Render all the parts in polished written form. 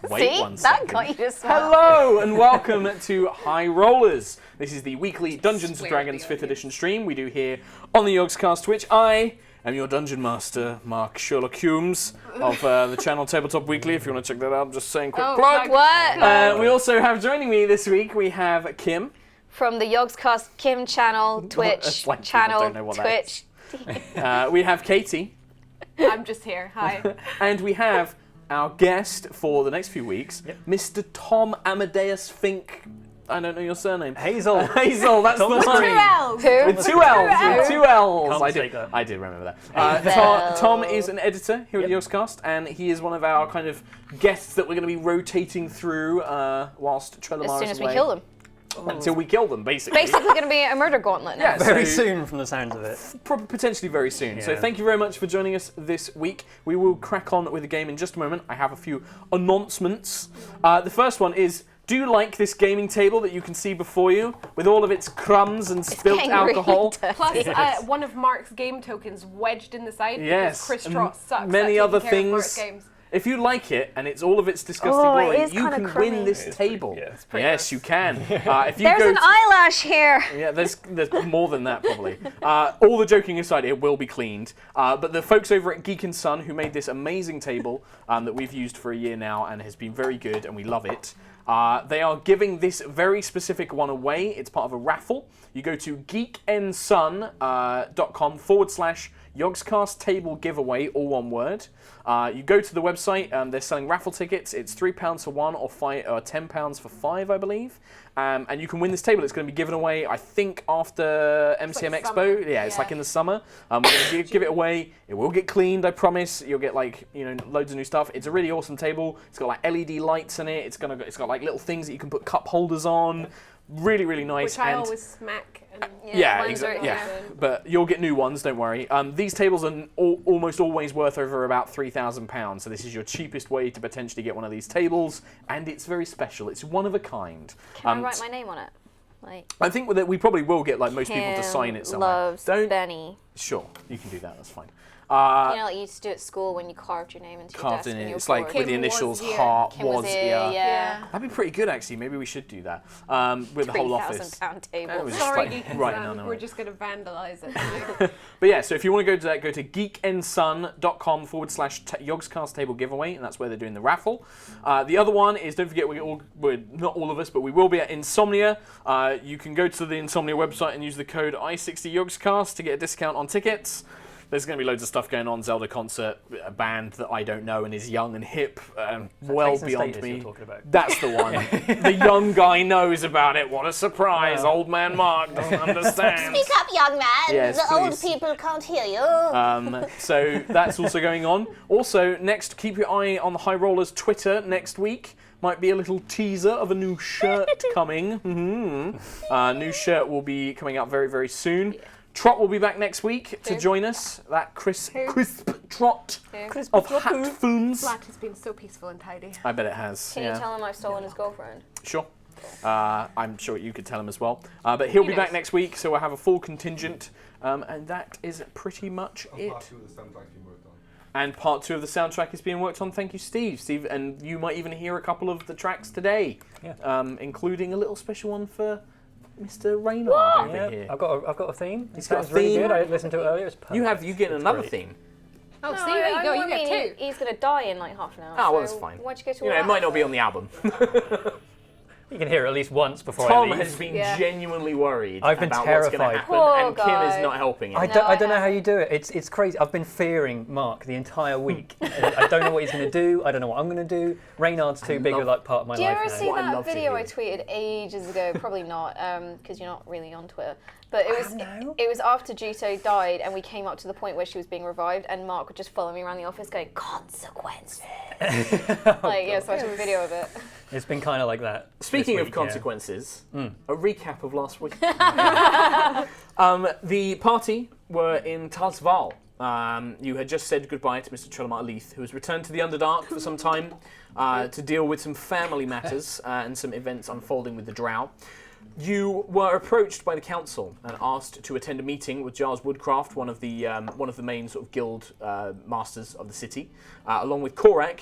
Wait See? one That second. got you to smile. Hello and welcome to HighRollers. This is the weekly Dungeons & Dragons 5th edition stream we do here on the Yogscast Twitch. I am your Dungeon Master, Mark Sherlock Holmes, of the channel Tabletop Weekly. If you want to check that out, I'm just saying quick plug. What? We also have joining me this week, we have Kim. From the Yogscast Kim channel, Twitch It's like people channel, don't know what that Twitch. We have Katie. I'm just here. Hi. And we have our guest for the next few weeks, Mr. Tom Amadeus Fink. I don't know your surname. Hazel. Hazel, that's the Thomas one. Green. Who? With two L's. With two L's. Can't mistake that. I did remember that. Tom is an editor here at the Yogscast, and he is one of our kind of guests that we're going to be rotating through whilst Trelemar is away. As soon as we kill them. Until we kill them, basically. Basically going to be a murder gauntlet now. Yeah, Very so- soon from the sounds of it. Potentially very soon. So Yeah. thank you very much for joining us this week. We will crack on with the game in just a moment. I have a few announcements. The first one is, do you like this gaming table that you can see before you with all of its crumbs and spilt getting alcohol? really Plus, one of Mark's game tokens wedged in the side Yes, because Chris and Trott sucks many at other taking care of things. Mark's games. If you like it and it's all of its disgusting Oh, it glory, is you kinda can crummy. win this table. it's pretty Yes, gross. you can. If you There's go an eyelash here. Yeah, there's more than that probably. All the joking aside, it will be cleaned. But the folks over at Geek & Son who made this amazing table that we've used for a year now and has been very good and we love it. They are giving this very specific one away. It's part of a raffle. You go to geekandson.com/Yogscast table giveaway, all one word. You go to the website, they're selling raffle tickets. It's £3 for one or £10 for five, I believe. And you can win this table. It's going to be given away, I think, after MCM like Expo. summer. Yeah, it's Yeah. like in the summer. We're going to give it away. It will get cleaned, I promise. You'll get loads of new stuff. It's a really awesome table. It's got like LED lights in it. It's got like little things that you can put cup holders on. Really, really nice. Which I and always smack. And yeah, ones exactly. are Yeah, even. but you'll get new ones. Don't worry. These tables are almost always worth over about £3,000. So this is your cheapest way to potentially get one of these tables, and it's very special. It's one of a kind. Can I write my name on it? Like, I think that we probably will get like most people to sign it somewhere. Loves Benny. Sure, you can do that. That's fine. You know, like you used to do at school when you carved your name into your Carved desk in when it. you were It's like bored. with the Kim was initials here. heart Kim was here, yeah. yeah. That'd be pretty good actually. Maybe we should do that with the whole office. £3,000 That table. was just Sorry, like Geek & right Son, now, no. we're just going to vandalise it. But yeah, so if you want to go to that, go to geekandson.com/Yogscast table giveaway, and that's where they're doing the raffle. The other one is, don't forget, we're not all of us, but we will be at Insomnia. You can go to the Insomnia website and use the code I60Yogscast to get a discount on tickets. There's going to be loads of stuff going on. Zelda concert, a band that I don't know and is young and hip, well Taste and beyond Status me. you're talking about? That's the one. The young guy knows about it. What a surprise! Old man Mark doesn't understand. Speak up, young man. Yes, the old please. people can't hear you. So that's also going on. Also, next, keep your eye on the HighRollers Twitter next week. Might be a little teaser of a new shirt coming. New shirt will be coming out very, very soon. Trot will be back next week to join us. That crisp Trot of Hatfumes. Flat has been so peaceful and tidy. I bet it has. Can you tell him I've stolen his girlfriend? Sure. I'm sure you could tell him as well. But he'll be back next week, so we'll have a full contingent. And that is pretty much it. Part 2 of the soundtrack you worked on. And part 2 of the soundtrack is being worked on. Thank you, Steve. Steve, and you might even hear a couple of the tracks today, including a little special one for Mr. Reynard over here. I've got a theme. He's It got a sounds really theme. good. I listened to it earlier. It's perfect. You get It's another great. theme. Oh, see, there you go. You get two. He's going to die in like half an hour. Oh, well, so that's fine. Why'd you go to You know, it might not be on the album. You can hear it at least once before Tom I leave. has been Yeah. genuinely worried I've been about what's going to terrified. happen, Poor and Kim is guy. not helping him. I No, don't, I I don't know how you do it. It's crazy. I've been fearing Mark the entire week. I don't know what he's going to do. I don't know what I'm going to do. Reynard's too big a like part of my Do you life ever now. see What I'd that love to video hear. I tweeted ages ago? Probably not, because you're not really on Twitter. But it was know. it was after Jiutou died, and we came up to the point where she was being revived, and Mark would just follow me around the office going, consequences. Yeah, so I took a video of it. It's been kind of like that. Speaking this of week, consequences, a recap of last week. The party were in Tasval. You had just said goodbye to Mr. Trelemar Leith, who has returned to the Underdark for some time to deal with some family matters and some events unfolding with the Drow. You were approached by the council and asked to attend a meeting with Giles Woodcraft, one of the main sort of guild masters of the city, along with Korak,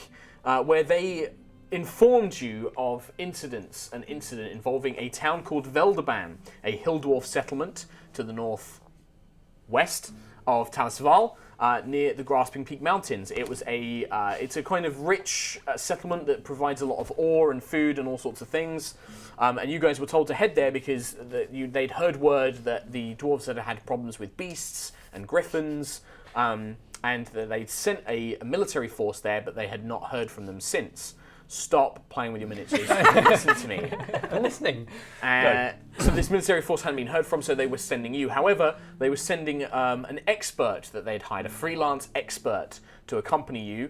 where they informed you of an incident involving a town called Velderban, a hill dwarf settlement to the northwest of Talisval, near the Grasping Peak Mountains. It's a kind of rich settlement that provides a lot of ore and food and all sorts of things. And you guys were told to head there because they'd heard word that the dwarves had problems with beasts and griffins, and that they'd sent a military force there, but they had not heard from them since. Stop playing with your miniatures and listen to me. I'm listening. So this military force hadn't been heard from, so they were sending you. However, they were sending an expert that they'd hired, a freelance expert, to accompany you.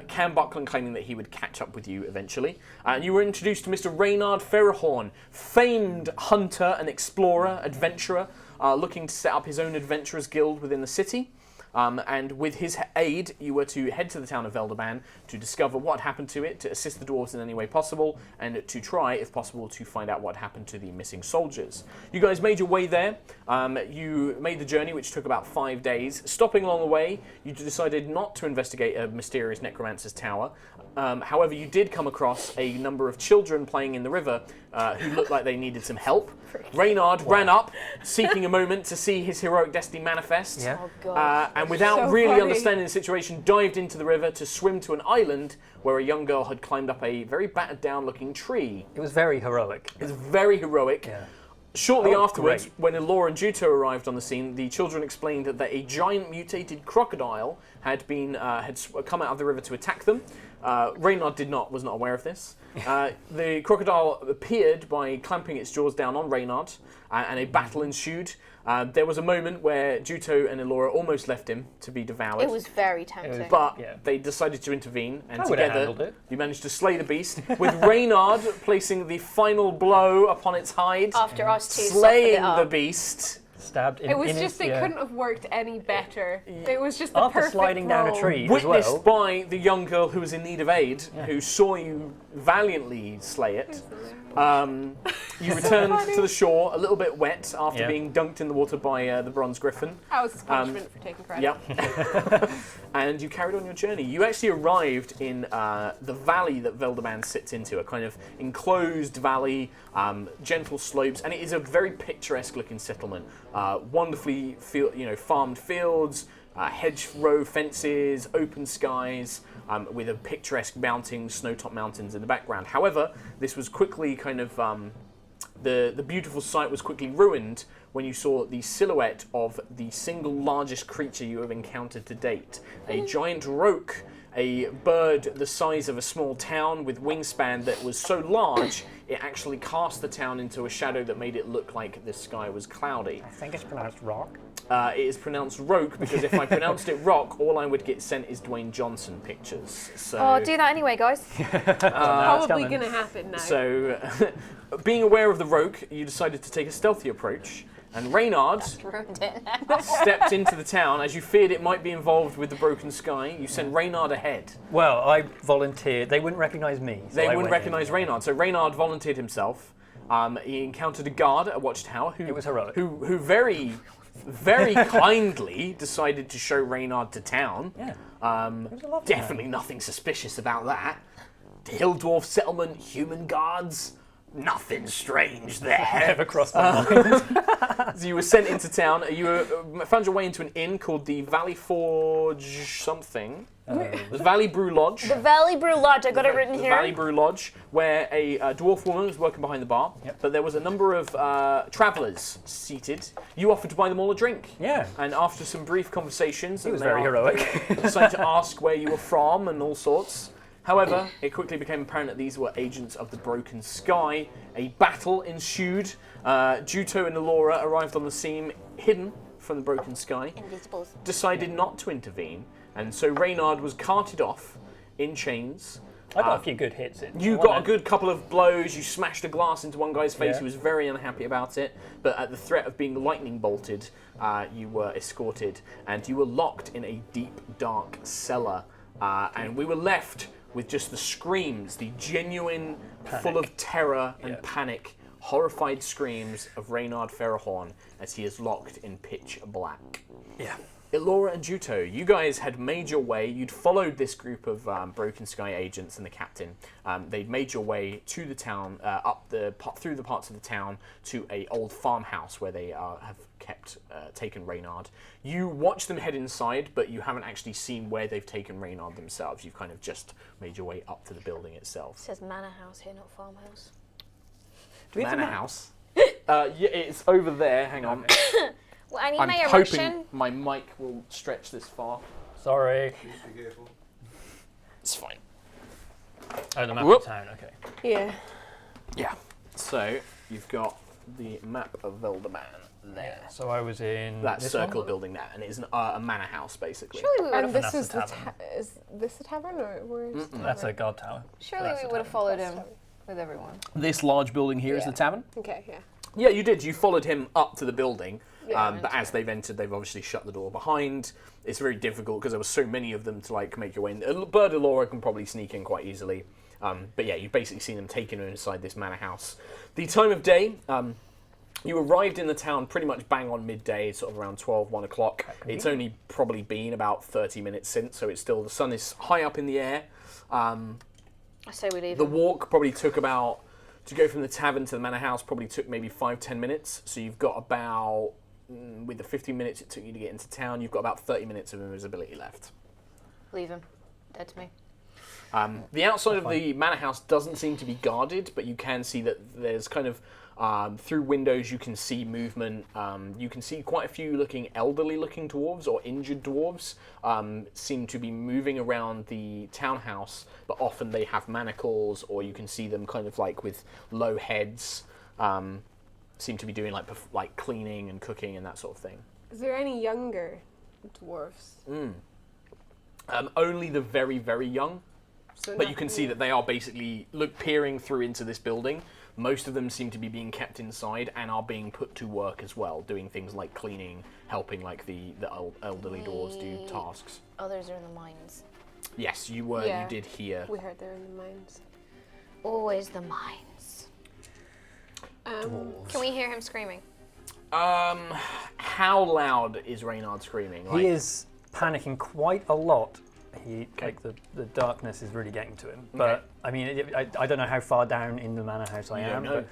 Cam Buckland claiming that he would catch up with you eventually. And you were introduced to Mr. Reynard Ferrahorn, famed hunter and explorer, adventurer, looking to set up his own adventurers guild within the city. And with his aid, you were to head to the town of Velderban to discover what happened to it, to assist the dwarves in any way possible, and to try, if possible, to find out what happened to the missing soldiers. You guys made your way there. You made the journey, which took about 5 days. Stopping along the way, you decided not to investigate a mysterious necromancer's tower. However, you did come across a number of children playing in the river who looked like they needed some help. Reynard ran up, seeking a moment to see his heroic destiny manifest. Yeah. Oh, God. And without So really funny. understanding the situation, dived into the river to swim to an island where a young girl had climbed up a very battered down looking tree. It was very heroic. It was very heroic. Yeah. Shortly Oh, afterwards, great. when Elora and Jiutou arrived on the scene, the children explained that a giant mutated crocodile had come out of the river to attack them. Reynard was not aware of this. The crocodile appeared by clamping its jaws down on Reynard, and a battle ensued. There was a moment where Jiutou and Elora almost left him to be devoured. It was very tempting. But Yeah. they decided to intervene, and I would have together handled it. you managed to slay the beast, with Reynard placing the final blow upon its hide, After us two slaying softened it the up. beast. Stabbed in It was in just, its, it couldn't have worked any better. It was just the After perfect sliding down a role. tree as Witnessed well. by the young girl who was in need of aid, who saw you valiantly slay it. You returned to the shore a little bit wet after Yeah. being dunked in the water by the bronze griffin. That was his punishment for taking credit. Yep. And you carried on your journey. You actually arrived in the valley that Velderman sits into, a kind of enclosed valley, gentle slopes, and it is a very picturesque looking settlement. Wonderfully farmed fields, hedgerow fences, open skies, with a picturesque snow-topped mountains in the background. However, this was quickly kind of the beautiful sight was quickly ruined when you saw the silhouette of the single largest creature you have encountered to date. A giant roke, a bird the size of a small town with wingspan that was so large it actually cast the town into a shadow that made it look like the sky was cloudy. I think it's pronounced rock. It is pronounced roke because if I pronounced it rock, all I would get sent is Dwayne Johnson pictures. So, Oh, do that anyway, guys. Probably coming. going to happen now. So, being aware of the roke, you decided to take a stealthy approach, and Reynard Ruined it. stepped into the town. As you feared it might be involved with the broken sky, you sent Reynard ahead. Well, I volunteered. They wouldn't recognise me. So They I wouldn't went recognise Reynard, so Reynard volunteered himself. He encountered a guard at a watchtower who It was heroic. who very, very kindly decided to show Reynard to town. Yeah. was a lovely Definitely nothing suspicious about that. The Hill Dwarf settlement, human guards, nothing strange there. Never crossed my mind. So you were sent into town. You found your way into an inn called the Valley Forge something. It was Valley Brew Lodge. The Valley Brew Lodge, I got it written The here. Valley Brew Lodge, where a dwarf woman was working behind the bar, Yep. but there was a number of travellers seated. You offered to buy them all a drink. Yeah. And after some brief conversations, It was they very heroic. decided to ask where you were from and all sorts. However, it quickly became apparent that these were agents of the Broken Sky. A battle ensued. Jiutou and Elora arrived on the scene, hidden from the Broken Sky, Invisibles. decided not to intervene, and so Reynard was carted off in chains. I got a few good hits in. You got a good couple of blows, you smashed a glass into one guy's face Yeah. who was very unhappy about it, but at the threat of being lightning bolted, you were escorted, and you were locked in a deep, dark cellar, and we were left with just the screams, the genuine, full of terror and Yeah. panic, horrified screams of Reynard Ferrahorn as he is locked in pitch black. Yeah. Elora and Jiutou, you guys had made your way. You'd followed this group of Broken Sky agents and the captain. They'd made your way to the town, through the parts of the town to a old farmhouse where they have taken Reynard. You watch them head inside, but you haven't actually seen where they've taken Reynard themselves. You've kind of just made your way up to the building itself. It says manor house here, not farmhouse. Manor house. Yeah, it's over there. Hang on. Well, I need I'm my hoping erection. my mic will stretch this far. Sorry. Be careful. It's fine. Oh, the map Whoop. of town. Okay. Yeah. Yeah. So you've got the map of Velderman there. So I was in That this circle one? building there, and it's a manor house basically. Surely we would And have. this that's is the the tavern. is this the tavern or where's the That's a tavern? guard tower. Surely That's we the would have tavern. followed That's him tavern. with everyone. This large building here is Yeah. the tavern. Okay, yeah. Yeah, you did. You followed him up to the building, Yeah, but as they've entered, they've obviously shut the door behind. It's very difficult because there were so many of them to like make your way in. Bird Elora can probably sneak in quite easily, but yeah, you've basically seen them taken inside this manor house. The time of day. You arrived in the town pretty much bang on midday, sort of around 12, 1 o'clock. It's only probably been about 30 minutes since, so it's still, the sun is high up in the air. I say we leave. The him. walk probably took about, to go from the tavern to the manor house, probably took maybe 5-10 minutes. So you've got about, with the 15 minutes it took you to get into town, you've got about 30 minutes of invisibility left. Leave him. Dead to me. The outside of the manor house doesn't seem to be guarded, but you can see that there's kind of, through windows you can see movement. You can see quite a few elderly looking dwarves or injured dwarves seem to be moving around the townhouse, but often they have manacles, or you can see them kind of like with low heads, seem to be doing like cleaning and cooking and that sort of thing. Is there any younger dwarfs? Only the very, very young. So But you can see that they are basically peering through into this building. Most of them seem to be being kept inside and are being put to work as well, doing things like cleaning, helping like the elderly dwarves do tasks. Others are in the mines. Yes, you Yeah. did hear. we heard they're in the mines. Always the mines. Can we hear him screaming? How loud is Reynard screaming? He is panicking quite a lot. Like the darkness is really getting to him. But I mean, I don't know how far down in the manor house I You don't am. know.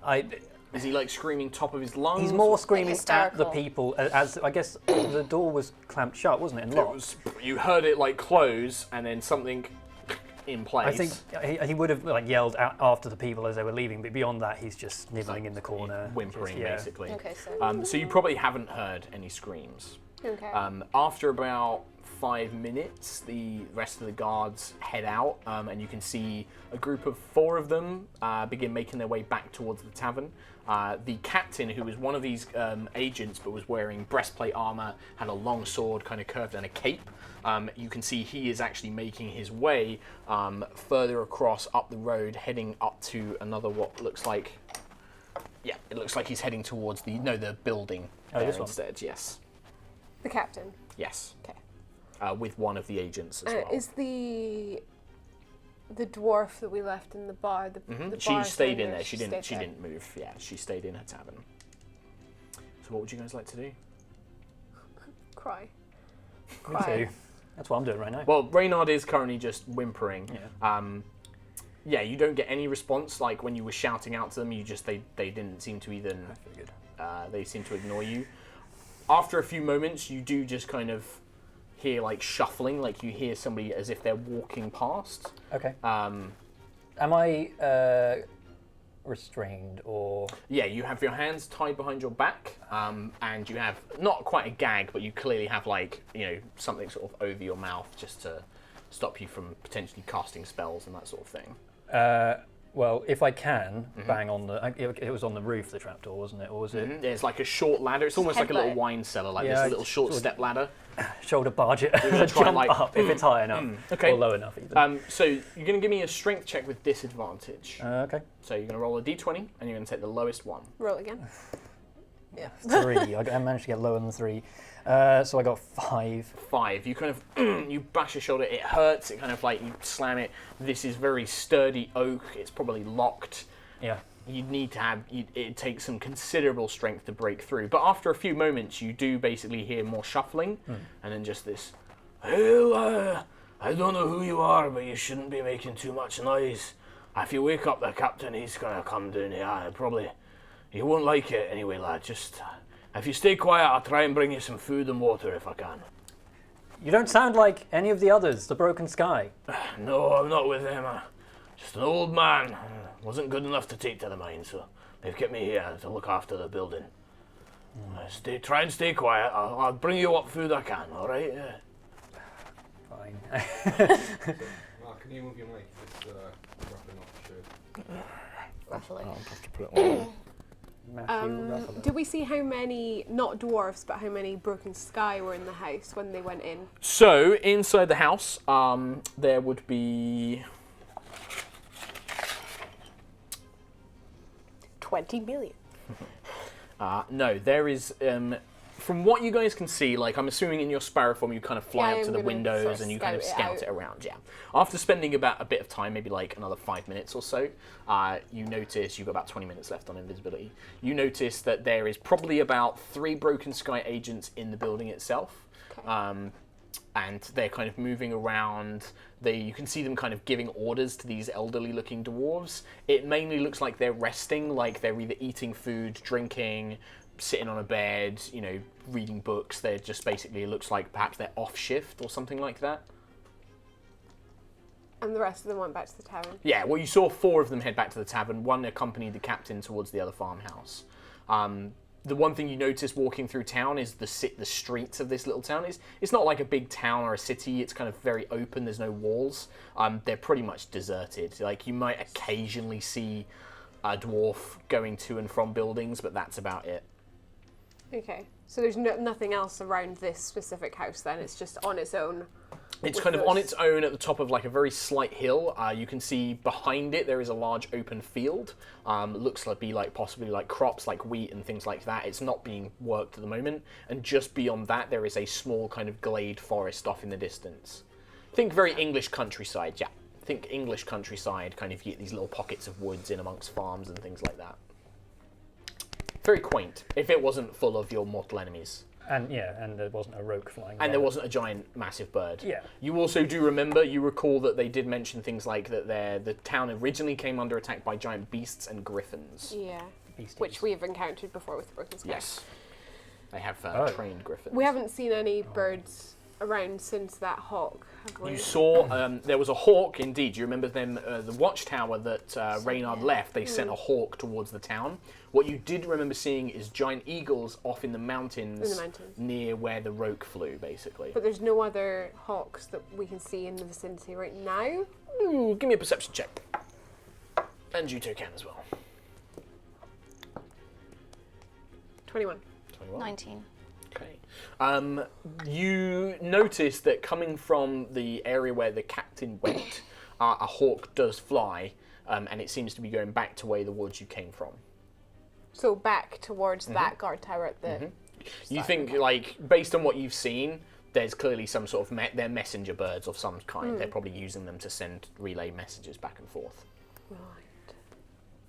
But Is he like screaming top of his lungs? he's more screaming at the hysterical. people. As I guess the door was clamped shut, wasn't it? And It locked. was, you heard it like close and then something in place. I think he would have like yelled out after the people as they were leaving, but beyond that, he's just nibbling in the corner, whimpering just, yeah. basically. Okay, so. So you probably haven't heard any screams. Okay. After about 5 minutes, the rest of the guards head out, and you can see a group of 4 of them begin making their way back towards the tavern. The captain, who was one of these agents but was wearing breastplate armor, had a long sword kind of curved and a cape. You can see he is actually making his way further across up the road, heading up to another what looks like... Yeah, it looks like he's heading towards the building Oh, there this one? instead, yes. The captain. Yes. Okay. With one of the agents as well. Is the dwarf that we left in the bar the She stayed in bartender, there. She stayed there? didn't move. Yeah, she stayed in her tavern. So what would you guys like to do? Cry. Me Cry. too. That's what I'm doing right now. Well, Reynard is currently just whimpering. Yeah. Yeah, you don't get any response. Like when you were shouting out to them, they didn't seem to even. I figured. They seem to ignore you. After a few moments, you do just kind of hear like shuffling, like you hear somebody as if they're walking past. Okay. Am I restrained or? Yeah, you have your hands tied behind your back, and you have not quite a gag, but you clearly have like something sort of over your mouth just to stop you from potentially casting spells and that sort of thing. Well, if I can bang on the, it was on the roof, the trapdoor, wasn't it, or was it There's like a short ladder. It's almost like a little headlight. wine cellar, like Yeah, this little short sort of- step ladder. shoulder barge it, gonna try jump and, like, up if it's high enough, Okay. or low enough even. So you're going to give me a strength check with disadvantage. Okay. So you're going to roll a d20, and you're going to take the lowest one. Roll again. Yeah. 3. I managed to get lower than 3. So I got 5. 5. You kind of you bash your shoulder. It hurts. It kind of like you slam it. This is very sturdy oak. It's probably locked. Yeah. you'd need to have, it takes some considerable strength to break through. But after a few moments, you do basically hear more shuffling, and then just this, "Well, I don't know who you are, but you shouldn't be making too much noise. If you wake up the captain, he's going to come down here. He won't like it anyway, lad. Just, if you stay quiet, I'll try and bring you some food and water if I can." You don't sound like any of the others, the Broken Sky. "No, I'm not with them. Just an old man. Wasn't good enough to take to the mine, so they've kept me here to look after the building. Try and stay quiet. I'll bring you what food I can, all right?" Fine. Mark, can you move your mic? It's wrapping off the shirt. Ruffling. I'll have to put it on. Matthew, Did we see how many, not dwarves, but how many Broken Sky were in the house when they went in? So, inside the house, there would be 20 million. no, there is, from what you guys can see, like, I'm assuming in your sparrow form you kind of fly Yeah, up to I'm the gonna windows sort of and you kind of scout scout it it out. around, yeah. After spending about a bit of time, maybe like another 5 minutes or so, you notice, you've got about 20 minutes left on invisibility, you notice that there is probably about 3 Broken Sky agents in the building itself. Okay. And they're kind of moving around. You can see them kind of giving orders to these elderly-looking dwarves. It mainly looks like they're resting, like they're either eating food, drinking, sitting on a bed, you know, reading books. They're just basically, it looks like perhaps they're off shift or something like that. And the rest of them went back to the tavern. Yeah, well, you saw 4 of them head back to the tavern. 1 accompanied the captain towards the other farmhouse. The one thing you notice walking through town is the streets of this little town. It's not like a big town or a city. It's kind of very open. There's no walls. They're pretty much deserted. Like, you might occasionally see a dwarf going to and from buildings, but that's about it. Okay. So there's nothing else around this specific house then? It's just on its own? It's kind of on its own at the top of like a very slight hill. You can see behind it there is a large open field. Looks like possibly like crops like wheat and things like that. It's not being worked at the moment. And just beyond that there is a small kind of glade forest off in the distance. Think very English countryside, yeah. Think English countryside, kind of you get these little pockets of woods in amongst farms and things like that. Very quaint, if it wasn't full of your mortal enemies. And there wasn't a roke flying. And there wasn't a giant, massive bird. Yeah. You also do recall that they did mention things like that the town originally came under attack by giant beasts and griffins. Yeah. Beasties. Which we've encountered before with the Broken Sky. Yes. They have trained griffins. We haven't seen any birds around since that hawk, have we? You saw, there was a hawk, indeed. You remember them, the watchtower that Reynard left, they sent a hawk towards the town. What you did remember seeing is giant eagles off in the mountains, near where the roke flew, basically. But there's no other hawks that we can see in the vicinity right now? Give me a perception check. And Jiutou can as well. 21. 21. 19. Okay. You notice that coming from the area where the captain went, a hawk does fly, and it seems to be going back to where the woods you came from. So back towards that guard tower at the... You think, like, based on what you've seen, there's clearly some sort of they're messenger birds of some kind. They're probably using them to relay messages back and forth. Right.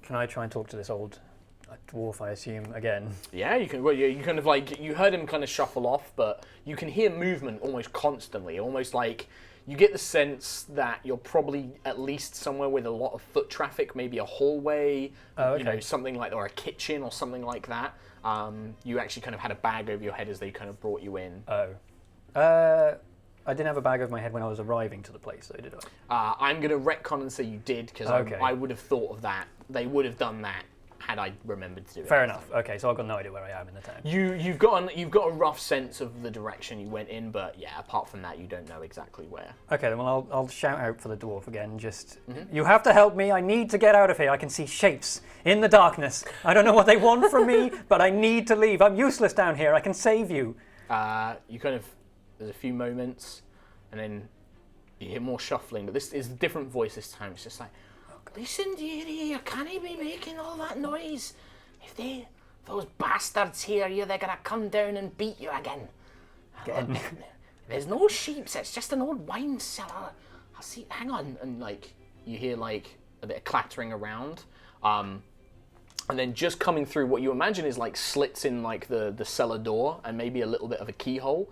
Can I try and talk to this old dwarf, I assume, again? Yeah, you can. Well, you kind of like you heard him kind of shuffle off, but you can hear movement almost constantly, almost like you get the sense that you're probably at least somewhere with a lot of foot traffic, maybe a hallway, you know, something like, or a kitchen or something like that. You actually kind of had a bag over your head as they kind of brought you in. Oh. I didn't have a bag over my head when I was arriving to the place, though, did I? I'm going to retcon and say you did, because I would have thought of that. They would have done that had I remembered to do it. Fair enough. Okay, so I've got no idea where I am in the town. You've got a rough sense of the direction you went in, but yeah, apart from that, you don't know exactly where. Okay, then well, I'll shout out for the dwarf again. Just, you have to help me. I need to get out of here. I can see shapes in the darkness. I don't know what they want from me, but I need to leave. I'm useless down here. I can save you. There's a few moments, and then you hear more shuffling, but this is a different voice this time. It's just like, listen, dearie, you can't be making all that noise. If those bastards hear you, they're gonna come down and beat you again. There's no sheeps, it's just an old wine cellar. Hang on. And like, you hear like a bit of clattering around. And then just coming through, what you imagine is like slits in like the cellar door and maybe a little bit of a keyhole.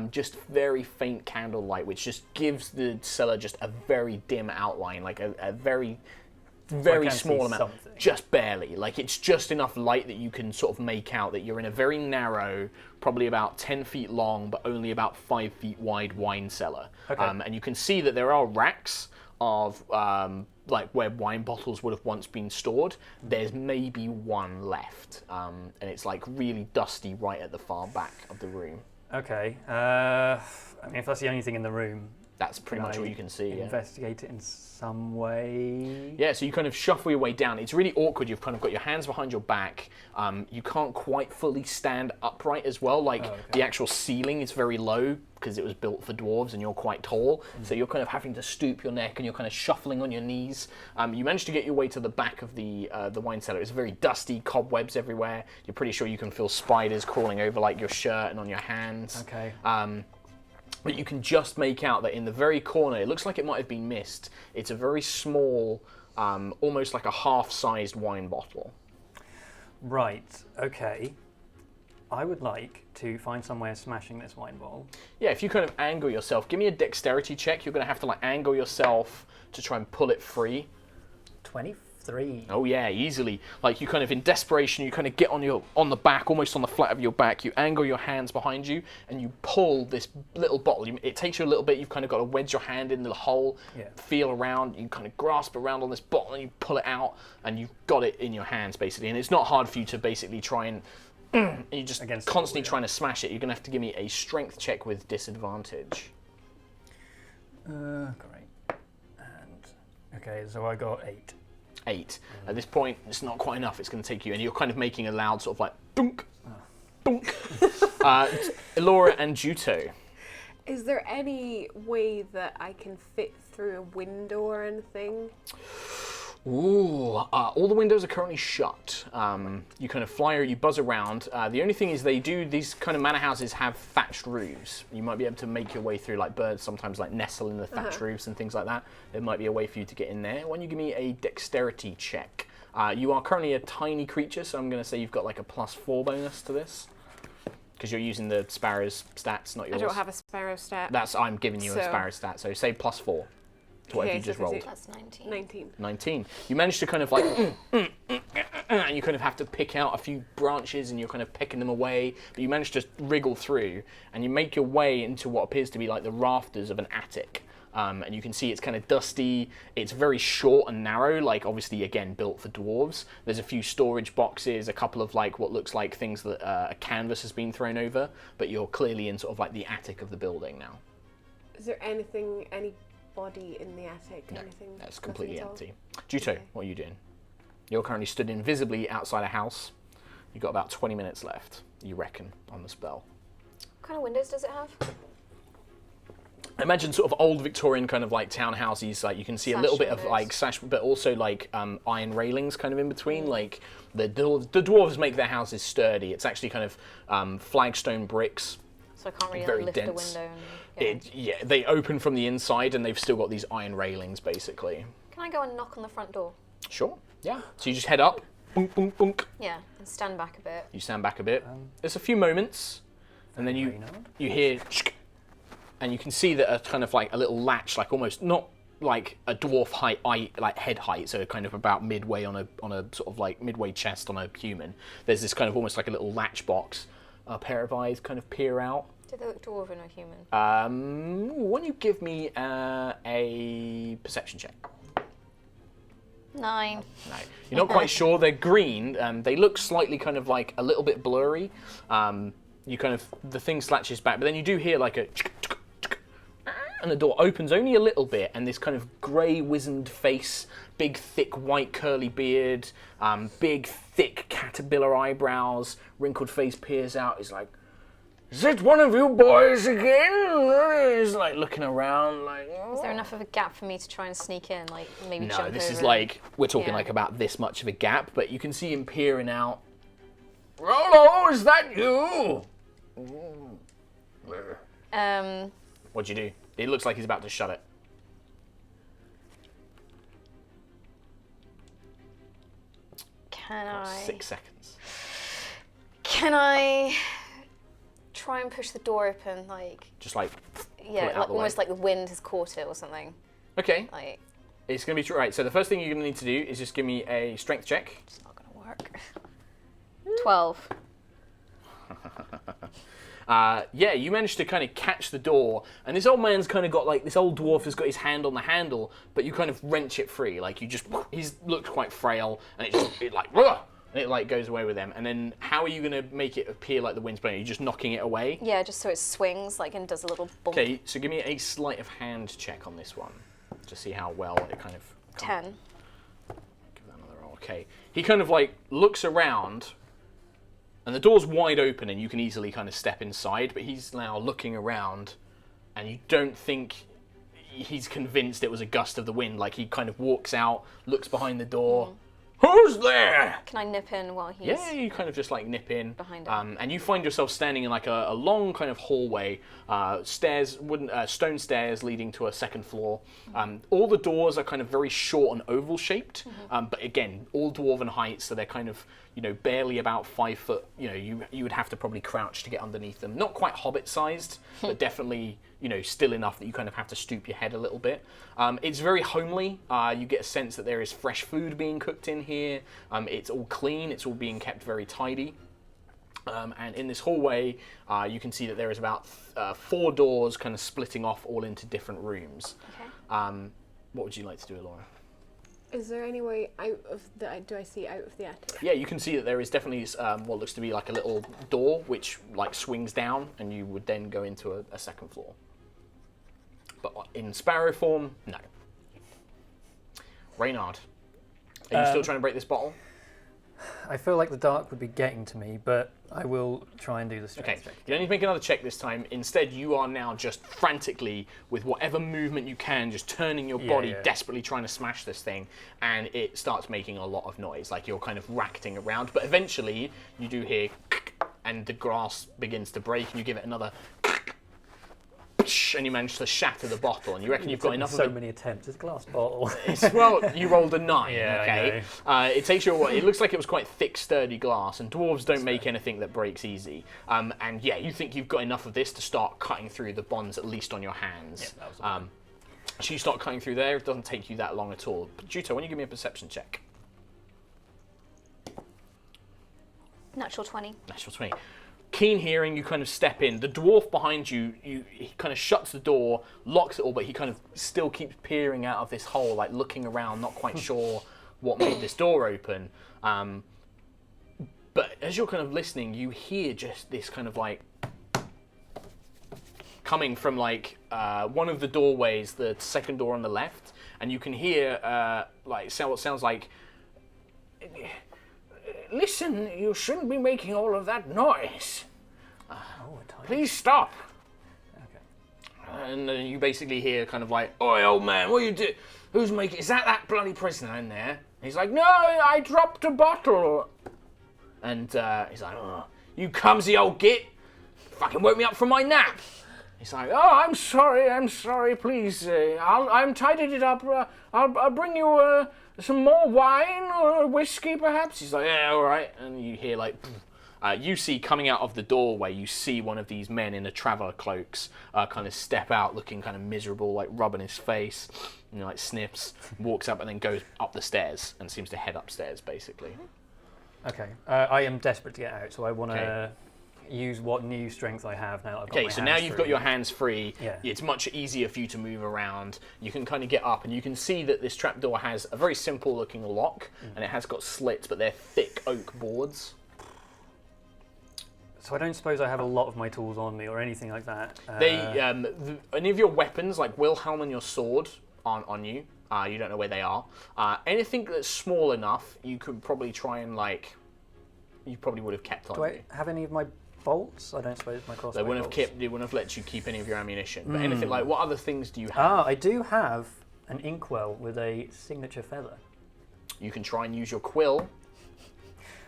Just very faint candlelight, which just gives the cellar just a very dim outline, like a very small amount, just barely. Like it's just enough light that you can sort of make out that you're in a very narrow, probably about 10 feet long, but only about 5 feet wide wine cellar. Okay. And you can see that there are racks of like where wine bottles would have once been stored. There's maybe one left, and it's like really dusty right at the far back of the room. Okay. I mean, if that's the only thing in the room, That's pretty much all you can see. Yeah. Investigate it in some way. Yeah, so you kind of shuffle your way down. It's really awkward. You've kind of got your hands behind your back. You can't quite fully stand upright as well. Like the actual ceiling is very low because it was built for dwarves and you're quite tall. So you're kind of having to stoop your neck and you're kind of shuffling on your knees. You manage to get your way to the back of the wine cellar. It's very dusty, cobwebs everywhere. You're pretty sure you can feel spiders crawling over like your shirt and on your hands. Okay. But you can just make out that in the very corner, it looks like it might have been missed. It's a very small, almost like a half-sized wine bottle. Right, okay. I would like to find somewhere smashing this wine bottle. Yeah, if you kind of angle yourself, give me a dexterity check. You're going to have to like angle yourself to try and pull it free. 23. Oh yeah, easily. Like you kind of in desperation, you kind of get on the back, almost on the flat of your back. You angle your hands behind you, and you pull this little bottle. It takes you a little bit. You've kind of got to wedge your hand in the hole, feel around. You kind of grasp around on this bottle, and you pull it out, and you've got it in your hands basically. And it's not hard for you to basically try and you just constantly trying to smash it. You're going to have to give me a strength check with disadvantage. Great. And okay, so I got 8. 8. At this point, it's not quite enough. It's going to take you, and you're kind of making a loud sort of like dunk, dunk. Elora and Jiutou. Is there any way that I can fit through a window or anything? Ooh, all the windows are currently shut. You kind of fly, you buzz around. The only thing is these kind of manor houses have thatched roofs. You might be able to make your way through, like birds sometimes like nestle in the thatched roofs and things like that. There might be a way for you to get in there. Why don't you give me a dexterity check? You are currently a tiny creature, so I'm going to say you've got like a +4 bonus to this. Because you're using the sparrow's stats, not yours. I don't have a sparrow stat. I'm giving you a sparrow stat, so say +4. To whatever you just rolled. That's 19. 19. 19. You manage to kind of like, and you kind of have to pick out a few branches and you're kind of picking them away, but you manage to wriggle through and you make your way into what appears to be like the rafters of an attic. And you can see it's kind of dusty, it's very short and narrow, like obviously again built for dwarves. There's a few storage boxes, a couple of like what looks like things that a canvas has been thrown over, but you're clearly in sort of like the attic of the building now. Is there any body in the attic? No, anything? that's completely Nothing empty. Jiutou, what are you doing? You're currently stood invisibly outside a house. You've got about 20 minutes left, you reckon, on the spell. What kind of windows does it have? Imagine sort of old Victorian kind of like townhouses, like you can see a little bit of like sash, but also like iron railings kind of in between. Like the dwarves make their houses sturdy. It's actually kind of flagstone bricks. So I can't really very lift dense. the window. And, They open from the inside and they've still got these iron railings basically. Can I go and knock on the front door? Sure, yeah. So you just head up, bunk, bunk, bunk. Yeah, and stand back a bit. You stand back a bit. There's a few moments, and then you hear, and you can see that a kind of like a little latch, like almost not like a dwarf height, like head height, so kind of about midway on a sort of like midway chest on a human. There's this kind of almost like a little latch box. A pair of eyes kind of peer out. Do they look dwarven or human? Why don't you give me a perception check? 9. No, you're not quite sure. They're green. They look slightly kind of like a little bit blurry. You kind of the thing slatches back, but then you do hear like a, and the door opens only a little bit, and this kind of grey wizened face, big thick white curly beard, big thick caterpillar eyebrows, wrinkled face peers out. He's like, "Is it one of you boys again?" He's like looking around like. Is there enough of a gap for me to try and sneak in, like maybe jump No, this is over like we're talking like about this much of a gap, but you can see him peering out. Rollo, is that you? What'd you do? It looks like he's about to shut it. Can 6 seconds. Can I try and push the door open, like? Just like. Yeah, it out the almost way. like the wind has caught it or something. Okay. Like. It's going to be right. So the first thing you're going to need to do is just give me a strength check. It's not going to work. 12. Yeah, you managed to kind of catch the door, and this old man's kind of got like, this old dwarf has got his hand on the handle, but you kind of wrench it free. Like you just, he looks quite frail, and it like, and it like goes away with them. And then how are you going to make it appear like the wind's blowing? Are you just knocking it away? Yeah, just so it swings like and does a little bump. Okay, so give me a sleight of hand check on this one, to see how well it kind of. 10. Give that another roll. Okay, he kind of like looks around. And the door's wide open and you can easily kind of step inside, but he's now looking around and you don't think he's convinced it was a gust of the wind. Like he kind of walks out, looks behind the door. Who's there? Can I nip in while he's... Yeah, you kind of just like nip in. Behind him. And you find yourself standing in like a long kind of hallway, stairs, stone stairs leading to a second floor. All the doors are kind of very short and oval shaped, but again, all dwarven height, so they're kind of, you know, barely about 5 foot. You know, you would have to probably crouch to get underneath them. Not quite hobbit sized, but definitely, you know, still enough that you kind of have to stoop your head a little bit. It's very homely. You get a sense that there is fresh food being cooked in here. It's all clean. It's all being kept very tidy. And in this hallway, you can see that there is about 4 doors kind of splitting off all into different rooms. Okay. What would you like to do, Laura? Is there any way out of the? Do I see out of the attic? Yeah, you can see that there is definitely what looks to be like a little door which like swings down, and you would then go into a second floor. But in sparrow form, no. Reynard, are you still trying to break this bottle? I feel like the dark would be getting to me, but I will try and do the strength Okay, check. you don't need to make another check this time. Instead, you are now just frantically, with whatever movement you can, just turning your body, desperately trying to smash this thing, and it starts making a lot of noise, like you're kind of racketing around. But eventually, you do hear, and the glass begins to break, and you give it another, and you manage to shatter the bottle, and you reckon you've got enough of so it. many attempts. It's a glass bottle. Well, you rolled a 9, Yeah, okay? It takes you a while. It looks like it was quite thick, sturdy glass, and dwarves don't make anything that breaks easy. And yeah, you think you've got enough of this to start cutting through the bonds, at least on your hands. Yeah, that was So you start cutting through there. It doesn't take you that long at all. But Jiutou, why don't you give me a perception check? Natural 20. Natural 20. Keen hearing, you kind of step in. The dwarf behind you, he kind of shuts the door, locks it all, but he kind of still keeps peering out of this hole, like looking around, not quite sure what made this door open. But as you're kind of listening, you hear just this kind of like coming from like one of the doorways, the second door on the left, and you can hear like what sounds like, "Listen, you shouldn't be making all of that noise. Please stop." Okay. And then you basically hear kind of like, "Oi, old man, what you do? Who's making? Is that bloody prisoner in there?" He's like, "No, I dropped a bottle." And he's like, "Oh, you clumsy old git! Fucking woke me up from my nap." He's like, "Oh, I'm sorry, please. I'm tidied it up. I'll bring you some more wine or whiskey, perhaps." He's like, "Yeah, all right." And you hear like, you see coming out of the doorway, you see one of these men in the traveller cloaks kind of step out, looking kind of miserable, like rubbing his face, and like sniffs, walks up, and then goes up the stairs and seems to head upstairs, basically. Okay. I am desperate to get out, so I want to use what new strength I have now. I've got my Okay, so now hands you've free. got your hands free. Yeah. It's much easier for you to move around. You can kind of get up, and you can see that this trapdoor has a very simple-looking lock, and it has got slits, but they're thick oak boards. So I don't suppose I have a lot of my tools on me or anything like that. Any of your weapons, like Wilhelm and your sword, aren't on you. You don't know where they are. Anything that's small enough, you could probably try and you probably would have kept on Do I you. have any of my bolts? I don't suppose my crossbow They wouldn't bolts. have let you keep any of your ammunition. But anything like, what other things do you have? I do have an inkwell with a signature feather. You can try and use your quill.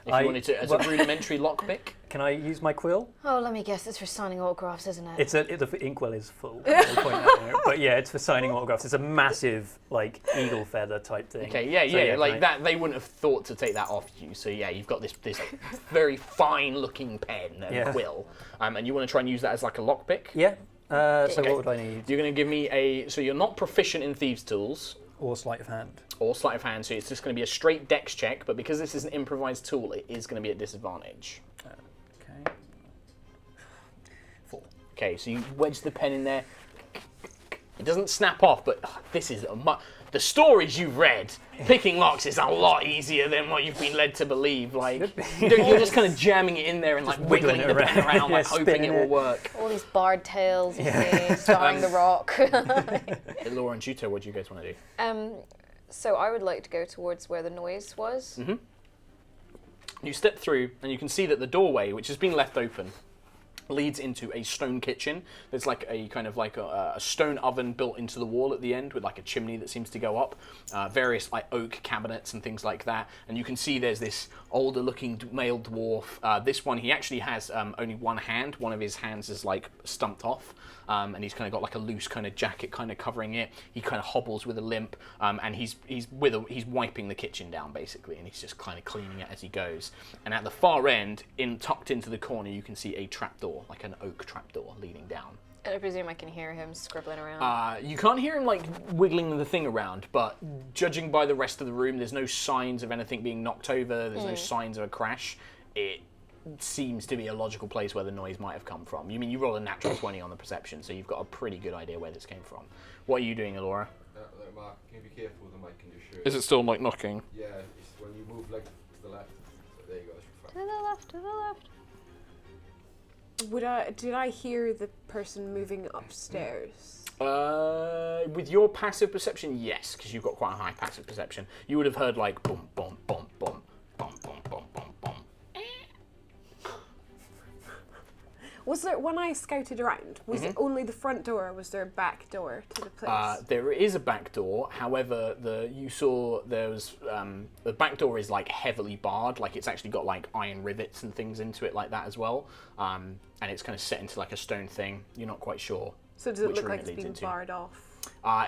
If you wanted to, as a rudimentary lockpick. Can I use my quill? Oh, let me guess. It's for signing autographs, isn't it? The inkwell is full. I'll point out there. But yeah, it's for signing autographs. It's a massive, like, eagle feather type thing. Okay, yeah, So, like that. They wouldn't have thought to take that off you. So yeah, you've got this very fine-looking pen and quill, and you want to try and use that as like a lockpick. Yeah. So Okay. what would I need? You're going to give me a. So you're not proficient in thieves' tools. Or sleight of hand. Or sleight of hand, so it's just going to be a straight dex check, but because this is an improvised tool, it is going to be at disadvantage. Okay. 4. Okay, so you wedge the pen in there. It doesn't snap off, but this is the stories you've read. Picking locks is a lot easier than what you've been led to believe. Like you're just kind of jamming it in there and like wiggling the pen around, like hoping it will work. All these barred tales, you see, starring the Rock. Laura and Jiutou, what do you guys want to do? So I would like to go towards where the noise was. Mm-hmm. You step through, and you can see that the doorway, which has been left open, leads into a stone kitchen. There's like a kind of like a stone oven built into the wall at the end with like a chimney that seems to go up, various like oak cabinets and things like that. And you can see there's this older looking male dwarf. This one, he actually has only one hand. One of his hands is like stumped off. And he's kind of got like a loose kind of jacket kind of covering it. He kind of hobbles with a limp, and he's wiping the kitchen down basically, and he's just kind of cleaning it as he goes. And at the far end, tucked into the corner, you can see a trapdoor, like an oak trapdoor leading down. And I presume I can hear him scribbling around. You can't hear him like wiggling the thing around, but judging by the rest of the room, there's no signs of anything being knocked over. There's no signs of a crash. It seems to be a logical place where the noise might have come from. You mean you rolled a natural 20 on the perception, so you've got a pretty good idea where this came from. What are you doing, Elora? Mark, can you be careful with the mic in your shirt? Is it still like knocking? Yeah, it's when you move like to the left. So there you go. That's To the left, to the left. Did I hear the person moving upstairs? With your passive perception, yes, because you've got quite a high passive perception. You would have heard like boom, boom, boom, boom, boom, boom, boom, boom, boom. Was there, when I scouted around, was it only the front door, or was there a back door to the place? There is a back door. However, you saw there was the back door is like heavily barred. Like it's actually got like iron rivets and things into it like that as well. And it's kind of set into like a stone thing. You're not quite sure. So does it which look room like it's leads been into. barred off?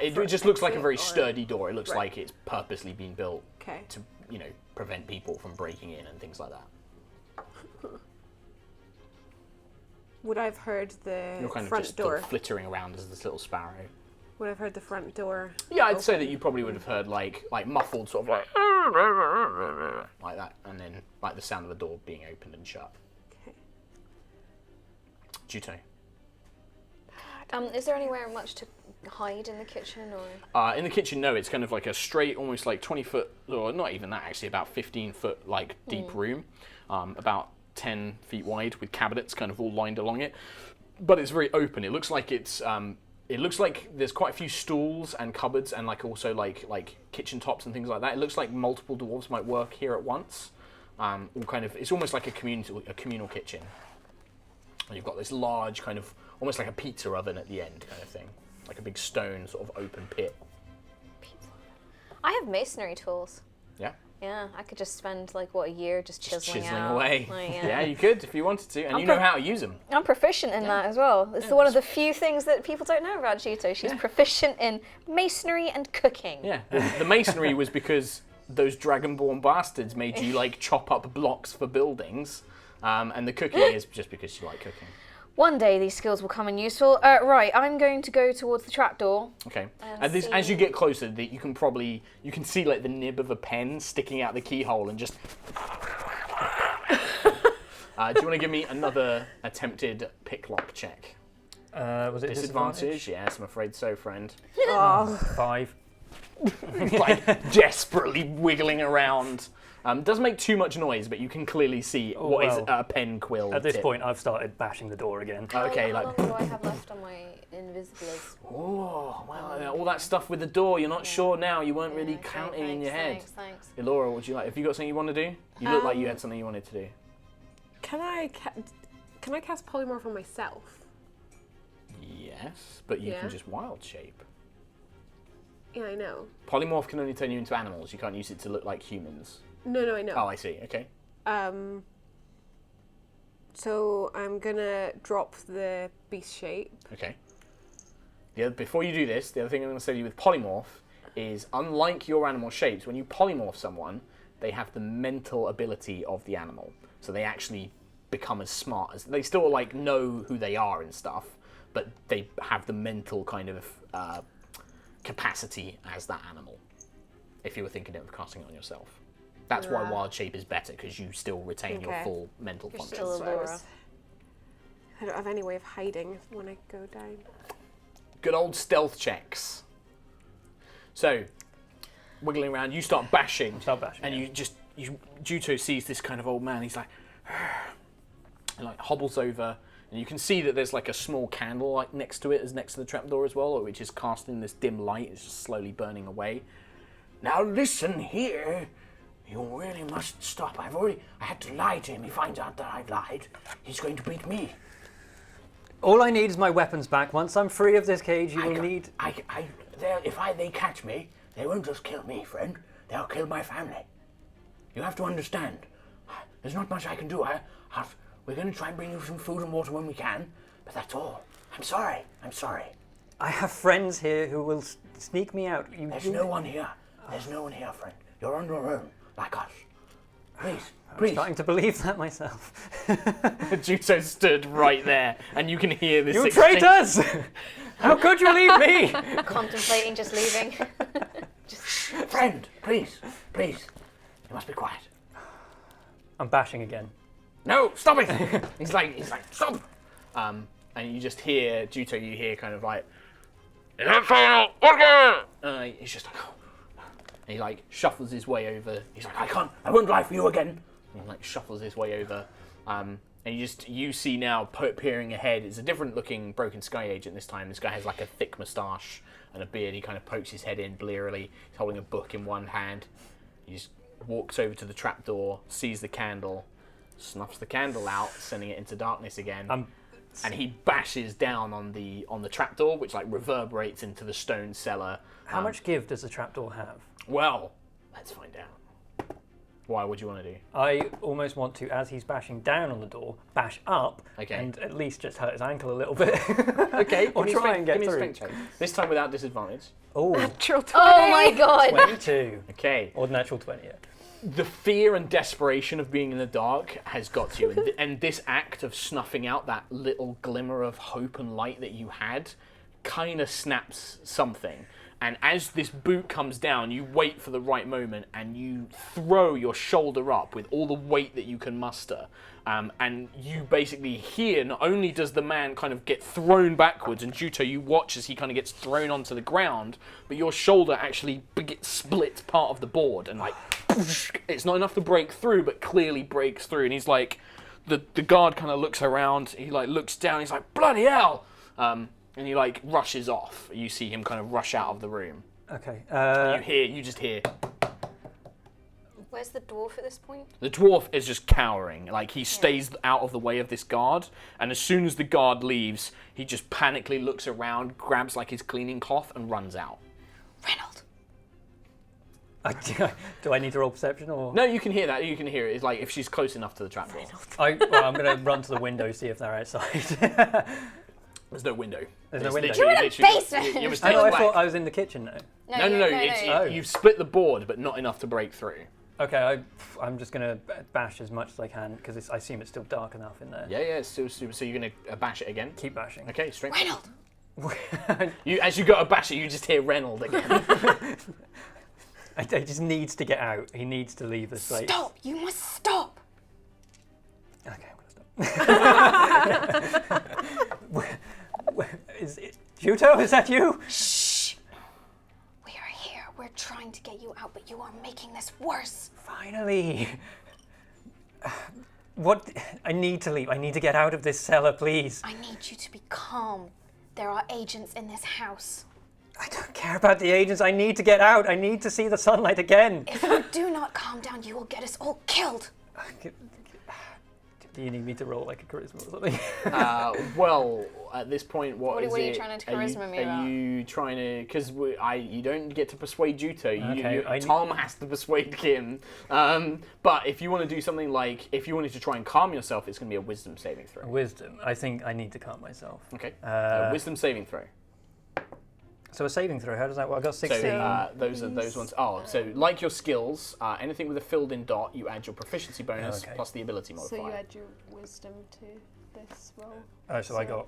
It just looks like a very Or- sturdy door. It looks Right. like it's purposely been built Okay. to, prevent people from breaking in and things like that. Would I have heard the You're kind of front just sort door? of flittering around as this little sparrow. Would I have heard the front door? Yeah, I'd say that you probably would have heard like muffled sort of like that, and then like the sound of a door being opened and shut. Okay. Jiutou. Is there anywhere much to hide in the kitchen, or? In the kitchen, no, it's kind of like a straight, almost like 20 foot, or not even that actually, about 15 foot like deep room, about 10 feet wide with cabinets kind of all lined along it. But it's very open. It looks like it's, it looks like there's quite a few stools and cupboards and like also like kitchen tops and things like that. It looks like multiple dwarves might work here at once. All kind of, it's almost like a communal kitchen. And you've got this large kind of, almost like a pizza oven at the end kind of thing. Like a big stone sort of open pit. I have masonry tools. Yeah? Yeah, I could just spend like a year just chiseling out. away. Like, Yeah, you could if you wanted to, and I'm you know how to use them. I'm proficient in that as well. It's one of the few things that people don't know about Jiutou. She's proficient in masonry and cooking. Yeah, the masonry was because those dragonborn bastards made you like chop up blocks for buildings, and the cooking is just because you like cooking. One day these skills will come in useful. Right, I'm going to go towards the trapdoor. Okay. And As see- you get closer, you can see like the nib of a pen sticking out the keyhole and just. Do you want to give me another attempted pick lock check? Was it Disadvantage? Yes, I'm afraid so, friend. Oh, 5. Like desperately wiggling around. Doesn't make too much noise, but you can clearly see what is a pen quill. At this tip. point, I've started bashing the door again. Okay, How like. long do I have left on my invisiblers? Oh, well, all that stuff with the door. You're not sure now. You weren't really Okay, counting in your head. Thanks. Elora, would you like? Have you got something you want to do? You look like you had something you wanted to do. can I cast polymorph on myself? Yes, but you Yeah. can just wild shape. Yeah, I know. Polymorph can only turn you into animals. You can't use it to look like humans. No, I know. Oh, I see. Okay. So I'm gonna drop the beast shape. Okay. Before you do this, the other thing I'm going to say to you with polymorph is, unlike your animal shapes, when you polymorph someone, they have the mental ability of the animal. So they actually become as smart as... They still, like, know who they are and stuff, but they have the mental kind of capacity as that animal, if you were thinking of casting it on yourself. That's why wild shape is better, because you still retain your full mental function. Still a Laura. I don't have any way of hiding when I go down. Good old stealth checks. So, wiggling around, you start bashing. And Jiutou sees this kind of old man. He's like, and like hobbles over, and you can see that there's like a small candle like next to it, as next to the trapdoor as well, which is casting this dim light. It's just slowly burning away. Now listen here. You really must stop. I had to lie to him. He finds out that I've lied, he's going to beat me. All I need is my weapons back. Once I'm free of this cage, you will need... If they catch me, they won't just kill me, friend. They'll kill my family. You have to understand. There's not much I can do. We're going to try and bring you some food and water when we can, but that's all. I'm sorry. I have friends here who will sneak me out. There's no one here. There's no one here, friend. You're on your own, like us. Please. I'm starting to believe that myself. Jiutou stood right there, and you can hear this. You traitors! How could you leave me? Contemplating just leaving. Friend, please. You must be quiet. I'm bashing again. No, stop it! He's like, stop! And you just hear, Jiutou, you hear kind of like, he's just like, oh. And he like shuffles his way over. He's like, I won't lie for you again. And he like shuffles his way over. And you see now, peering ahead, it's a different looking Broken Sky agent this time. This guy has like a thick moustache and a beard. He kind of pokes his head in blearily. He's holding a book in one hand. He just walks over to the trapdoor, sees the candle, snuffs the candle out, sending it into darkness again. And he bashes down on the trapdoor, which like reverberates into the stone cellar. How much give does the trapdoor have? Well, let's find out. Why? What do you want to do? I almost want to, as he's bashing down on the door, bash up and at least just hurt his ankle a little bit. Okay, or try and get through. This time without disadvantage. Oh, Natural 20. Oh my god! 22. Okay. Or natural 20, yeah. The fear and desperation of being in the dark has got to you, and this act of snuffing out that little glimmer of hope and light that you had kind of snaps something. And as this boot comes down, you wait for the right moment and you throw your shoulder up with all the weight that you can muster. And you basically hear, not only does the man kind of get thrown backwards, and Jiutou, you watch as he kind of gets thrown onto the ground, but your shoulder actually gets split part of the board. And like, it's not enough to break through, but clearly breaks through. And he's like, the guard kind of looks around, he like looks down, he's like, bloody hell! And he like rushes off. You see him kind of rush out of the room. Okay. You just hear. Where's the dwarf at this point? The dwarf is just cowering. Like he stays out of the way of this guard, and as soon as the guard leaves, he just panically looks around, grabs like his cleaning cloth, and runs out. Reynold. Do I need to roll perception or? No, you can hear that. You can hear it. It's like if she's close enough to the trapdoor. I'm going to run to the window, see if they're outside. There's no window. There's no window. You're in a basement! I thought I was in the kitchen now. No. You've split the board, but not enough to break through. Okay, I'm just going to bash as much as I can, because I assume it's still dark enough in there. Yeah, it's still super. So you're going to bash it again? Keep bashing. Okay, strength. Reynold! As you go to bash it, you just hear Reynold again. He just needs to get out. He needs to leave this place. Stop! You must stop! Okay, I'm going to stop. Is it Jiutou? Is that you? Shh! We are here. We're trying to get you out, but you are making this worse. Finally. What? I need to leave. I need to get out of this cellar, please. I need you to be calm. There are agents in this house. I don't care about the agents. I need to get out. I need to see the sunlight again. If you do not calm down, you will get us all killed. Do you need me to roll like a charisma or something? Well, at this point, what What is are it? you trying to charisma me about? Are you trying to? Because you don't get to persuade Jiutou. Okay, Tom has to persuade Kim. But if you want to do something like, if you wanted to try and calm yourself, it's going to be a wisdom saving throw. Wisdom. I think I need to calm myself. Okay. A Uh, wisdom saving throw. So a saving throw. How does that work? I got 16. So those are those ones. Oh, so like your skills, anything with a filled-in dot, you add your proficiency bonus Okay. plus the ability So modifier. you add your wisdom to this roll. Oh, so I got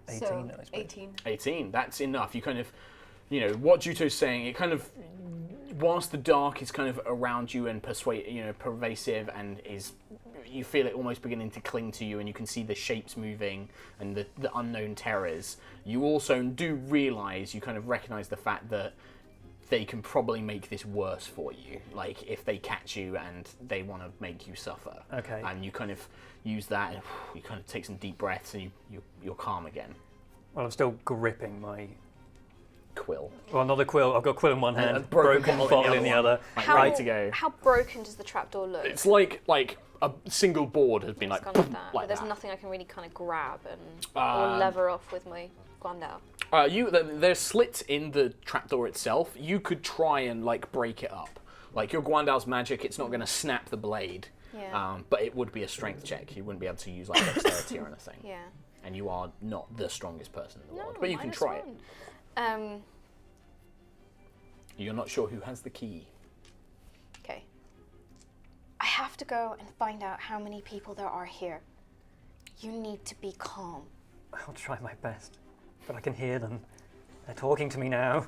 18. So I suppose. 18. 18. That's enough. You kind of, what Jiutou's saying. It kind of, whilst the dark is kind of around you and pervasive, and you feel it almost beginning to cling to you, and you can see the shapes moving and the unknown terrors. You also do realise, you kind of recognise the fact that they can probably make this worse for you. Like if they catch you and they want to make you suffer. Okay. And you kind of use that, and you kind of take some deep breaths, and you're calm again. Well, I'm still gripping my. Quill. Well, not the quill. I've got quill in one hand, a broken bottle in the other. Like, How- ready to go. How broken does the trapdoor look? It's like a single board has been It's like gone like that. like But there's that. nothing I can really kind of grab or lever off with my Guandao. There's slits in the trapdoor itself. You could try and like break it up. Like your Guandao's magic, it's not going to snap the blade. Yeah. But it would be a strength check. You wouldn't be able to use like dexterity or anything. Yeah. And you are not the strongest person in the world. No, But you can minus try it. one. You're not sure who has the key. Okay. I have to go and find out how many people there are here. You need to be calm. I'll try my best, but I can hear them. They're talking to me now.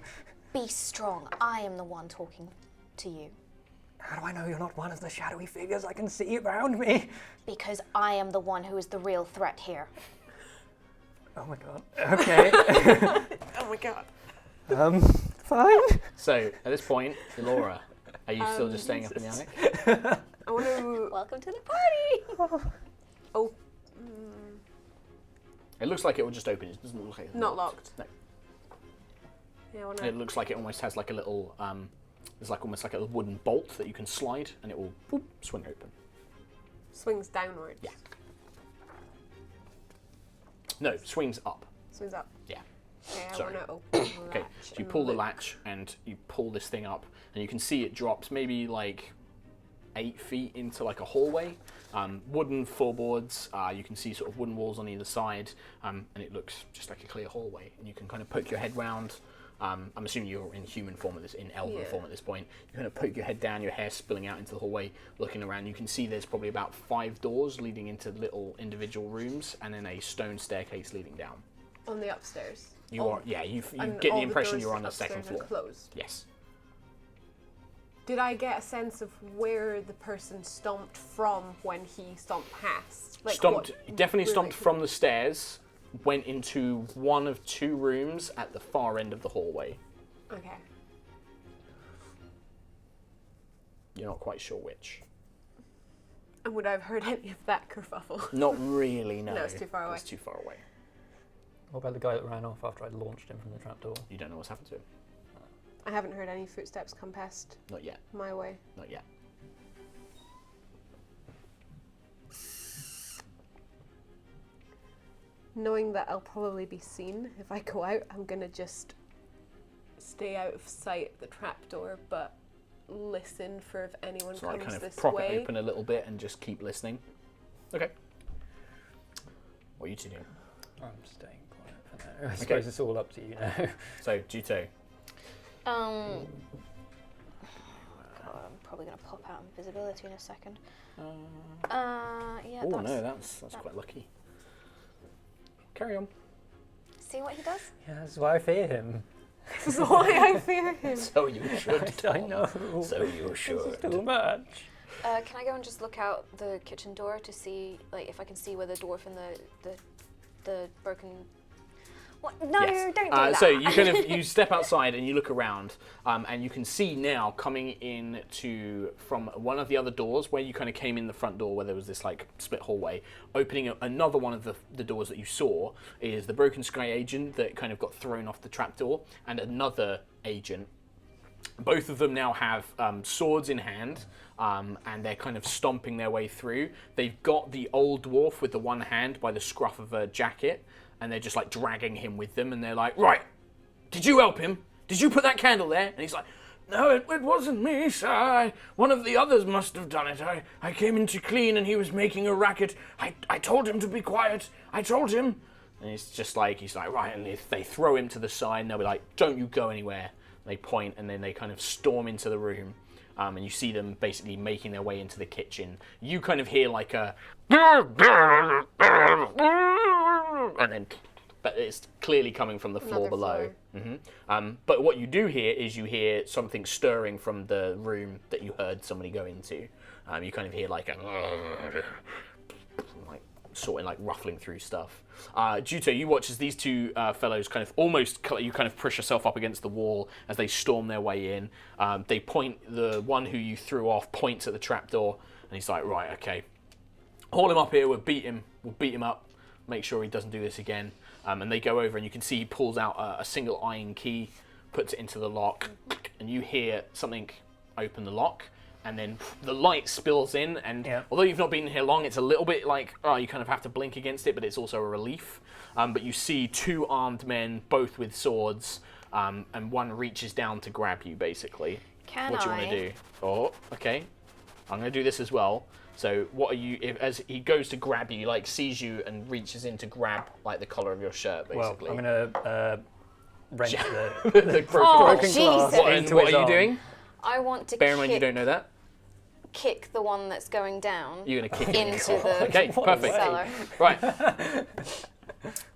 Be strong. I am the one talking to you. How do I know you're not one of the shadowy figures I can see around me? Because I am the one who is the real threat here. Oh my god. Okay. Oh my god. Fine. So at this point, Elora, are you still just staying up in the attic? I want to. Welcome to the party! Oh, It looks like it will just open. It doesn't look like it's not locked. No. Yeah, I want And it to. looks like it almost has like a little, there's like almost like a wooden bolt that you can slide, and it will boop, swing open. Swings downwards. Yeah. No, swings up. Swings up. Yeah. Okay, I Sorry. want to open the Okay, latch so you and pull the look. latch and you pull this thing up, and you can see it drops maybe like 8 feet into like a hallway. Wooden floorboards. You can see sort of wooden walls on either side, and it looks just like a clear hallway. And you can kind of poke your head round. I'm assuming you're in human form at this, in elven Yeah. form at this point. You kind of poke your head down, your hair spilling out into the hallway, looking around. You can see there's probably about 5 doors leading into little individual rooms, and then a stone staircase leading down. On the upstairs. You are, yeah. You And get all the impression doors you're on the upstairs second are floor. Closed. Yes. Did I get a sense of where the person stomped from when he stomped past? Like Stomped, what definitely room stomped it- from the stairs, went into one of 2 rooms at the far end of the hallway. Okay. You're not quite sure which. And would I have heard any of that kerfuffle? Not really, no. No, it's too far away. It's too far away. What about the guy that ran off after I launched him from the trapdoor? You don't know what's happened to him. I haven't heard any footsteps come past Not yet. my way. Not yet. Knowing that I'll probably be seen if I go out, I'm gonna just stay out of sight of the trapdoor, but listen for if anyone So I comes kind of this prop way. it open a little bit and just keep listening. Okay. What are you two doing? I'm staying quiet for now. I suppose it's all up to you now. So, Jiutou. God, I'm probably going to pop out invisibility in a second. Yeah, Oh that's... no, that's quite lucky. Carry on. See what he does? Yeah, that's why I fear him. This is why I fear him. So you should. I know. So you This should. is too much. Can I go and just look out the kitchen door to see, like, if I can see where the dwarf and the broken... What? No, Yes. don't do that. So you kind of you step outside and you look around, and you can see now coming in from one of the other doors where you kind of came in the front door where there was this like split hallway. Opening another one of the doors that you saw is the Broken Sky agent that kind of got thrown off the trapdoor, and another agent Both of them now have swords in hand, and they're kind of stomping their way through. They've got the old dwarf with the one hand by the scruff of a jacket, and they're just like dragging him with them, and they're like, right, did you help him? Did you put that candle there? And he's like, no, it wasn't me, sir. One of the others must have done it. I came in to clean and he was making a racket. I told him to be quiet. I told him. And he's like, right, and if they throw him to the side, and they'll be like, don't you go anywhere. And they point, and then they kind of storm into the room. And you see them basically making their way into the kitchen. You kind of hear like a... and then... But it's clearly coming from the floor below. But what you do hear is you hear something stirring from the room that you heard somebody go into. You kind of hear like a... like sort of like ruffling through stuff. Jiutou, you watch as these two fellows kind of you kind of push yourself up against the wall as they storm their way in. They point, the one who you threw off points at the trapdoor, and he's like, right, okay, haul him up here, we'll beat him up, make sure he doesn't do this again. And they go over, and you can see he pulls out a single iron key, puts it into the lock, and you hear something open the lock, and then the light spills in, and although you've not been here long, it's a little bit like, you kind of have to blink against it, but it's also a relief. But you see two armed men, both with swords, and one reaches down to grab you, basically. What do you want to do? Oh, okay. I'm going to do this as well. So what are you, as he goes to grab you, he like sees you and reaches in to grab like the collar of your shirt, basically. Well, I'm going to wrench the the broken glass into what are you doing? I want to Bear in mind you don't know that. Kick the one that's going down. You're going to kick into the okay, perfect. cellar. Right.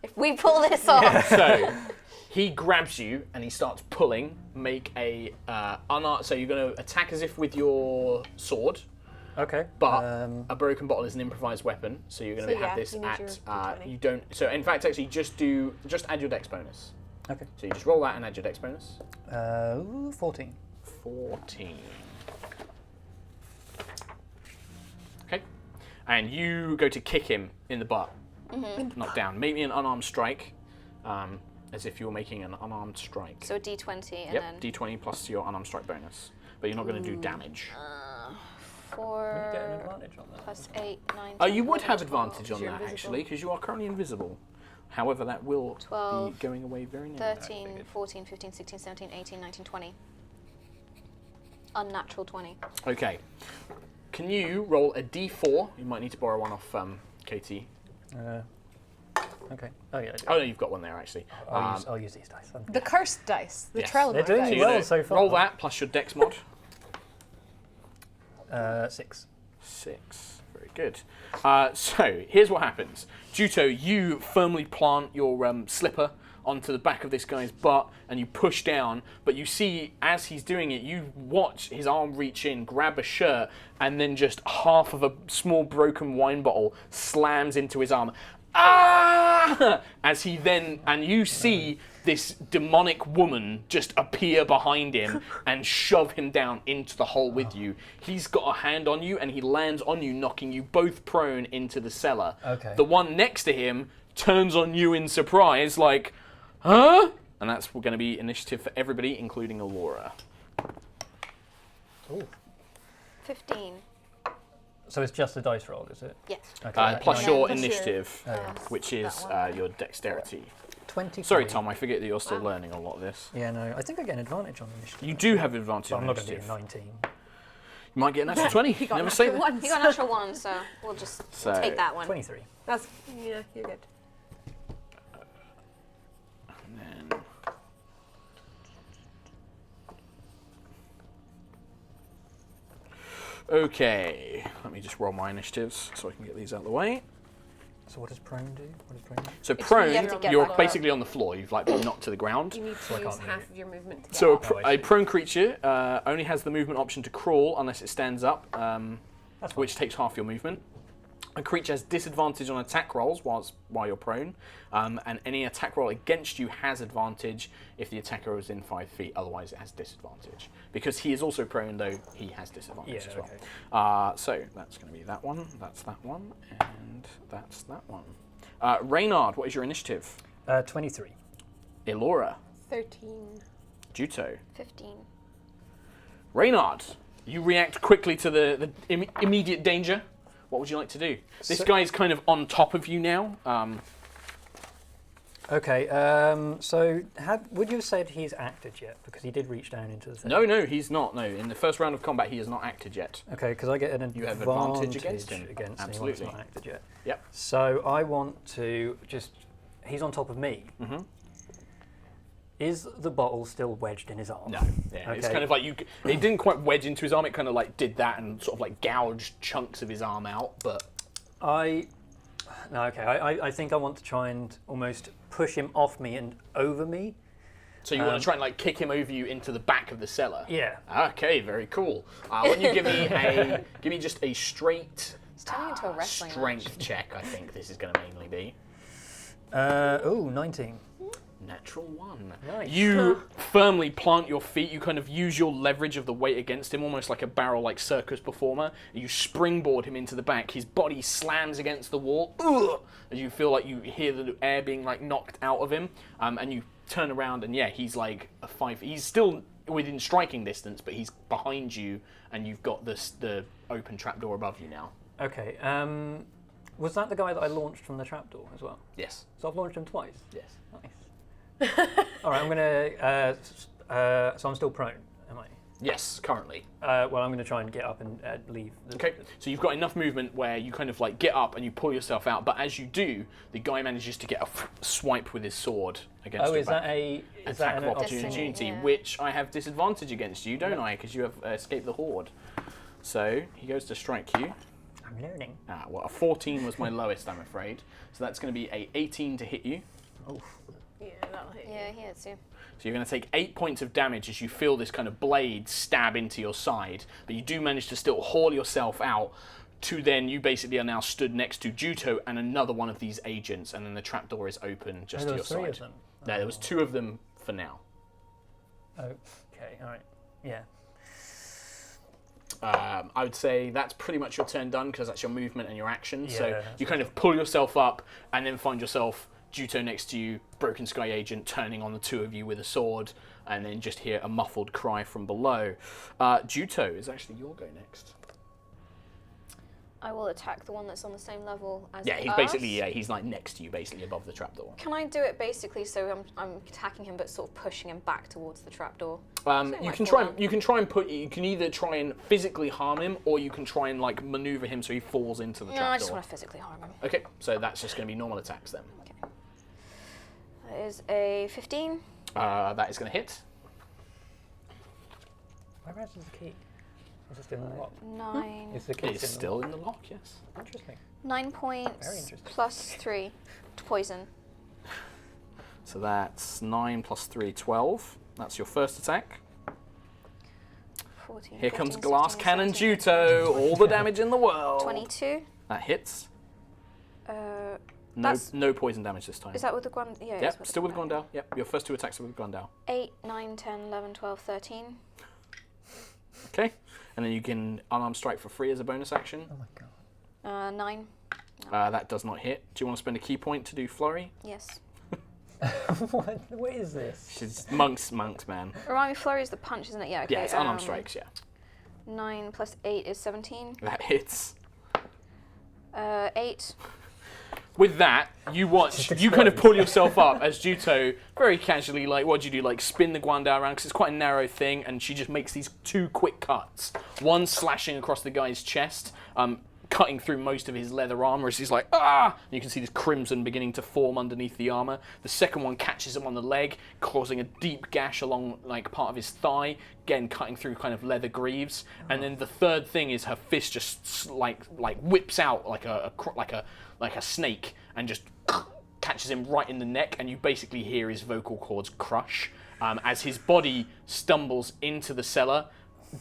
If we pull this off. So he grabs you and he starts pulling. Make a so you're going to attack as if with your sword. Okay. But a broken bottle is an improvised weapon, so you're going to have this at you don't. So in fact, actually, just add your dex bonus. Okay. So you just roll that and add your dex bonus. 14. 14. Okay. And you go to kick him in the butt. Not down. Make me an unarmed strike, as if you were making an unarmed strike. So a d20 and yep, then... d20 plus your unarmed strike bonus. But you're not going to do damage. 4 get an advantage on that. plus 8, 9, 10, you would 11, have 12. advantage on that, actually, because you are currently invisible. However, that will 12, be going away very near. 13, 14, 15, 16, 17, 18, 19, 20. Unnatural 20. Okay. Can you roll a d4? You might need to borrow one off Katie. Okay. Oh, yeah. Oh, no, you've got one there, actually. I'll use these dice. The cursed dice, the Yes. Trello They're doing dice. well so far. Roll that plus your dex mod. 6. 6. Very good. So, here's what happens. Jiutou, you firmly plant your slipper onto the back of this guy's butt, and you push down, but you see, as he's doing it, you watch his arm reach in, grab a shirt, and then just half of a small broken wine bottle slams into his arm. Ah! As he then, and you see this demonic woman just appear behind him and shove him down into the hole with you. He's got a hand on you and he lands on you, knocking you both prone into the cellar. Okay. The one next to him turns on you in surprise, like, huh? And that's going to be initiative for everybody, including Allura. Ooh. 15. So it's just a dice roll, is it? Yes. Okay. Plus Nine. your Plus your- initiative, which is that one. your dexterity. 20. Sorry, Tom, I forget that you're still learning a lot of this. Yeah, no, I think I get an advantage on initiative. You do have advantage But on I'm not going to do initiative. 19. You might get an natural 20. He got Never say natural that. ones. You got a natural 1, so we'll just So- take that one. 23. That's, yeah, you're good. And then... Okay, let me just roll my initiatives so I can get these out of the way. So what does prone do? What does prone do? So you prone, have to get you're back up. basically on the floor. You've like been knocked to the ground. You need I to use can't half move. of your movement to get So up. a prone creature only has the movement option to crawl unless it stands up, which takes half your movement. A creature has disadvantage on attack rolls while you're prone, and any attack roll against you has advantage if the attacker is in 5 feet, otherwise it has disadvantage. Because he is also prone, though, he has disadvantage as well. Okay. So that's going to be that one, that's that one, and that's that one. Reynard, what is your initiative? 23. Elora, 13. Jiutou, 15. Reynard, you react quickly to the immediate danger. What would you like to do? This guy's kind of on top of you now. Okay, so would you have said he's acted yet? Because he did reach down into the thing. No, he's not. No, in the first round of combat, he has not acted yet. Okay, because I get an You have advantage against him. him when Absolutely. he's not acted yet. Yep. So I want to just... He's on top of me. Mm-hmm. Is the bottle still wedged in his arm? No. Yeah, Okay. it's kind of like it didn't quite wedge into his arm. It kind of like did that and sort of like gouged chunks of his arm out. But I think I want to try and almost push him off me and over me. so you want to try and like kick him over you into the back of the cellar. Yeah. Okay, very cool. Why don't you give me just a straight It's turning into a wrestling strength check? I think this is going to mainly be 19. natural 1. Nice. You firmly plant your feet. You kind of use your leverage of the weight against him, almost like a barrel, like circus performer. You springboard him into the back. His body slams against the wall. Ugh! As you feel like you hear the air being like knocked out of him, and you turn around and he's like a 5. He's still within striking distance, but he's behind you, and you've got the open trapdoor above you now. Okay, was that the guy that I launched from the trapdoor as well? Yes. So I've launched him twice? Yes. Nice. All right, I'm going to... so I'm still prone, am I? Yes, currently. Well, I'm going to try and get up and leave. Okay, so you've got enough movement where you kind of like get up and you pull yourself out, but as you do, the guy manages to get a swipe with his sword against your is back. that a... Is that Attack an of opportunity, Yeah. which I have disadvantage against you, don't I? Because you have escaped the horde. So he goes to strike you. I'm learning. Well, a 14 was my lowest, I'm afraid. So that's going to be a 18 to hit you. Oh. Yeah, that'll hit you. Yeah, he hits you. So you're going to take 8 points of damage as you feel this kind of blade stab into your side. But you do manage to still haul yourself out to then you basically are now stood next to Jiutou and another one of these agents. And then the trapdoor is open just to your three side. of them? No, there was 2 of them for now. Okay, all right. Yeah. I would say that's pretty much your turn done because that's your movement and your action. So Yeah, you kind of pull yourself up and then find yourself Jiutou next to you, Broken Sky Agent turning on the 2 of you with a sword, and then just hear a muffled cry from below. Jiutou, is actually your go next. I will attack the one that's on the same level as Yeah, he's us. basically he's like next to you, basically above the trapdoor. Can I do it basically so I'm attacking him but sort of pushing him back towards the trapdoor? You can try and you can either try and physically harm him, or you can try and like maneuver him so he falls into the No, trapdoor. I just want to physically harm him. Okay, so that's just going to be normal attacks then. Okay. That is a 15. That is going to hit. Where is the key? Is it still in the lock? 9. Is the key It's still in the lock, yes. Interesting. 9 Very points interesting. plus 3 to poison. So that's 9 plus 3, 12. That's your first attack. 14. Here comes 15, Glass 16, Cannon 17. Jiutou, all the damage in the world. 22. That hits. Uh, No poison damage this time. is that with the Guan? Yeah. Yep, still with Guandao. Yep, your first 2 attacks are with Guandao. 8, 9, 10, 11, 12, 13. Okay, and then you can unarmed strike for free as a bonus action. Oh my god. 9. That does not hit. Do you want to spend a key point to do flurry? Yes. What is this? She's monks, man. Remind me, flurry is the punch, isn't it? Yeah. Okay. Yeah, it's unarmed strikes. Yeah, 9 plus 8 is 17. that hits. 8. With that, you watch, you kind of pull yourself up as Jiutou very casually, like, what do you do? Like, spin the Guandao around, because it's quite a narrow thing, and she just makes these 2 quick cuts. One slashing across the guy's chest, cutting through most of his leather armor as he's like, ah! And you can see this crimson beginning to form underneath the armor. The second one catches him on the leg, causing a deep gash along, like, part of his thigh, again cutting through kind of leather greaves. And then the third thing is her fist just, like whips out like a snake and just catches him right in the neck, and you basically hear his vocal cords crush as his body stumbles into the cellar.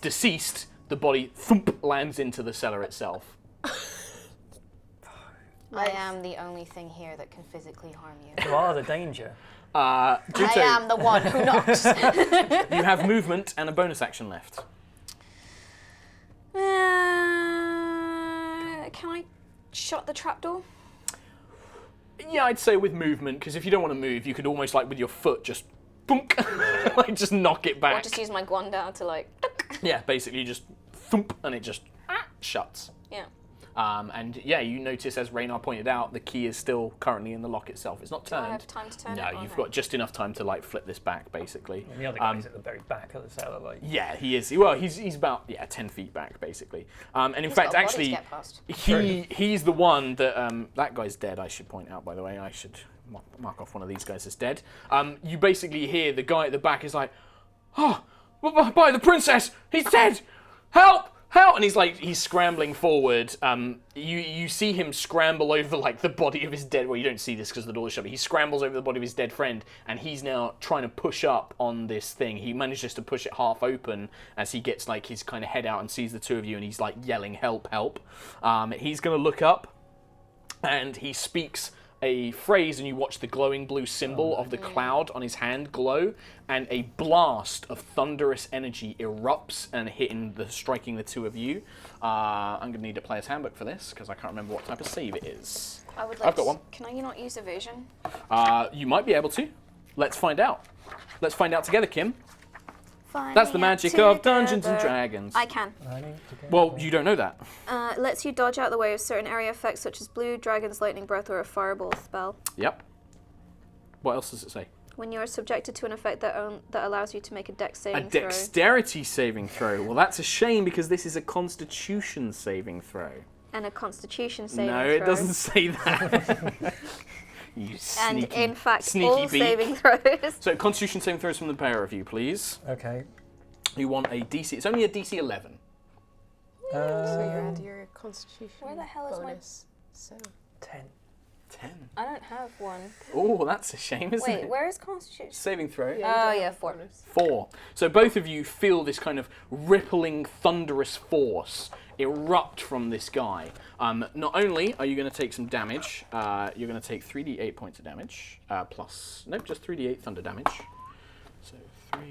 Deceased, the body thump lands into the cellar itself. I am the only thing here that can physically harm you. You are the danger. Jiutou, I am the one who knocks. you have movement and a bonus action left. Can I shut the trapdoor? Yeah, I'd say with movement, because if you don't want to move, you could almost like with your foot just boonk, like just knock it Or back. just use my Guandao to like... Yeah, basically you just thump and it just shuts. Yeah. And yeah, you notice, as Reynard pointed out, the key is still currently in the lock itself. It's not Do turned. I have time to turn it? No, you've got just enough time to like flip this back, basically. And the other guy's at the very back of the cellar, like. Yeah, he is. Well, he's about 10 feet back, basically. And in He's fact, got a body to actually, get past. he's the one that that guy's dead. I should point out, by the way. I should mark off one of these guys as dead. You basically hear the guy at the back is like, "Oh, by the princess, he's dead! Help! Help!" And he's scrambling forward. You see him scramble over like the body of his dead. Well, you don't see this because the door's shut. But he scrambles over the body of his dead friend, and he's now trying to push up on this thing. He manages to push it half open as he gets like his kind of head out and sees the two of you, and he's like yelling, "Help! Help!" He's gonna look up, and he speaks a phrase, and you watch the glowing blue symbol of the cloud on his hand glow, and a blast of thunderous energy erupts and striking the two of you. I'm gonna need a player's handbook for this because I can't remember what type of save it is. I've got one. Can I not use evasion? You might be able to. Let's find out. Let's find out together, Kim. That's the magic of Dungeons and Dragons. I can. Well, you don't know that. Lets you dodge out the way of certain area effects such as blue, dragon's lightning breath, or a fireball spell. Yep. What else does it say? When you are subjected to an effect that allows you to make a dex saving A throw. dexterity saving throw. Well, that's a shame because this is a constitution saving throw. And a constitution saving throw. No, it doesn't say that. You And in fact, sneaky all beak. saving throws. So, constitution saving throws from the pair of you, please. Okay. You want a DC. It's only a DC 11. So you're at your constitution Where the hell is my- bonus. So 10. 10. I don't have one. Oh, that's a shame, isn't it? Wait, where is constitution? Saving throw. Oh, you yeah, don't have 4. bonus. 4. So both of you feel this kind of rippling, thunderous force erupt from this guy. Not only are you going to take some damage, you're going to take 3d8 points of damage, just 3d8 thunder damage. So 3,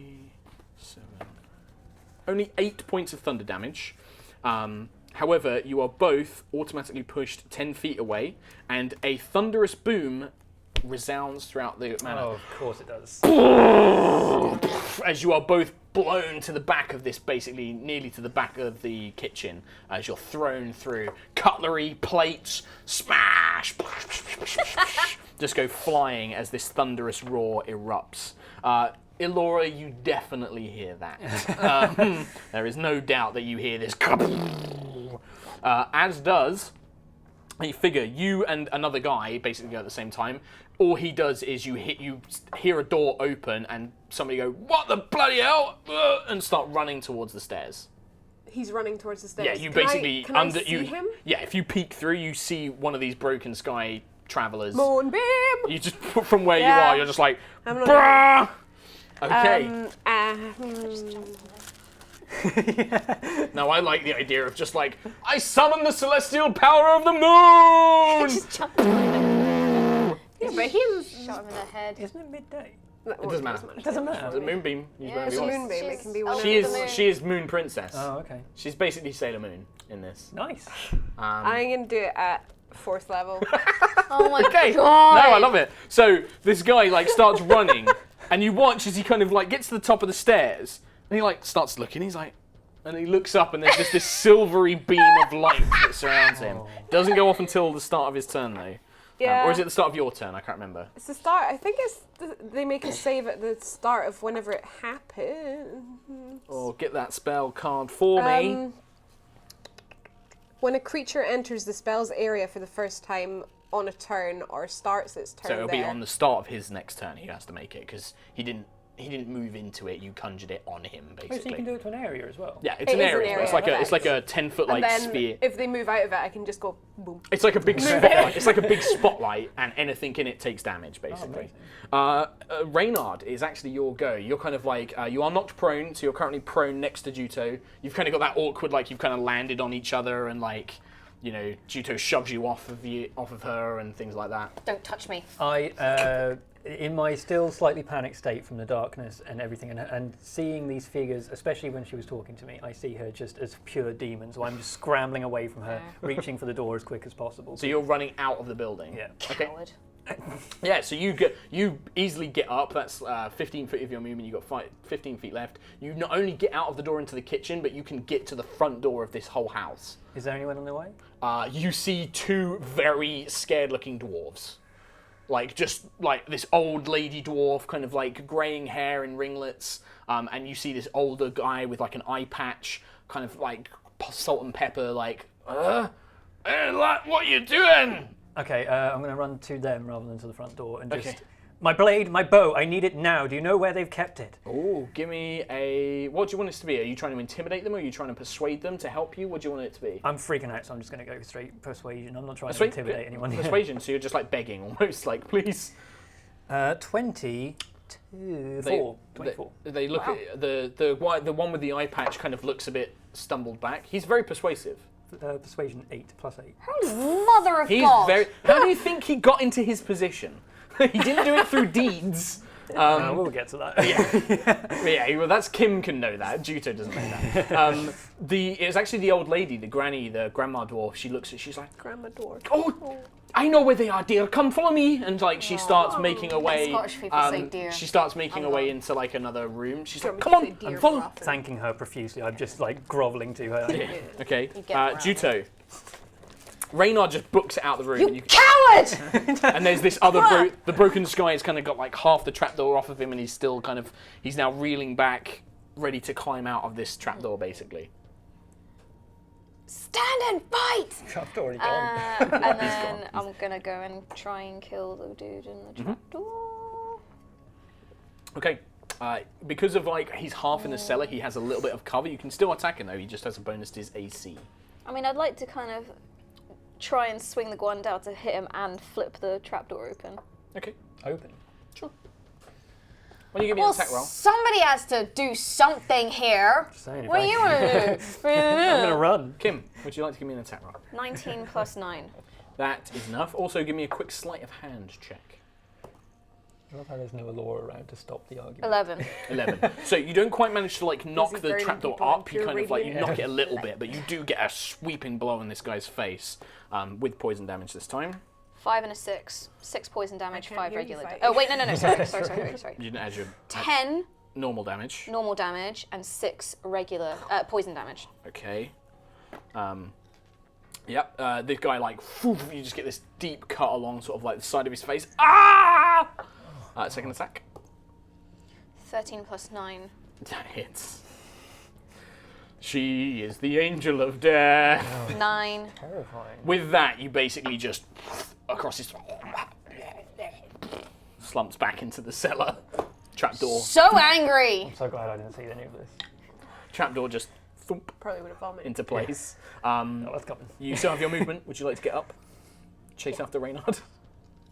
7... Only 8 points of thunder damage. However, you are both automatically pushed 10 feet away, and a thunderous boom resounds throughout the manor. Oh, of course it does. As you are both blown to the back of this, basically nearly to the back of the kitchen, as you're thrown through. Cutlery, plates, smash, just go flying as this thunderous roar erupts. Elora, you definitely hear that. There is no doubt that you hear this. As does a figure. You and another guy basically go at the same time. All he does is you hear a door open and somebody go, "What the bloody hell?" and start running towards the stairs. He's running towards the stairs. Yeah, you basically can I see him? Yeah, if you peek through, you see one of these broken sky travelers. Moonbeam. You just from where you Yeah. are, you're just like, I'm not- "Brah!" Okay. Now I like the idea of just like, I summon the celestial power of the moon! Just jump. Yeah, but he's. Shot him in the head. Isn't it midday? It doesn't matter. It doesn't matter. It's a moonbeam. Use Yeah, whatever It's you a want. moonbeam. It She's can be over one. She the moon. is Moon Princess. Oh, okay. She's basically Sailor Moon in this. Nice. I'm gonna do it at 4th level. Oh my Okay. god. No, I love it. So this guy like starts running, and you watch as he kind of like gets to the top of the stairs, and he like starts looking. He's like, and he looks up, and there's just this silvery beam of light that surrounds him. Doesn't go off until the start of his turn though. Yeah. Or is it the start of your turn? I can't remember. It's the start. I think they make a save at the start of whenever it happens. Or get that spell card for me. When a creature enters the spell's area for the first time on a turn or starts its turn So it'll there. be on the start of his next turn. He has to make it because he didn't move into it. You conjured it on him Oh, so basically. you can do it to an area as well. Yeah, it's It an is an area. area, It's like a correct. 10-foot And like then sphere. if they move out of it, I can just go boom. It's like a big spotlight. It's like a big spotlight, and anything in it takes damage, basically. Reynard is actually your go. You're kind of like you are knocked prone, so you're currently prone next to Jiutou. You've kind of got that awkward, like you've kind of landed on each other, and like Jiutou shoves you off of her and things like that. Don't touch me. I, in my still slightly panicked state from the darkness and everything, and seeing these figures, especially when she was talking to me, I see her just as pure demon. So I'm just scrambling away from her, reaching for the door as quick as possible. So you're running out of the building. Yeah. Okay. Coward. Yeah, so you easily get up. That's 15 feet of your movement. You've got 15 feet left. You not only get out of the door into the kitchen, but you can get to the front door of this whole house. Is there anyone on the way? You see two very scared-looking dwarves. Just like this old lady dwarf, kind of like graying hair and ringlets. And you see this older guy with like an eye patch, kind of like salt and pepper, like, hey, lad, what you doing? Okay, I'm going to run to them rather than to the front door and just... My blade, my bow, I need it now. Do you know where they've kept it? Oh, give me a... What do you want this to be? Are you trying to intimidate them or are you trying to persuade them to help you? What do you want it to be? I'm freaking out, so I'm just going to go straight persuasion. I'm not trying to intimidate anyone here. Persuasion, so you're just like begging almost, like, please. 24. They look at... The one with the eye patch kind of looks a bit stumbled back. He's very persuasive. Persuasion 8 + 8. Mother of God! How do you think he got into his position? He didn't do it through deeds. We'll get to that. Yeah, well, that's Kim can know that. Jiutou doesn't know that. It's actually the old lady, the grandma dwarf. She looks at, she's like, Grandma dwarf. oh, I know where they are, dear. Come, follow me. And like she starts making her way. Scottish people say dear. She starts making her way into like another room. She's like, Do you come want on, me to say dear follow. more often? Thanking her profusely. I'm just like groveling to her. Okay, You get around Jiutou. Reynard just books it out the room. You and coward! And there's this other the broken sky has kind of got like half the trapdoor off of him, and he's now reeling back, ready to climb out of this trapdoor, basically. Stand and fight! Trap's already gone. And then I'm gonna go and try and kill the dude in the trapdoor. Okay. Because of like he's half in the cellar, he has a little bit of cover. You can still attack him though. He just has a bonus to his AC. I mean, I'd like to kind of try and swing the guandao to hit him and flip the trapdoor open. Okay. Open. Sure. Why don't you give me an attack roll? Somebody has to do something here. Saying, What do you want to do? I'm going to run. Kim, would you like to give me an attack roll? 19 + 9. That is enough. Also, give me a quick sleight of hand check. I love how there's no allure around to stop the argument. 11. 11. So you don't quite manage to like knock Busy the burning trapdoor people on up. You pure kind of like you radiant knock it a little bit, but you do get a sweeping blow in this guy's face with poison damage this time. 5 and a 6. 6 poison damage, can't 5 hear you regular. fight. Oh wait, no. Sorry. You didn't add your 10 normal damage. normal damage and 6 regular poison damage. Okay. Yep. This guy like you just get this deep cut along sort of like the side of his face. Ah! Second attack. 13 + 9. That hits. She is the angel of death. 9. Terrifying. With that, you basically just across his slumps back into the cellar. Trapdoor. So angry! I'm so glad I didn't see any of this. Trapdoor just thump Probably would have vomited. into place. Oh, that's coming. You still have your movement. Would you like to get up? Chase after Reynard?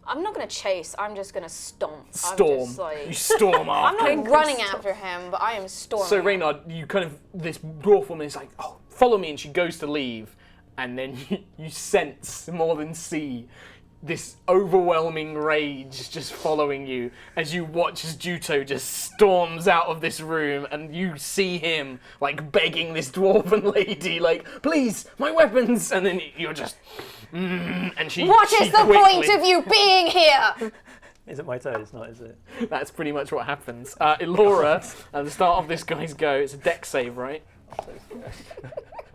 I'm not gonna chase, I'm just gonna stomp. Storm. I'm just like... You storm I'm after. not running after him, but I am storming. So Reynard, you kind of, this dwarf woman is like, oh, follow me, and she goes to leave, and then you sense more than see this overwhelming rage just following you as you watch as Jiutou just storms out of this room, and you see him like begging this dwarven lady, like, please, my weapons, and then you're just, and she. What is the quickly, point of you being here? Is it my turn? It's not, is it? That's pretty much what happens. Elora, at the start of this guy's go, it's a dex save, right? A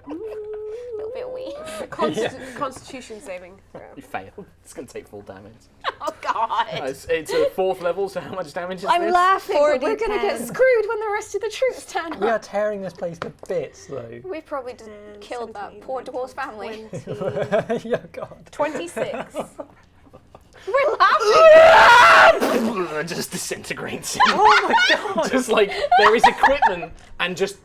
little bit weak. Constitution saving throw. You failed. It's going to take full damage. Oh god. It's a 4th level, so how much damage is I'm this? laughing, but we're 40, gonna get 10. screwed when the rest of the troops turn We up. are tearing this place to bits, though. We probably just killed that 17, poor dwarf's family. 20, Yeah, God. 26. We're laughing! Just disintegrates. Oh my God. Just like there is equipment and just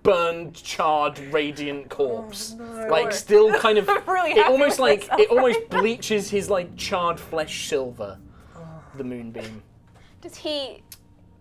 burned, charred, radiant corpse. Like still kind of. really it happy almost with like myself it almost bleaches his like charred flesh silver. The moonbeam. Does he...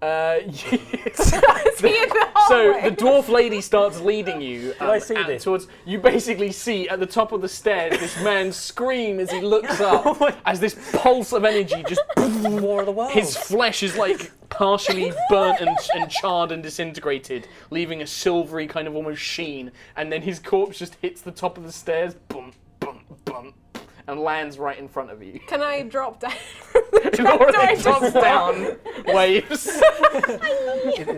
Yes. Is he in the So hallway? the dwarf lady starts leading you. I see out this? Towards, you basically see at the top of the stairs this man scream as he looks up as this pulse of energy just. War of the Worlds. His flesh is like partially burnt and charred and disintegrated, leaving a silvery kind of almost sheen. And then his corpse just hits the top of the stairs, bump, bump, bump, and lands right in front of you. Can I drop down? It already drops down, waves.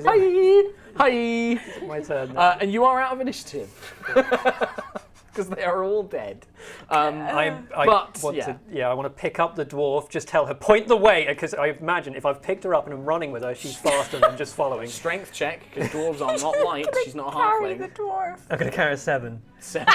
Hi. Hi. My turn. Now. And you are out of initiative. Because they are all dead. I but, want yeah. I want to pick up the dwarf, just tell her, point the way, because I imagine if I've picked her up and I'm running with her, she's faster than just following. Strength check, because dwarves are not light. She's not a Carry the halfling. dwarf. I'm going to carry a 7. 7.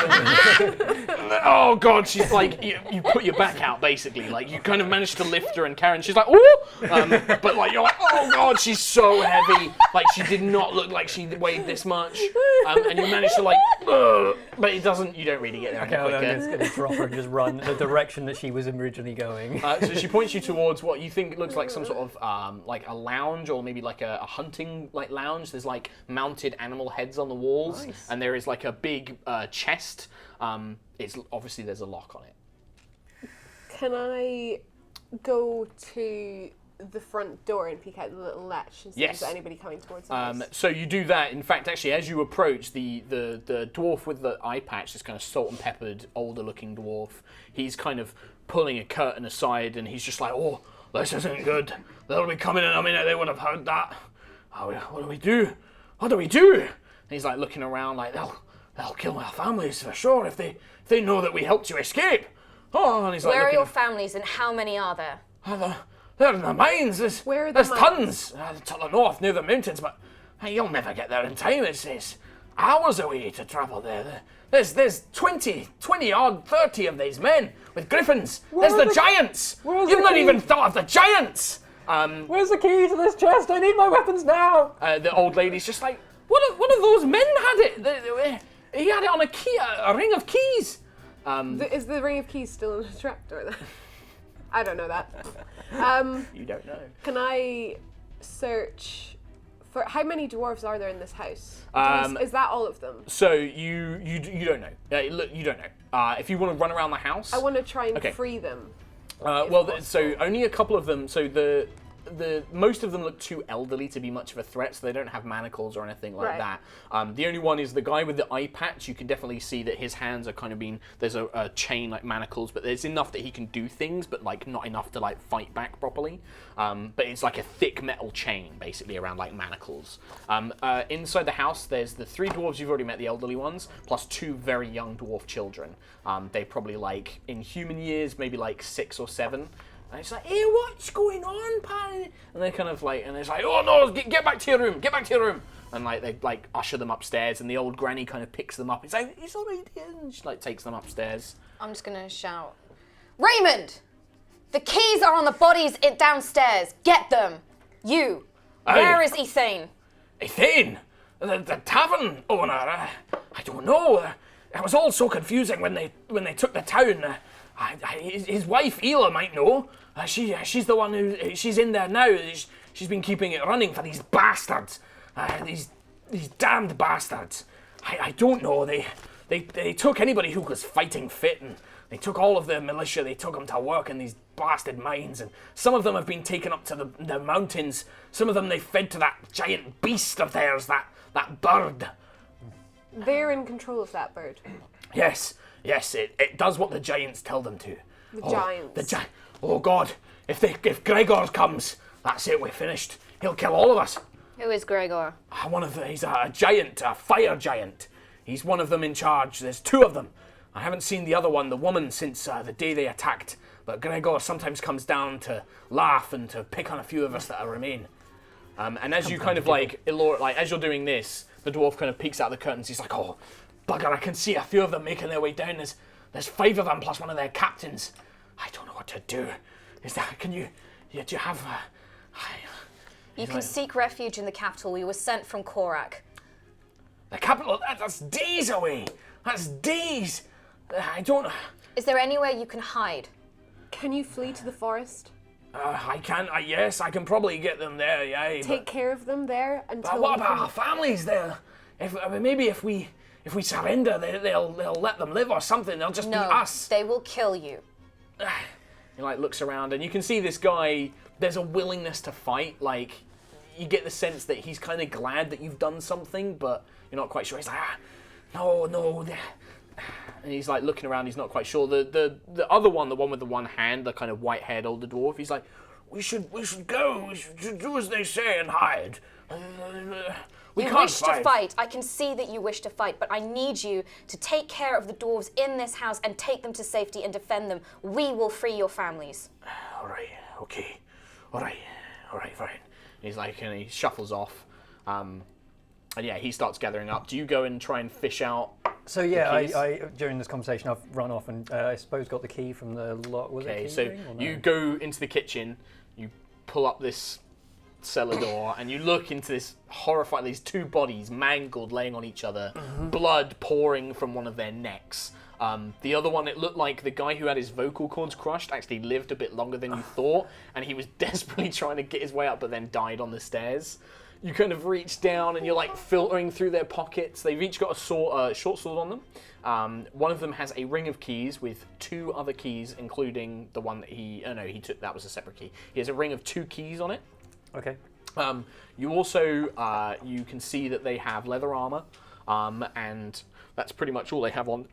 Oh god, she's like, you put your back out basically. Like, you kind of managed to lift her and carry, and she's like, ooh! But like, you're like, oh god, she's so heavy. Like, she did not look like she weighed this much. And you managed to like, but it doesn't, you don't really get there any Okay, I'm quicker. just going to drop her and just run the direction that she was originally going. So she points you towards what you think looks like some sort of like a lounge, or maybe like a hunting like lounge. There's like mounted animal heads on the walls, Nice. and there is like a big chest. It's obviously there's a lock on it. Can I go to the front door and peek out the little latch and see if Yes. there's anybody coming towards the house? So you do that. In fact, actually, as you approach the dwarf with the eye patch, this kind of salt and peppered, older looking dwarf, he's kind of pulling a curtain aside, and he's just like, oh, this isn't good. They'll be coming in a minute. They would have heard that. What do we do? What do we do? And he's like looking around, like they'll kill our families for sure if they know that we helped you escape. Oh, and he's like, Where are looking- your families and how many are there? They're in the mines. Where are the there's mines? tons to the north near the mountains, but hey, you'll never get there in time. It's hours away to travel there. There's 20 odd, 30 of these men with griffins. There's the giants. where's You've the not key? even thought of the giants. Where's the key to this chest? I need my weapons now! The old lady's just like, one of those men had it. He had it on a key, a ring of keys. Is the ring of keys still in the trapdoor then? I don't know that. You don't know. Can I search for how many dwarves are there in this house? Is that all of them? So you don't know. Look, you don't know. If you want to run around the house, I want to try and Okay. free them. So only a couple of them. So the most of them look too elderly to be much of a threat, so they don't have manacles or anything like Right. that. The only one is the guy with the eye patch. You can definitely see that his hands are kind of there's a chain like manacles, but there's enough that he can do things, but like not enough to like fight back properly. But it's like a thick metal chain basically around like manacles. Inside the house, there's the 3 dwarves you've already met, the elderly ones, plus 2 very young dwarf children. They probably like in human years, maybe like 6 or 7. And it's like, hey, what's going on, Pan? And they're kind of like, and it's like, oh no, get back to your room, get back to your room. And like they like usher them upstairs, and the old granny kind of picks them up. It's like, it's all right, dear. And she like takes them upstairs. I'm just gonna shout, Raymond! The keys are on the bodies downstairs. Get them. You. Aye. Where is Ethane? Ethane, the tavern owner. I don't know. It was all so confusing when they took the town. His wife Ela might know. She's the one she's in there now. She's been keeping it running for these bastards. These damned bastards. I don't know. They took anybody who was fighting fit, and they took all of the militia. They took them to work in these blasted mines, and some of them have been taken up to the mountains. Some of them they fed to that giant beast of theirs, that bird. They're in control of that bird. Yes, it does what the giants tell them to. The giants. Oh God, if Gregor comes, that's it, we're finished. He'll kill all of us. Who is Gregor? He's a giant, a fire giant. He's one of them in charge. There's 2 of them. I haven't seen the other one, the woman, since the day they attacked. But Gregor sometimes comes down to laugh and to pick on a few of us that remain. And as you kind of like as you're doing this, the dwarf kind of peeks out the curtains. He's like, oh, bugger, I can see a few of them making their way down. There's 5 of them plus one of their captains. I don't know what to do. Do you have... You can seek refuge in the capital. We were sent from Korak. The capital, that's days away. That's days. I don't... Is there anywhere you can hide? Can you flee to the forest? I can, yes, I can probably get them there, yeah. Take care of them there until. But what we about can- our families there? Maybe if we surrender, they'll let them live or something. They'll just No, be us. they will kill you. He like looks around, and you can see this guy. There's a willingness to fight. Like you get the sense that he's kind of glad that you've done something, but you're not quite sure. He's like, no, And he's like looking around. He's not quite sure. The other one, the one with the one hand, the kind of white-haired older dwarf. He's like, we should go. We should do as they say and hide. We You can't wish to fight. I can see that you wish to fight, but I need you to take care of the dwarves in this house and take them to safety and defend them. We will free your families. All right. Okay. All right. Fine. He's like, and he shuffles off. And yeah, he starts gathering up. Do you go and try and fish out? So yeah, keys? I during this conversation I've run off and I suppose got the key from the lock. Was it Okay, key so ring or no? you go into the kitchen, you pull up this cellar door, and you look into this horrified, these two bodies mangled, laying on each other, blood pouring from one of their necks. The other one, it looked like the guy who had his vocal cords crushed actually lived a bit longer than you thought, and he was desperately trying to get his way up, but then died on the stairs. You kind of reach down and you're like filtering through their pockets. They've each got a short sword on them. One of them has a ring of keys with 2 other keys, including the one that he took. That was a separate key. He has a ring of 2 keys on it. Okay. You also you can see that they have leather armor, and that's pretty much all they have on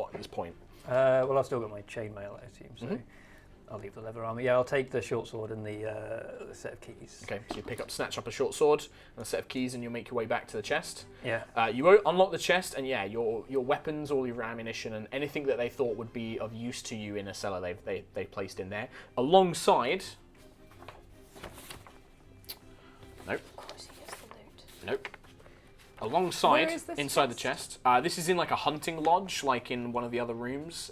at this point. Well, I've still got my chainmail, I assume. So I'll leave the leather armor. Yeah, I'll take the short sword and the set of keys. Okay, so you snatch up a short sword and a set of keys, and you'll make your way back to the chest. Yeah. You unlock the chest, and yeah, your weapons, all your ammunition, and anything that they thought would be of use to you in a cellar, they placed in there. Alongside. Nope. Of course he gets the loot. Nope. Alongside, Where is this inside the chest, this is in like a hunting lodge, like in one of the other rooms.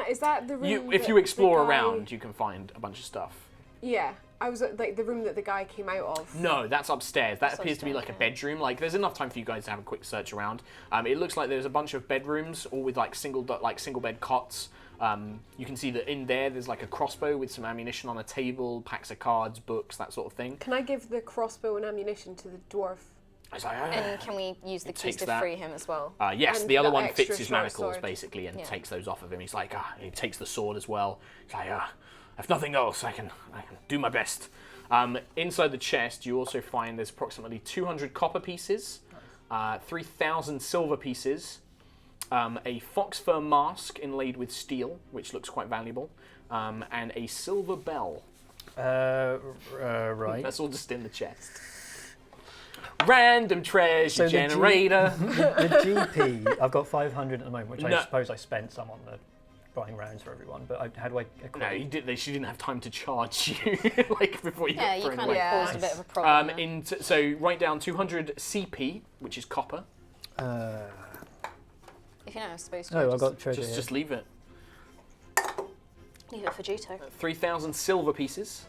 Is that the room? If you explore around, you can find a bunch of stuff. Yeah, I was at like the room that the guy came out of. No, that's upstairs. That appears to be upstairs, like a bedroom. Like, there's enough time for you guys to have a quick search around. It looks like there's a bunch of bedrooms, all with like single bed cots. You can see that in there's like a crossbow with some ammunition on a table, packs of cards, books, that sort of thing. Can I give the crossbow and ammunition to the dwarf? It's like, And can we use the keys takes to that. free him as well? Yes, And the other the one extra fits his short manacles sword. basically and Yeah. takes those off of him. He's like, he takes the sword as well. He's like, if nothing else, I can do my best. Inside the chest, you also find there's approximately 200 copper pieces, 3,000 silver pieces, a fox fur mask inlaid with steel, which looks quite valuable, and a silver bell. Right. That's all just in the chest. Random treasure So the generator. The GP, I've got 500 at the moment, which No. I suppose I spent some on the buying rounds for everyone. But how do I equip? No, she didn't have time to charge you like before you Yeah, got you thrown kind away. of caused a bit of a problem. there. So write down 200 CP, which is copper. If you know, I'm supposed to. No, I've got treasure Just here. just leave it. Leave it for Jiutou. 3,000 silver pieces.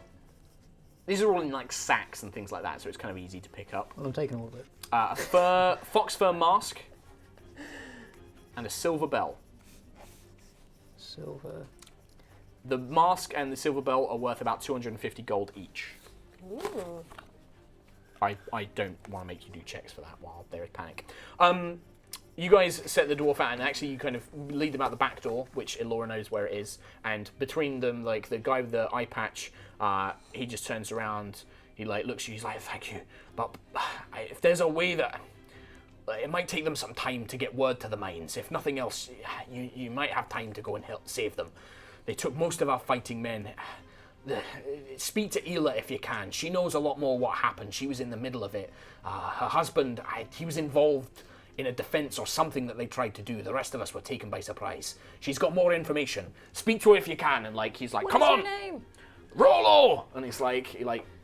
These are all in like sacks and things like that, so it's kind of easy to pick up. Well, I'm taking all of it. A fox fur mask, and a silver bell. Silver. The mask and the silver bell are worth about 250 gold each. Ooh. I don't want to make you do checks for that while there is panic. You guys set the dwarf out, and actually you kind of lead them out the back door, which Elora knows where it is. And between them, like the guy with the eye patch, he just turns around. He like looks at you. He's like, "Thank you, but if there's a way that it might take them some time to get word to the mines. If nothing else, you might have time to go and help save them. They took most of our fighting men." Speak to Ela if you can. She knows a lot more what happened. She was in the middle of it. Her husband, he was involved in a defense or something that they tried to do. The rest of us were taken by surprise. She's got more information. Speak to her if you can. And like he's like, come on, What's your name? Rollo! And he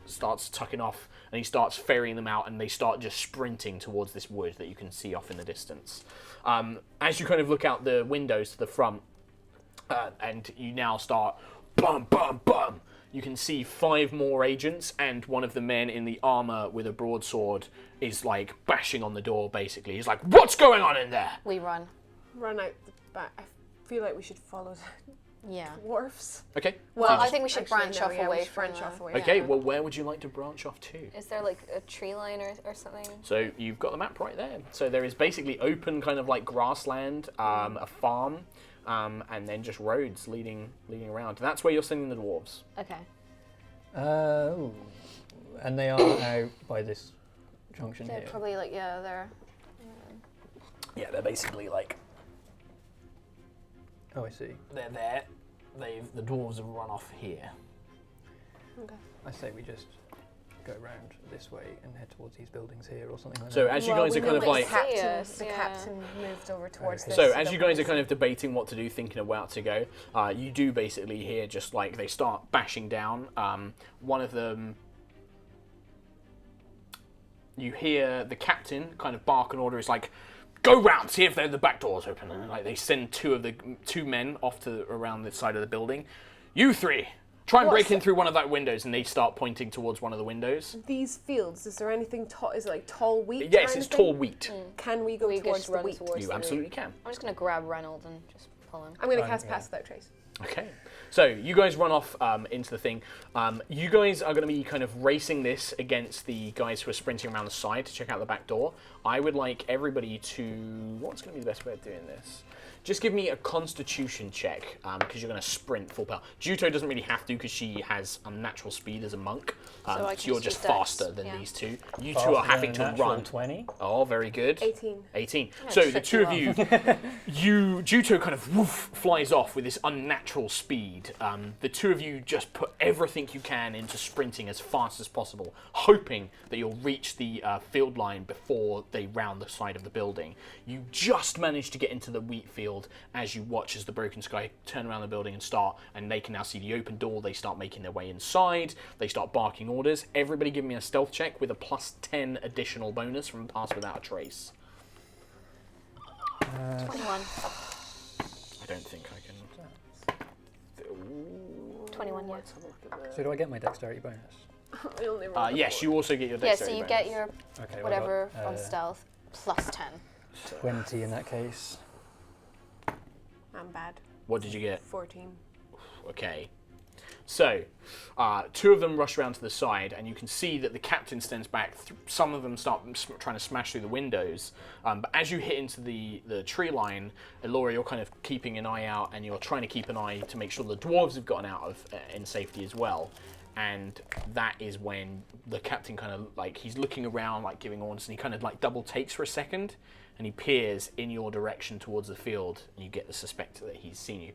starts tucking off and he starts ferrying them out, and they start just sprinting towards this wood that you can see off in the distance. As you kind of look out the windows to the front, and you now start bum, bum, bum. You can see 5 more agents, and one of the men in the armor with a broadsword is like bashing on the door basically. He's like, what's going on in there? We run. Run out the back. I feel like we should follow Yeah. the dwarfs. Okay. Well, I think we should Actually, branch no, off yeah, we away should from branch off away. Okay, Yeah. well, where would you like to branch off to? Is there like a tree line or something? So you've got the map right there. So there is basically open kind of like grassland, a farm, and then just roads leading around. That's where you're sending the dwarves. Okay. And they are out by this junction They're here. probably like, yeah, they're. Yeah, they're basically like Oh, I see. They're there. The dwarves have run off here. Okay. I say we just go around this way and head towards these buildings here or something like So that. as you guys are kind of like... Yes, The yeah. captain moved over towards Okay. this. So as you guys are kind of debating what to do, thinking of where to go, you do basically hear just like they start bashing down. One of them, you hear the captain kind of bark an order. It's like, go round, see if the back door's open. And like they send two men off to around the side of the building. You three, try and break in through one of that windows, and they start pointing towards one of the windows. These fields, is there anything tall? Is it like tall wheat? Yes, or it's anything? tall wheat. Can we go We towards just the run wheat? towards You the absolutely can. I'm just going to grab Reynolds and just pull him. I'm going to cast yeah. Pass Without Trace. Okay, so you guys run off into the thing. You guys are going to be kind of racing this against the guys who are sprinting around the side to check out the back door. I would like everybody to... What's going to be the best way of doing this? Just give me a constitution check, because you're going to sprint full power. Jiutou doesn't really have to, because she has unnatural speed as a monk. So I So can you're just just do dex, faster than yeah. these two. You two are having to run. 20. Oh, very good. 18. 18. gonna So the trip two you of you, Jiutou kind of woof, flies off with this unnatural speed. The two of you just put everything you can into sprinting as fast as possible, hoping that you'll reach the field line before they round the side of the building. You just manage to get into the wheat field as you watch as the Broken Sky turn around the building and start, and they can now see the open door. They start making their way inside. They start barking orders. Everybody give me a stealth check with a plus 10 additional bonus from Pass Without a Trace. 21. I don't think I can. 21, yeah. So do I get my dexterity bonus? I only rolled a Yes, 4. you also get your Yeah, dexterity so you bonus. get your Okay, well, whatever I got, on stealth plus 10. 20 in that case. I'm bad. What did you get? 14. Okay. So, two of them rush around to the side, and you can see that the captain stands back. Some of them start trying to smash through the windows. But as you hit into the tree line, Elora, you're kind of keeping an eye out, and you're trying to keep an eye to make sure the dwarves have gotten out of in safety as well. And that is when the captain kind of like, he's looking around, like giving orders, and he kind of like double takes for a second, and he peers in your direction towards the field, and you get the suspect that he's seen you.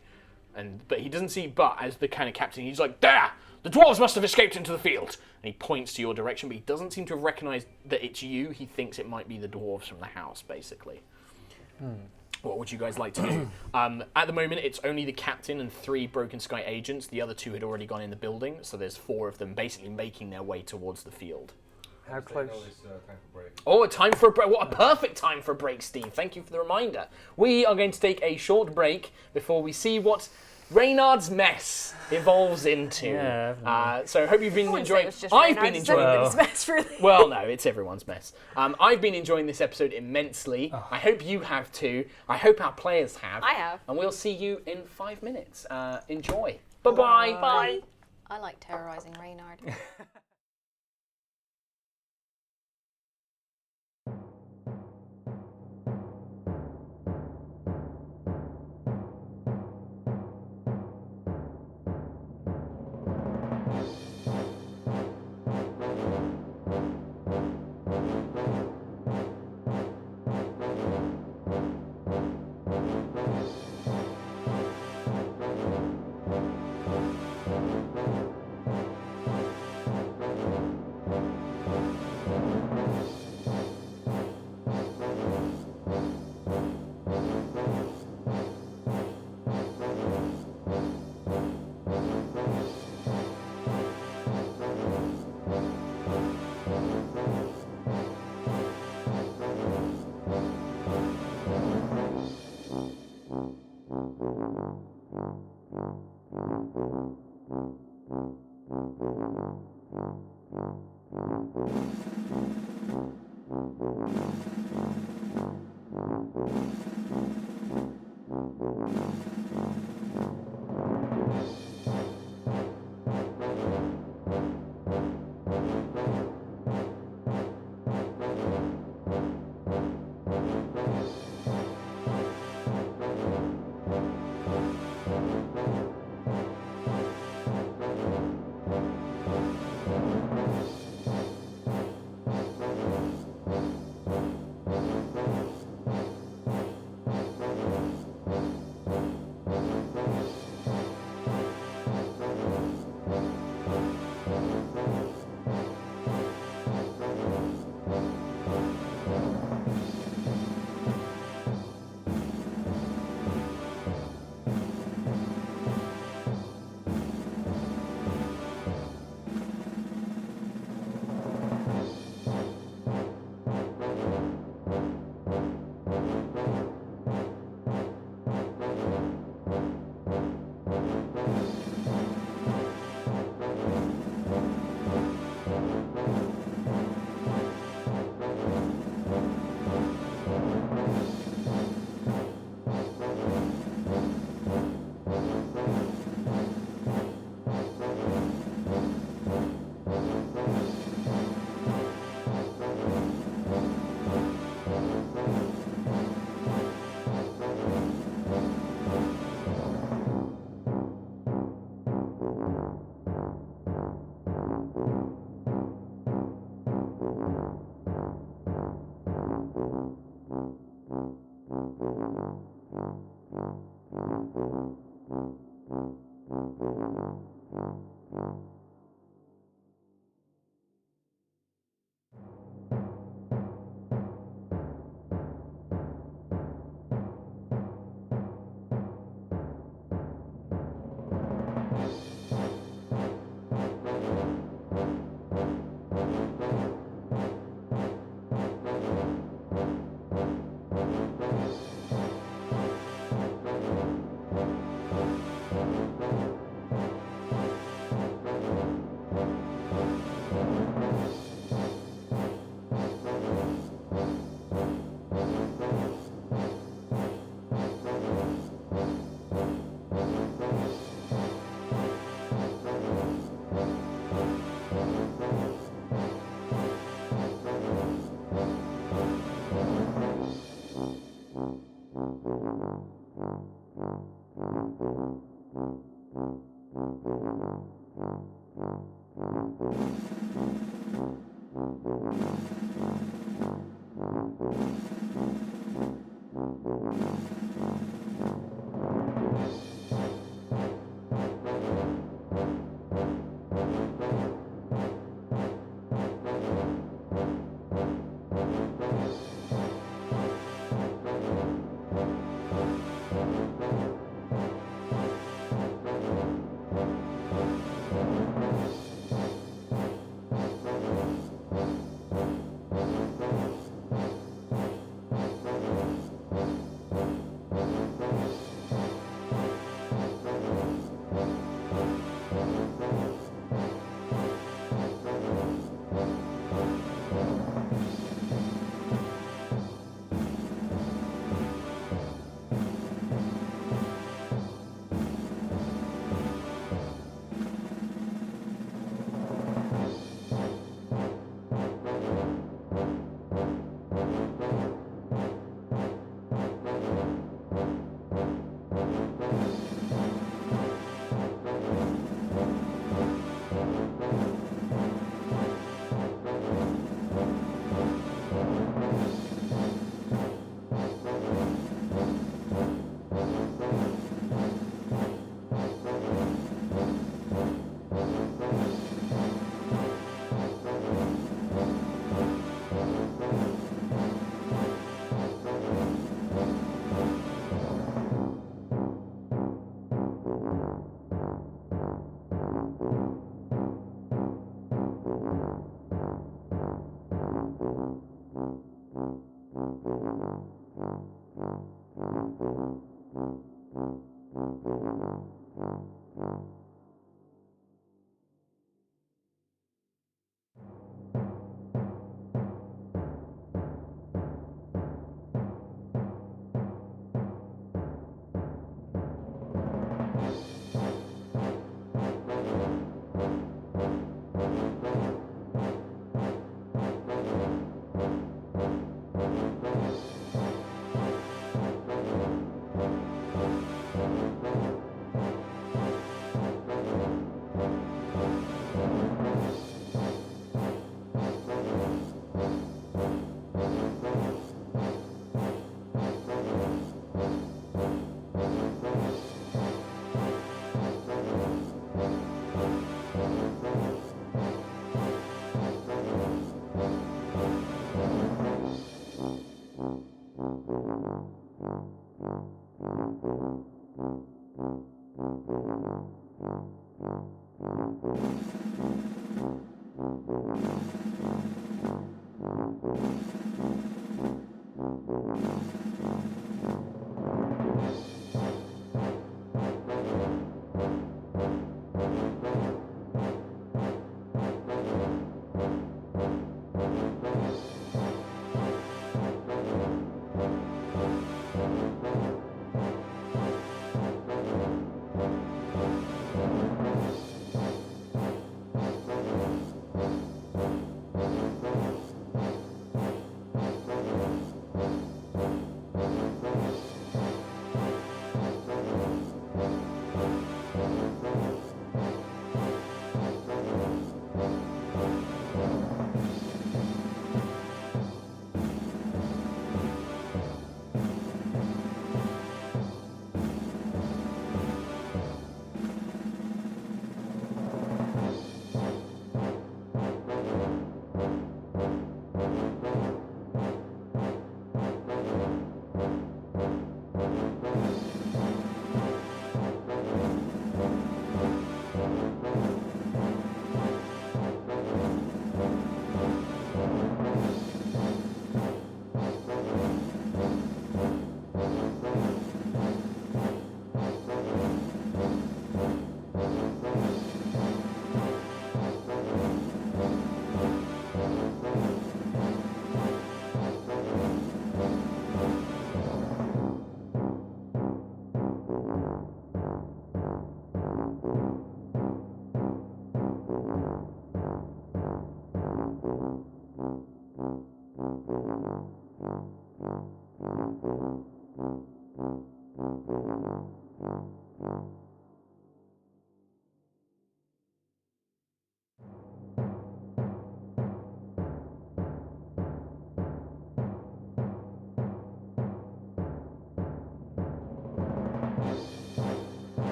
But he doesn't see Butt as the kind of captain. He's like, there! The dwarves must have escaped into the field! And he points to your direction, but he doesn't seem to have recognised that it's you. He thinks it might be the dwarves from the house, basically. What would you guys like to do? At the moment, it's only the captain and 3 Broken Sky agents. The other 2 had already gone in the building, so there's 4 of them basically making their way towards the field. How close? It's time for break. Oh, a time for a break. What a perfect time for a break, Steve. Thank you for the reminder. We are going to take a short break before we see what Reynard's mess evolves into. Yeah, so I hope you've been wouldn't say enjoying... it was just I've been Reynard's, it's enjoying... everybody's mess, really. Well, no, it's everyone's mess. I've been enjoying this episode immensely. I hope you have too. I hope our players have. I have. And we'll see you in 5 minutes. Enjoy. Bye-bye. Bye. I like terrorising Reynard.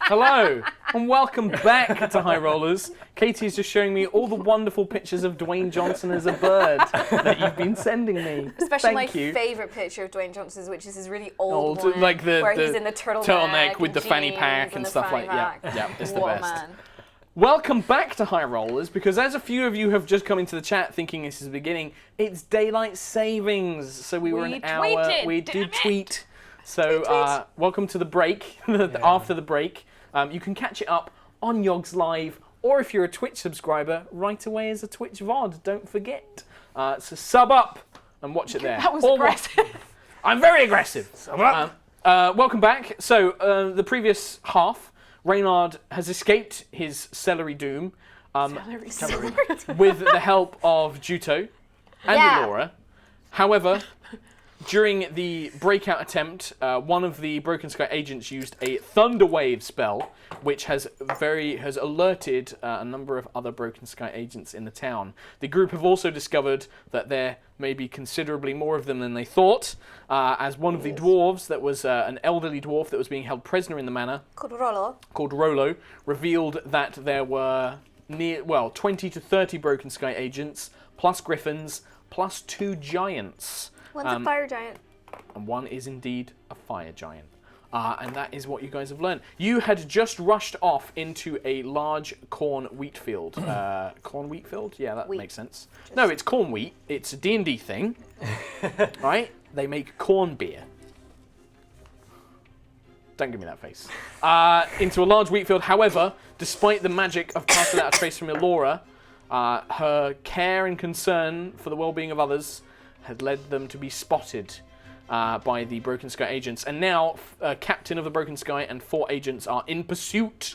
Hello, and welcome back to High Rollers. Katie is just showing me all the wonderful pictures of Dwayne Johnson as a bird that you've been sending me. Especially Thank my you. favourite picture of Dwayne Johnson's, which is his really old one, like where he's in the turtleneck with the and fanny jeans pack and the stuff fanny like that. pack. Yeah, it's the What a best. man. Welcome back to High Rollers, because as a few of you have just come into the chat thinking this is the beginning, it's daylight savings. So we were an hour. tweeted, We damn did it. tweet. So welcome to the break. After the break, you can catch it up on Yogs Live, or if you're a Twitch subscriber, right away as a Twitch VOD. Don't forget. So sub up and watch it there. That was Or aggressive. I'm very aggressive. Welcome back. So the previous half, Reynard has escaped his celery doom with the help of Jiutou and Yeah. Laura. However, during the breakout attempt, one of the Broken Sky agents used a Thunder Wave spell, which has alerted a number of other Broken Sky agents in the town. The group have also discovered that there may be considerably more of them than they thought, as one of the dwarves, that was an elderly dwarf that was being held prisoner in the manor, called Rollo, revealed that there were 20 to 30 Broken Sky agents, plus griffins, plus 2 giants. One's a fire giant. And one is indeed a fire giant. And that is what you guys have learned. You had just rushed off into a large corn wheat field. Corn wheat field? Yeah, that makes sense. No, it's corn wheat. It's a D&D thing. Right? They make corn beer. Don't give me that face. Into a large wheat field. However, despite the magic of Cast Without a Trace from Elora, her care and concern for the well-being of others had led them to be spotted by the Broken Sky agents. And now, Captain of the Broken Sky and 4 agents are in pursuit.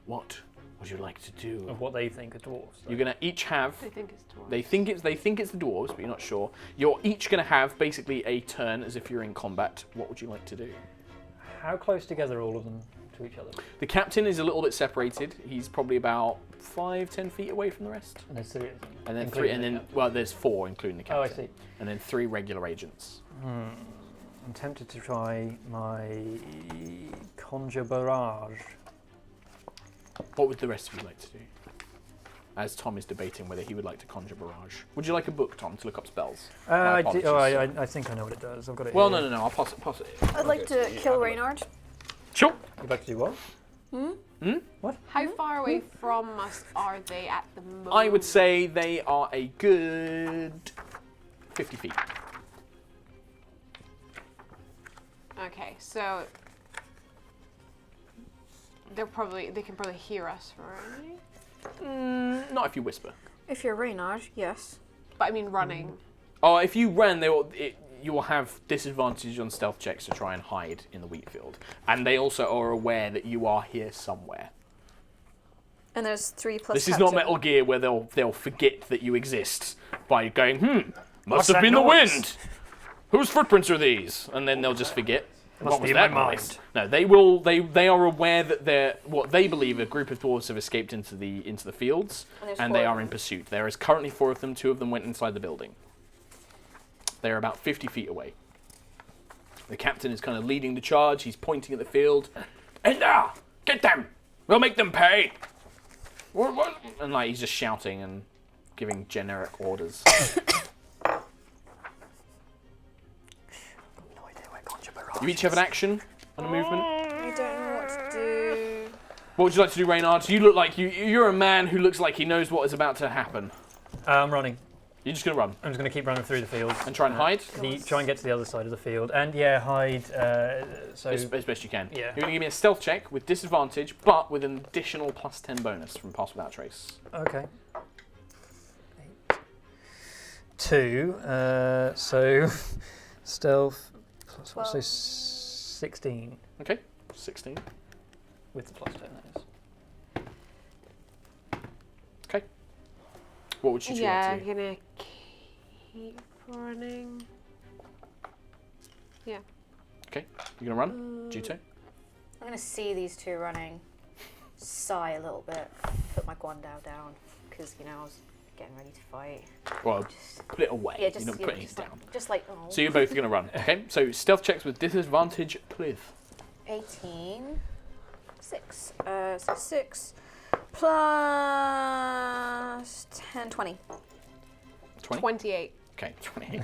What would you like to do? Of what they think are dwarves. You're going to each have... I think it's dwarves. They think it's the dwarves, but you're not sure. You're each going to have basically a turn as if you're in combat. What would you like to do? How close together are all of them to each other? The captain is a little bit separated. He's probably about 5-10 feet away from the rest. And there's 3 of them. And then including the captain. there's 4 including the captain. Oh, I see. And then 3 regular agents. I'm tempted to try my Conjure Barrage. What would the rest of you like to do? As Tom is debating whether he would like to conjure barrage. Would you like a book, Tom, to look up spells? My apologies. I think I know what it does. I've got it Well, here. no, I'll pass it. I'd like to kill Reynard. Sure. You'd like to do what? How far away from us are they at the moment? I would say they are a good 50 feet. Okay, so they can probably hear us, right? Not if you whisper. If you're Reynard, yes. But I mean running. Oh, if you ran, you will have disadvantage on stealth checks to try and hide in the wheat field. And they also are aware that you are here somewhere. And there's 3 plus This is not captain. Metal Gear where they'll forget that you exist by going, must What's have that been noise? the wind. Whose footprints are these? And then they'll just forget. Must What was be that my noise? mind. No, they are aware that what they believe a group of dwarves have escaped into the fields, And there's and 4 they of are in them. pursuit. There is currently 4 of them. 2 of them went inside the building. They're about 50 feet away. The captain is kind of leading the charge. He's pointing at the field. In there! Get them! We'll make them pay! What? And like he's just shouting and giving generic orders. No idea where Concha Barrage You each have an action and a movement. I don't know what to do. What would you like to do, Reynard? You look like you're a man who looks like he knows what is about to happen. I'm running. You're just gonna run I'm just going to keep running through the field. and try and hide Try and get to the other side of the field. And yeah, hide. So as best you can. Yeah. You're gonna give me a stealth check with disadvantage, but with an additional +10 bonus from Pass Without Trace. Okay. 8. 2. So stealth. So 16 Okay, 16. with the +10. That is. Okay. What would you like Yeah, to I'm do? gonna keep running. Yeah. Okay, you're gonna run, Jiutou. I'm gonna see these two running, sigh a little bit, put my guandao down because I was getting ready to fight. Well, put it away. Yeah, just you're not putting it just down. like oh. So you're both gonna run. Okay, so stealth checks with disadvantage, please. 18, 6, so 6 plus 10, 20. 20. 28. Okay, 20.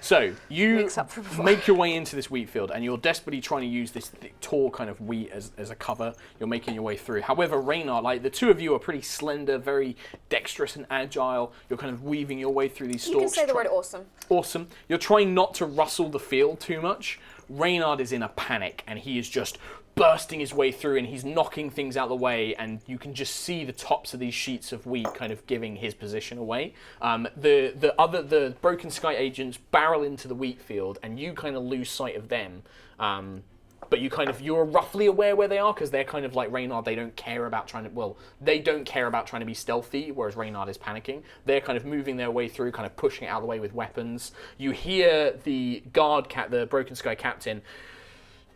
So you Makes up for before. make your way into this wheat field, and you're desperately trying to use this tall kind of wheat as a cover. You're making your way through. However, Reynard, like the two of you are pretty slender, very dexterous and agile. You're kind of weaving your way through these You can stalks. say the word awesome. Awesome. You're trying not to rustle the field too much. Reynard is in a panic, and he is just bursting his way through, and he's knocking things out of the way, and you can just see the tops of these sheets of wheat kind of giving his position away. The Broken Sky agents barrel into the wheat field, and you kind of lose sight of them. But you're roughly aware where they are, because they're kind of like Reynard. They don't care about trying to be stealthy, whereas Reynard is panicking. They're kind of moving their way through, kind of pushing it out of the way with weapons. You hear the the Broken Sky captain,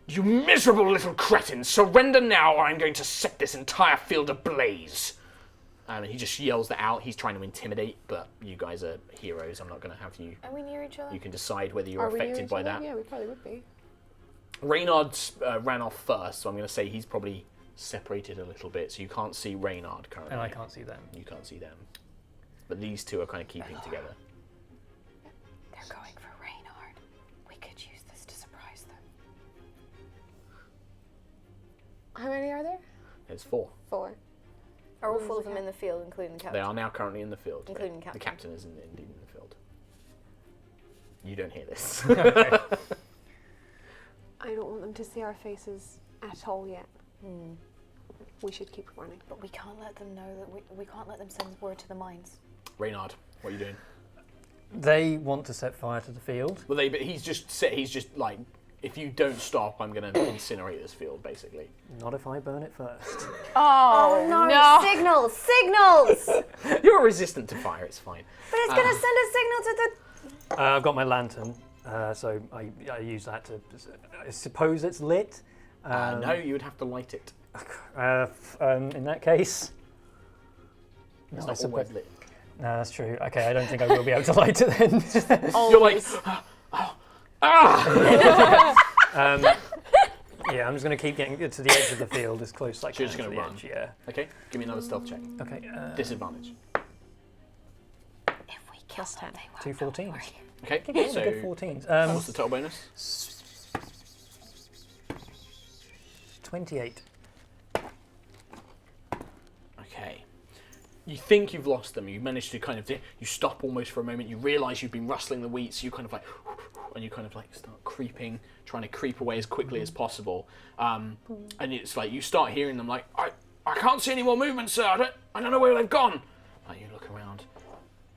"You miserable little cretins, surrender now or I'm going to set this entire field ablaze." And he just yells that out. He's trying to intimidate, but you guys are heroes. I'm not going to have you. Are we near each other? You can decide whether you're Are we near affected each by other? that. Yeah, we probably would be. Reynard ran off first, so I'm going to say he's probably separated a little bit, so you can't see Reynard currently. And I can't see them. You can't see them. But these two are kind of keeping together. They're going for Reynard. We could use this to surprise them. How many are there? There's 4. 4. Are all 4 of them in the field, including the They captain? are now currently in the field. Including The captain. captain is indeed in the field. You don't hear this. Okay. I don't want them to see our faces at all yet. We should keep running. But we can't let them know that we can't let them send word to the mines. Reynard, what are you doing? They want to set fire to the field. Well, but he's just like, if you don't stop, I'm going to incinerate this field, basically. Not if I burn it first. Oh no! Signals! You're resistant to fire, it's fine. But it's gonna send a signal to the. I've got my lantern, so I use that to. I suppose it's lit. No, you would have to light it. In that case. It's I not suppose- always lit. No, that's true. Okay, I don't think I will be able to light it then. You're like, Yeah, I'm just going to keep getting to the edge of the field as close as I So can. you're just to gonna the run? edge, yeah. okay, give me another stealth check. Okay. Disadvantage. If we kill them, they won't 2 know 14s. we're here. Okay, Good so 14s. what's the total bonus? 28. Okay. You think you've lost them. You manage to kind of, you stop almost for a moment. You realise you've been rustling the wheat, so you kind of like, and you kind of like start creeping, trying to creep away as quickly as possible. And it's like you start hearing them like, I can't see any more movement, sir. I don't know where they've gone. Like you look around,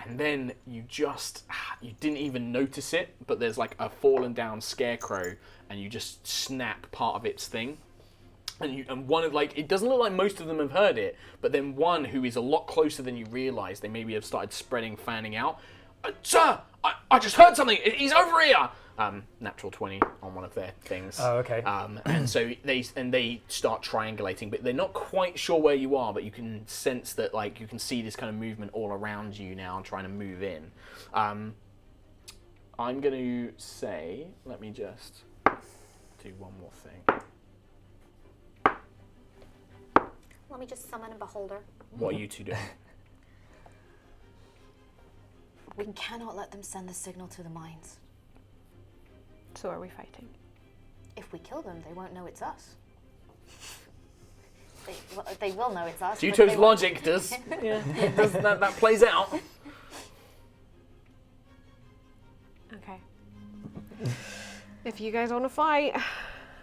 and then you didn't even notice it, but there's like a fallen down scarecrow, and you just snap part of its thing. And one of it doesn't look like most of them have heard it, but then one who is a lot closer than you realise, they maybe have started fanning out. Sir, I just heard something. He's over here. Natural 20 on one of their things. Oh, okay. And so they start triangulating, but they're not quite sure where you are. But you can sense that you can see this kind of movement all around you now, and trying to move in. I'm going to say, let me just do one more thing. Let me just summon a beholder. What are you two doing? We cannot let them send the signal to the mines. So are we fighting? If we kill them, they won't know it's us. They will know it's us. but Jiutou's they won't- logic does. that plays out. Okay. If you guys want to fight,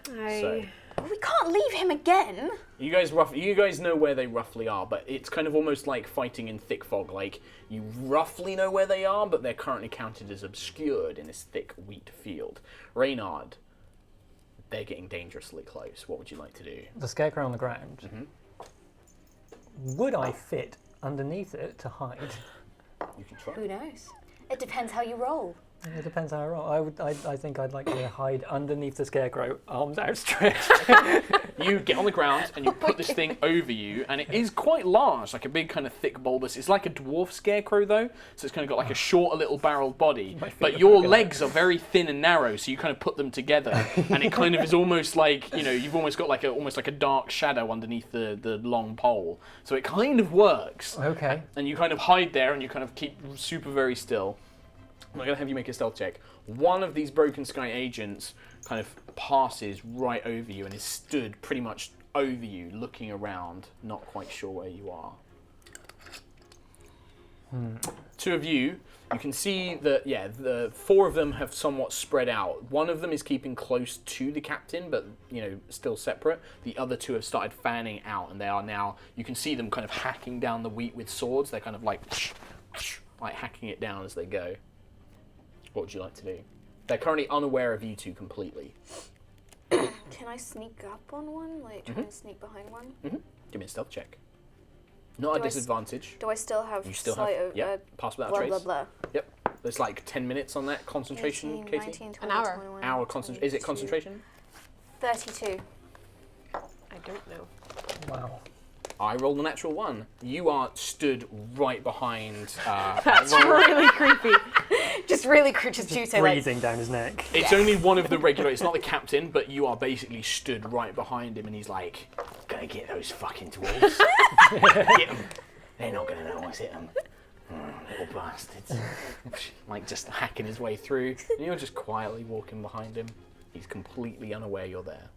So, Well, we can't leave him again. you guys know where they roughly are, but it's kind of almost like fighting in thick fog. Like, you roughly know where they are, but they're currently counted as obscured in this thick wheat field. Reynard, they're getting dangerously close. What would you like to do? The scarecrow on the ground. Would I fit underneath it to hide? You can try. Who knows? It depends how you roll. It depends how I roll. I think I'd like to hide underneath the scarecrow, arms outstretched. You get on the ground and you put this thing over you, and it is quite large, like a big kind of thick bulbous. It's like a dwarf scarecrow though, so it's kind of got like a short, little barreled body. But your legs are very thin and narrow, so you kind of put them together, and it kind of is almost like, you know, you've almost got like a dark shadow underneath the long pole. So it kind of works. Okay. And you kind of hide there, and you kind of keep super very still. I'm going to have you make a stealth check. One of these Broken Sky agents kind of passes right over you and is stood pretty much over you, looking around, not quite sure where you are. Two of you can see that, the four of them have somewhat spread out. One of them is keeping close to the captain, but, you know, still separate. The other two have started fanning out, and they are now, you can see them kind of hacking down the wheat with swords. They're kind of like hacking it down as they go. What would you like to do? They're currently unaware of you two completely. Can I sneak up on one? Like, try and sneak behind one? Give me a stealth check. Not Do a I disadvantage. Do I still have You still sight have, of pass without blah, trace. blah, blah? Yep. There's like 10 minutes on that concentration, 18, Katie. 19, 20, An hour. 21, Hour concentration. Is it 22, concentration? 32. I don't know. Wow. I rolled a natural 1. You are stood right behind. That's really creepy. Just really just Jiutou, like, Breathing down his neck. It's only one of the regular. It's not the captain, but you are basically stood right behind him, and he's like, "Gonna get those fucking dwarves. Get them. They're not gonna know what's hit them. Little bastards." Like just hacking his way through, and you're just quietly walking behind him. He's completely unaware you're there.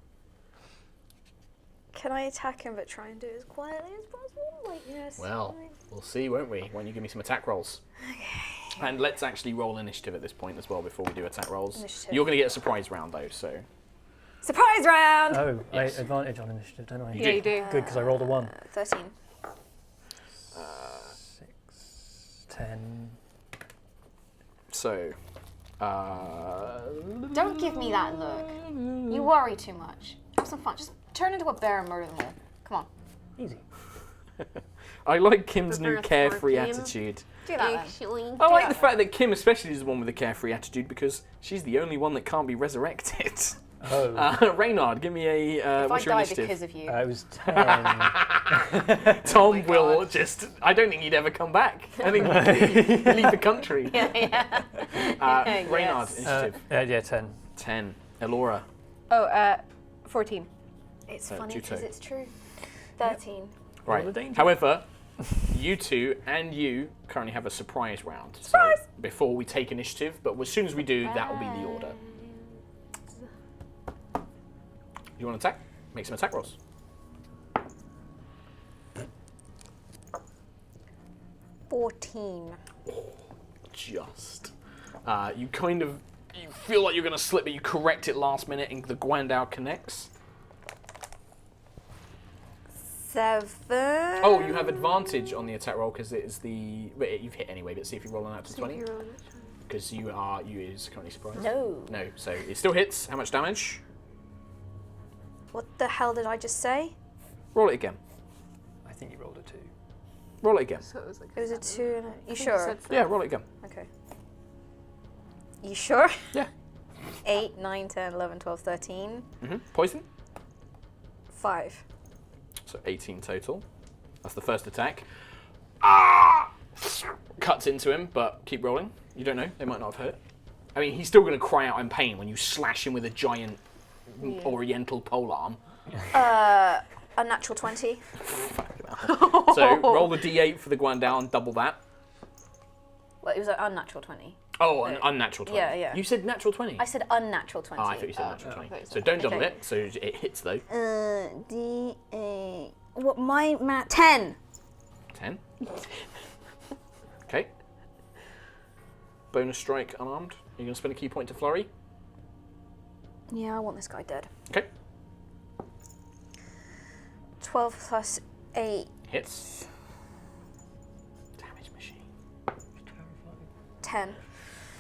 Can I attack him but try and do it as quietly as possible? Like, yes. Well, we'll see, won't we? Why don't you give me some attack rolls? Okay. And let's actually roll initiative at this point as well before we do attack rolls. Initiative. You're going to get a surprise round though, so. Surprise round! Oh, Yes. I advantage on initiative, don't I? You Yeah, do. you do. Good, because I rolled a 1. 13. 6, 10. So. Don't give me that look. You worry too much. Have some fun. Just turn into a bear and murder them all. Come on. Easy. I like Kim's The new birth carefree 14. attitude. Do that then. Actually, I like the fact that Kim especially is the one with the carefree attitude because she's the only one that can't be resurrected. Oh. Reynard, give me a If what's I your die initiative? because of you. I was 10. Tom will just. I don't think he'd ever come back. I think he'd leave the country. yeah. Reynard, Yes. initiative. Yeah, 10. 10. Elora. Oh, 14. It's So, funny because Jiutou. it's true. 13. Right. the danger. However, you two and you currently have a surprise round. Surprise! So before we take initiative, but as soon as we do, that will be the order. You want to attack? Make some attack rolls. 14. Just. You kind of. You feel like you're going to slip, but you correct it last minute, and the Guandao connects. 7. Oh, you have advantage on the attack roll because it is the. Wait, you've hit anyway, but see if you roll an out to 20. Because you is currently surprised. No. No, so it still hits. How much damage? What the hell did I just say? Roll it again. I think you rolled a 2. Roll it again. So it was like It was a 2 and a... You I think you sure? said Yeah, roll it again. Okay. You sure? Yeah. 8, 9, 10, 11, 12, 13. Poison. 5. So 18 total. That's the first attack. Ah! Cuts into him, but keep rolling. You don't know. They might not have hurt. I mean, he's still going to cry out in pain when you slash him with a giant oriental polearm. Unnatural 20. So roll the d8 for the Guandao, double that. Well, it was an unnatural 20. Oh, an unnatural 20. Yeah. You said natural 20. I said unnatural 20. Oh, I thought you said natural 20. okay. So don't double Okay. it, so it hits though. D8. What, my math? 10. 10. Okay. Bonus strike unarmed. You're going to spend a key point to flurry. Yeah, I want this guy dead. Okay. 12 plus 8. Hits. Damage machine. 10.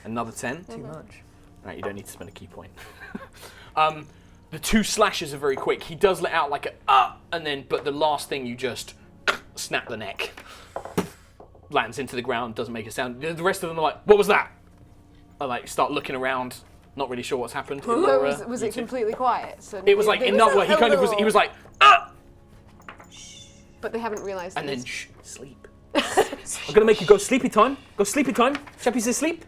Another 10. Too much. Right, you don't need to spend a key point. The 2 slashes are very quick. He does let out like a and then, but the last thing you just snap the neck. Lands into the ground, doesn't make a sound. The rest of them are like, what was that? I like start looking around, not really sure what's happened. So Laura, was you it two. completely quiet? So It was like in that way. He kind of was. He was like, But they haven't realised. and that then it's- sleep. I'm gonna make you go sleepy time. Go sleepy time. Chappie says sleep.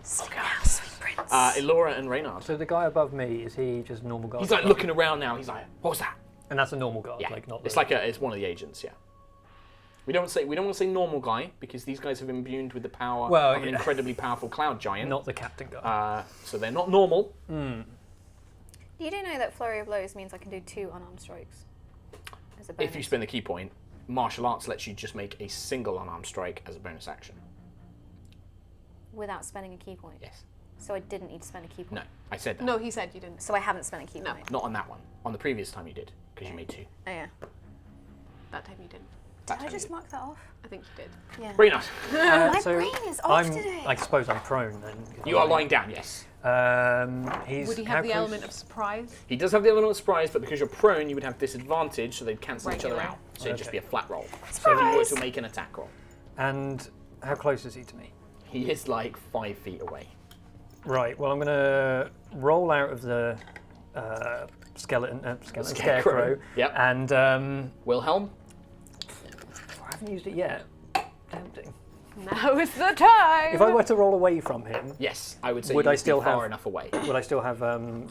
Sleep now, sweet prince. Elora and Reynard. So the guy above me, is he just a normal guard? He's like looking around now. He's like, what was that? And that's a normal guard, Yeah, like not. it's the- like it's one of the agents. Yeah. We don't want to say normal guy because these guys have been imbued with the power Well, of an yeah. incredibly powerful cloud giant. not the captain guy. So they're not normal. You do know that Flurry of Blows means I can do 2 unarmed strikes. As a bonus. If you spend the key point, martial arts lets you just make a single unarmed strike as a bonus action. Without spending a key point. Yes. So I didn't need to spend a key point. No, I said that. No, he said you didn't. So I haven't spent a key No. point. Not on that one. On the previous time you did, because you made 2. Oh yeah. That time you didn't. That Did I time just you did. mark that off? I think you did. Yeah. Reynard, My so brain is off today. I suppose I'm prone then. 'cause you are lying down, yes. He's Would he how have the close- element of surprise? He does have the element of surprise, but because you're prone, you would have disadvantage, so they'd cancel each other Regular. out. So it'd just be a flat roll. Surprise! So if you were to make an attack roll, And how close is he to me? he is like 5 feet away. Right. Well, I'm gonna roll out of the scarecrow. Yep. And Wilhelm, I haven't used it yet. Tempting. Now is the time. If I were to roll away from him, yes, I would say Would you I would still be far have- enough away. would I still have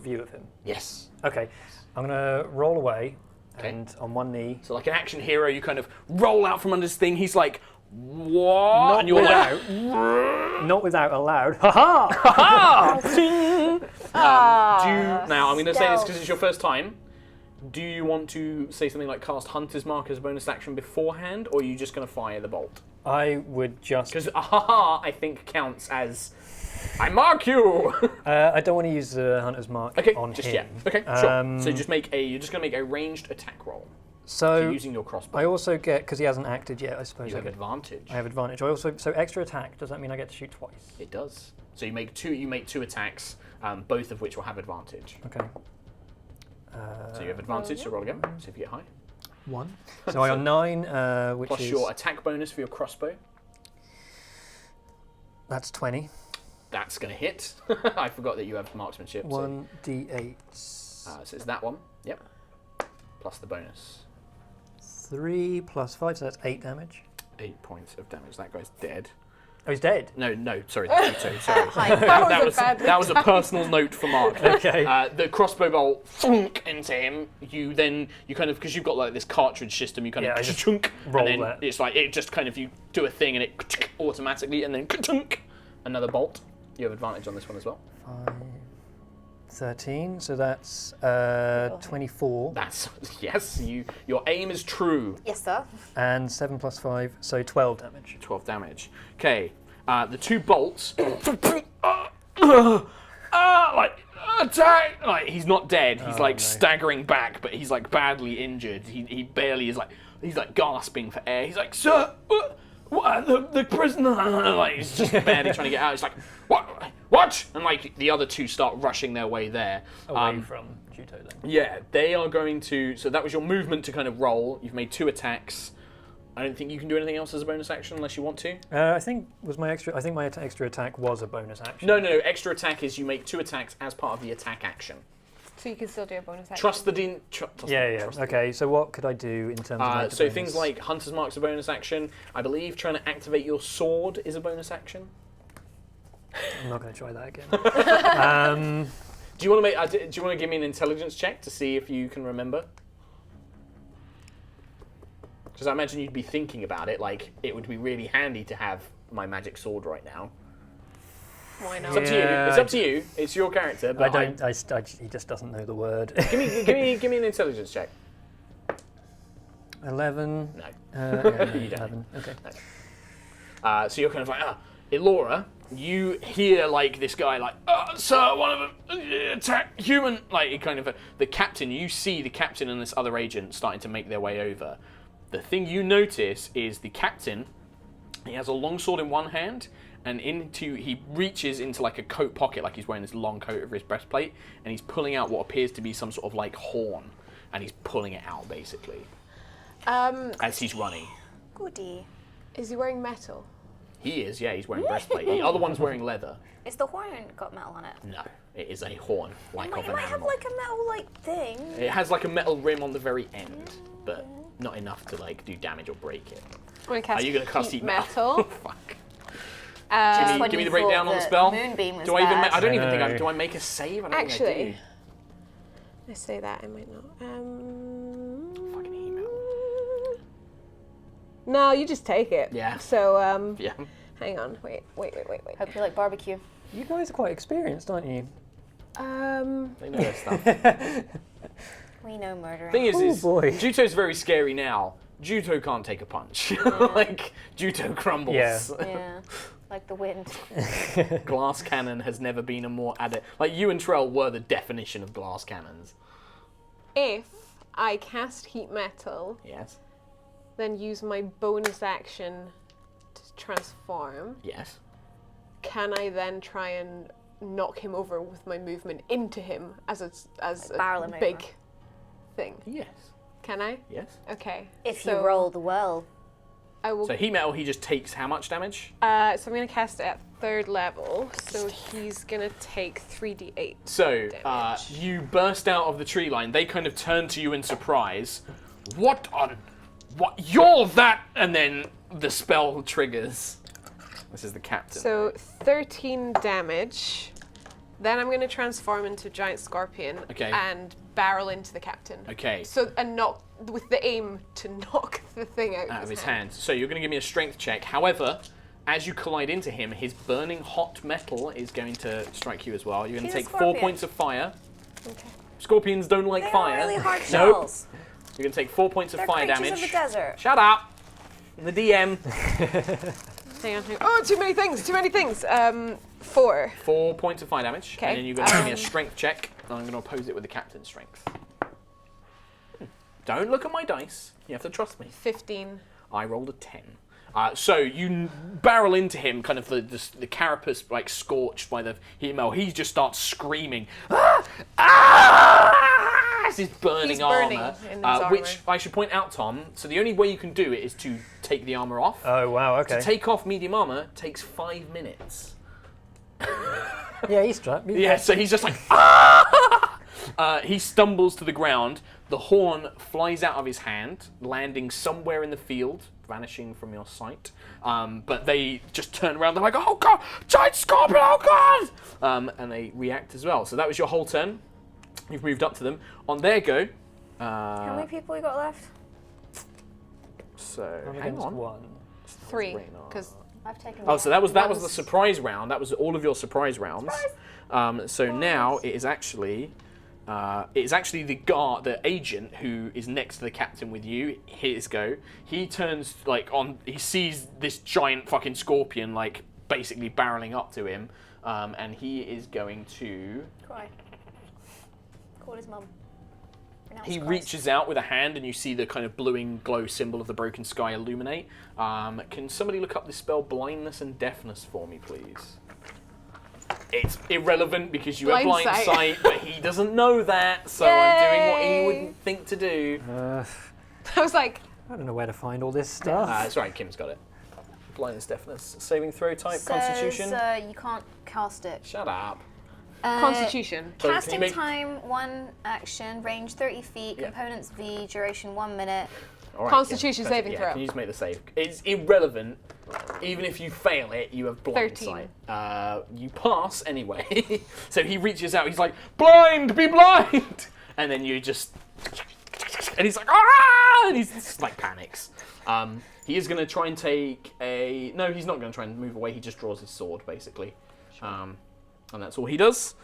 view of him? Yes. Okay. I'm gonna roll away, Okay. and on one knee. So like an action hero, you kind of roll out from under this thing. He's like, what? Not And you're like, without, not without a loud ha ha. now I'm going to say this because it's your first time. Do you want to say something like cast Hunter's Mark as a bonus action beforehand, or are you just going to fire the bolt? I would just. Because I think counts as I mark you. I don't want to use the hunter's mark Okay, on just him. yet. Okay, sure. Um, So you're just going to make a ranged attack roll. So Using your crossbow, I also get, because he hasn't acted yet, I suppose you I have get. advantage. I have advantage. I also, so extra attack. Does that mean I get to shoot twice? It does. So you make two attacks, both of which will have advantage. Okay. So you have advantage. So roll again. See if you get high. 1. So I got 9, which Plus is your attack bonus for your crossbow. that's 20. That's going to hit. I forgot that you have marksmanship. 1d8. So it's that one. Yep. Plus the bonus. 3 plus 5, so that's 8 damage. 8 points of damage. That guy's dead. Oh, he's dead. No, sorry, Jiutou, sorry. was a bad that was a personal note for Mark. Okay. The crossbow bolt thunk into him. You kind of, because you've got like this cartridge system, you kind Yeah, I of just chunk, roll and then that. it's like it just kind of you do a thing and it automatically, and then chunk, another bolt. You have advantage on this one as well. 5, 13, so that's 24. That's yes. Your aim is true. Yes, sir. And 7 plus 5, so 12 damage. 12 damage. Okay, the 2 bolts. Attack! Like he's not dead. He's like no. staggering back, but he's like badly injured. He barely is like he's like gasping for air. He's like, sir, what? The prisoner? Like he's just barely trying to get out. He's like, what? And like the other 2 start rushing their way there. Away from Jiutou then. Yeah, they are going to. So that was your movement to kind of roll. You've made 2 attacks. I don't think you can do anything else as a bonus action unless you want to. I think my extra attack was a bonus action. No. Extra attack is you make 2 attacks as part of the attack action. So you can still do a bonus action. Trust the dean. Yeah. Okay, so what could I do in terms of So things like Hunter's Mark's a bonus action. I believe trying to activate your sword is a bonus action. I'm not going to try that again. Do you want to give me an intelligence check to see if you can remember? Because I imagine you'd be thinking about it, like, it would be really handy to have my magic sword right now. Why not? It's up to you. It's up to you. It's your character. But He just doesn't know the word. give me an intelligence check. 11. No. Yeah, You don't. 11. Okay. So you're kind of like, Elora, you hear like this guy like, sir, one of them attack human. Like it kind of the captain. You see the captain and this other agent starting to make their way over. The thing you notice is the captain. He has a long sword in one hand, and he reaches into like a coat pocket, like he's wearing this long coat over his breastplate, and he's pulling out what appears to be some sort of like horn, and he's pulling it out basically as he's running. Goody. Is he wearing metal? He is, yeah. He's wearing breastplate. The other one's wearing leather. Is the horn got metal on it? No, it is a horn, like of It an might have animal. like a metal like thing. It has like a metal rim on the very end, but not enough to like do damage or break it. I'm gonna cast Are you going to cast heat heat metal. Fuck. Just when Give me you the breakdown thought on the that spell. Moonbeam was Do I even? bad. I don't even think. No. Do I make a save? I don't think I Actually, do. I say that I might not. Fucking email. No, you just take it. Yeah. So Yeah. hang on. Wait. Hope you like barbecue. You guys are quite experienced, aren't you? They know their stuff. We know murdering. Thing is, Oh, boy. Juto's very scary now. Juto can't take a punch. Like Juto crumbles. Yeah. Yeah, like the wind. Glass cannon has never been a more adept. Like you and Trell were the definition of glass cannons. if I cast heat metal, Yes. then use my bonus action to transform, Yes. can I then try and knock him over with my movement into him as a barrel him big over. thing? Yes. Can I? Yes. Okay. If so you rolled well. I will. So heat metal, he just takes how much damage? So I'm going to cast it at 3rd level. So he's going to take 3d8. So damage. you burst out of the tree line. They kind of turn to you in surprise. What? You're that? And then the spell triggers. This is the captain. So 13 damage. Then I'm going to transform into a giant scorpion Okay. and barrel into the captain. Okay. So and knock with the aim to knock the thing out Of his hand. So you're going to give me a strength check. However, as you collide into him, his burning hot metal is going to strike you as well. You're going to He's a take 4 scorpion. points of fire. Okay. Scorpions don't like They fire. are really hard Nope. shells. You're going to take 4 points of They're fire creatures damage. of the desert. Shut up. The DM. Hang on. Oh, too many things. 4. 4 points of fire damage. Okay. And then you're going to give me a strength check. And I'm going to oppose it with the captain's strength. Don't look at my dice. You have to trust me. 15. I rolled a 10. So you barrel into him, kind of the carapace like scorched by the heat metal. He just starts screaming, "Ah! Ah!" as he's burning He's burning armor. in his Which armor. I should point out, Tom. So the only way you can do it is to take the armor off. Oh, wow, okay. To take off medium armor takes 5 minutes. Yeah, he's trapped. Yeah, so he's just like, ah! He stumbles to the ground. The horn flies out of his hand, landing somewhere in the field, vanishing from your sight. But they just turn around. They're like, "Oh god, giant scorpion! Oh god!" And they react as well. So that was your whole turn. You've moved up to them. On their go. How many people we got left? So I'm hang against on. 1. 3. Because I've taken. Oh, so that was One's- the surprise round. That was all of your surprise rounds. So now it is actually the guard, the agent who is next to the captain with you. His go. He turns he sees this giant fucking scorpion like basically barreling up to him, and he is going to. Cry. Call his mum. Pronounce He Christ. reaches out with a hand, and you see the kind of bluing glow symbol of the broken sky illuminate. Can somebody look up the spell blindness and deafness for me, please? It's irrelevant because you have Blind blind sight. sight, but he doesn't know that, so I'm doing what he wouldn't think to do. I was like, I don't know where to find all this stuff. It's right, Kim's got it. Blindness, deafness, saving throw type, Says, constitution. you can't cast it. Shut up. Constitution. So can you Casting make- time 1 action, range 30 feet, Yeah. components V, duration 1 minute. All right, Constitution Kim, saving yeah, throw. Can you just make the save? It's irrelevant. Even if you fail it, you have blind 13. sight. You pass anyway. So he reaches out. He's like, "Blind, be blind!" And then you just, and he's like, "Ah!" And he's just like panics. mechanics. He is going to try and take a... No, he's not going to try and move away. He just draws his sword, basically. And that's all he does.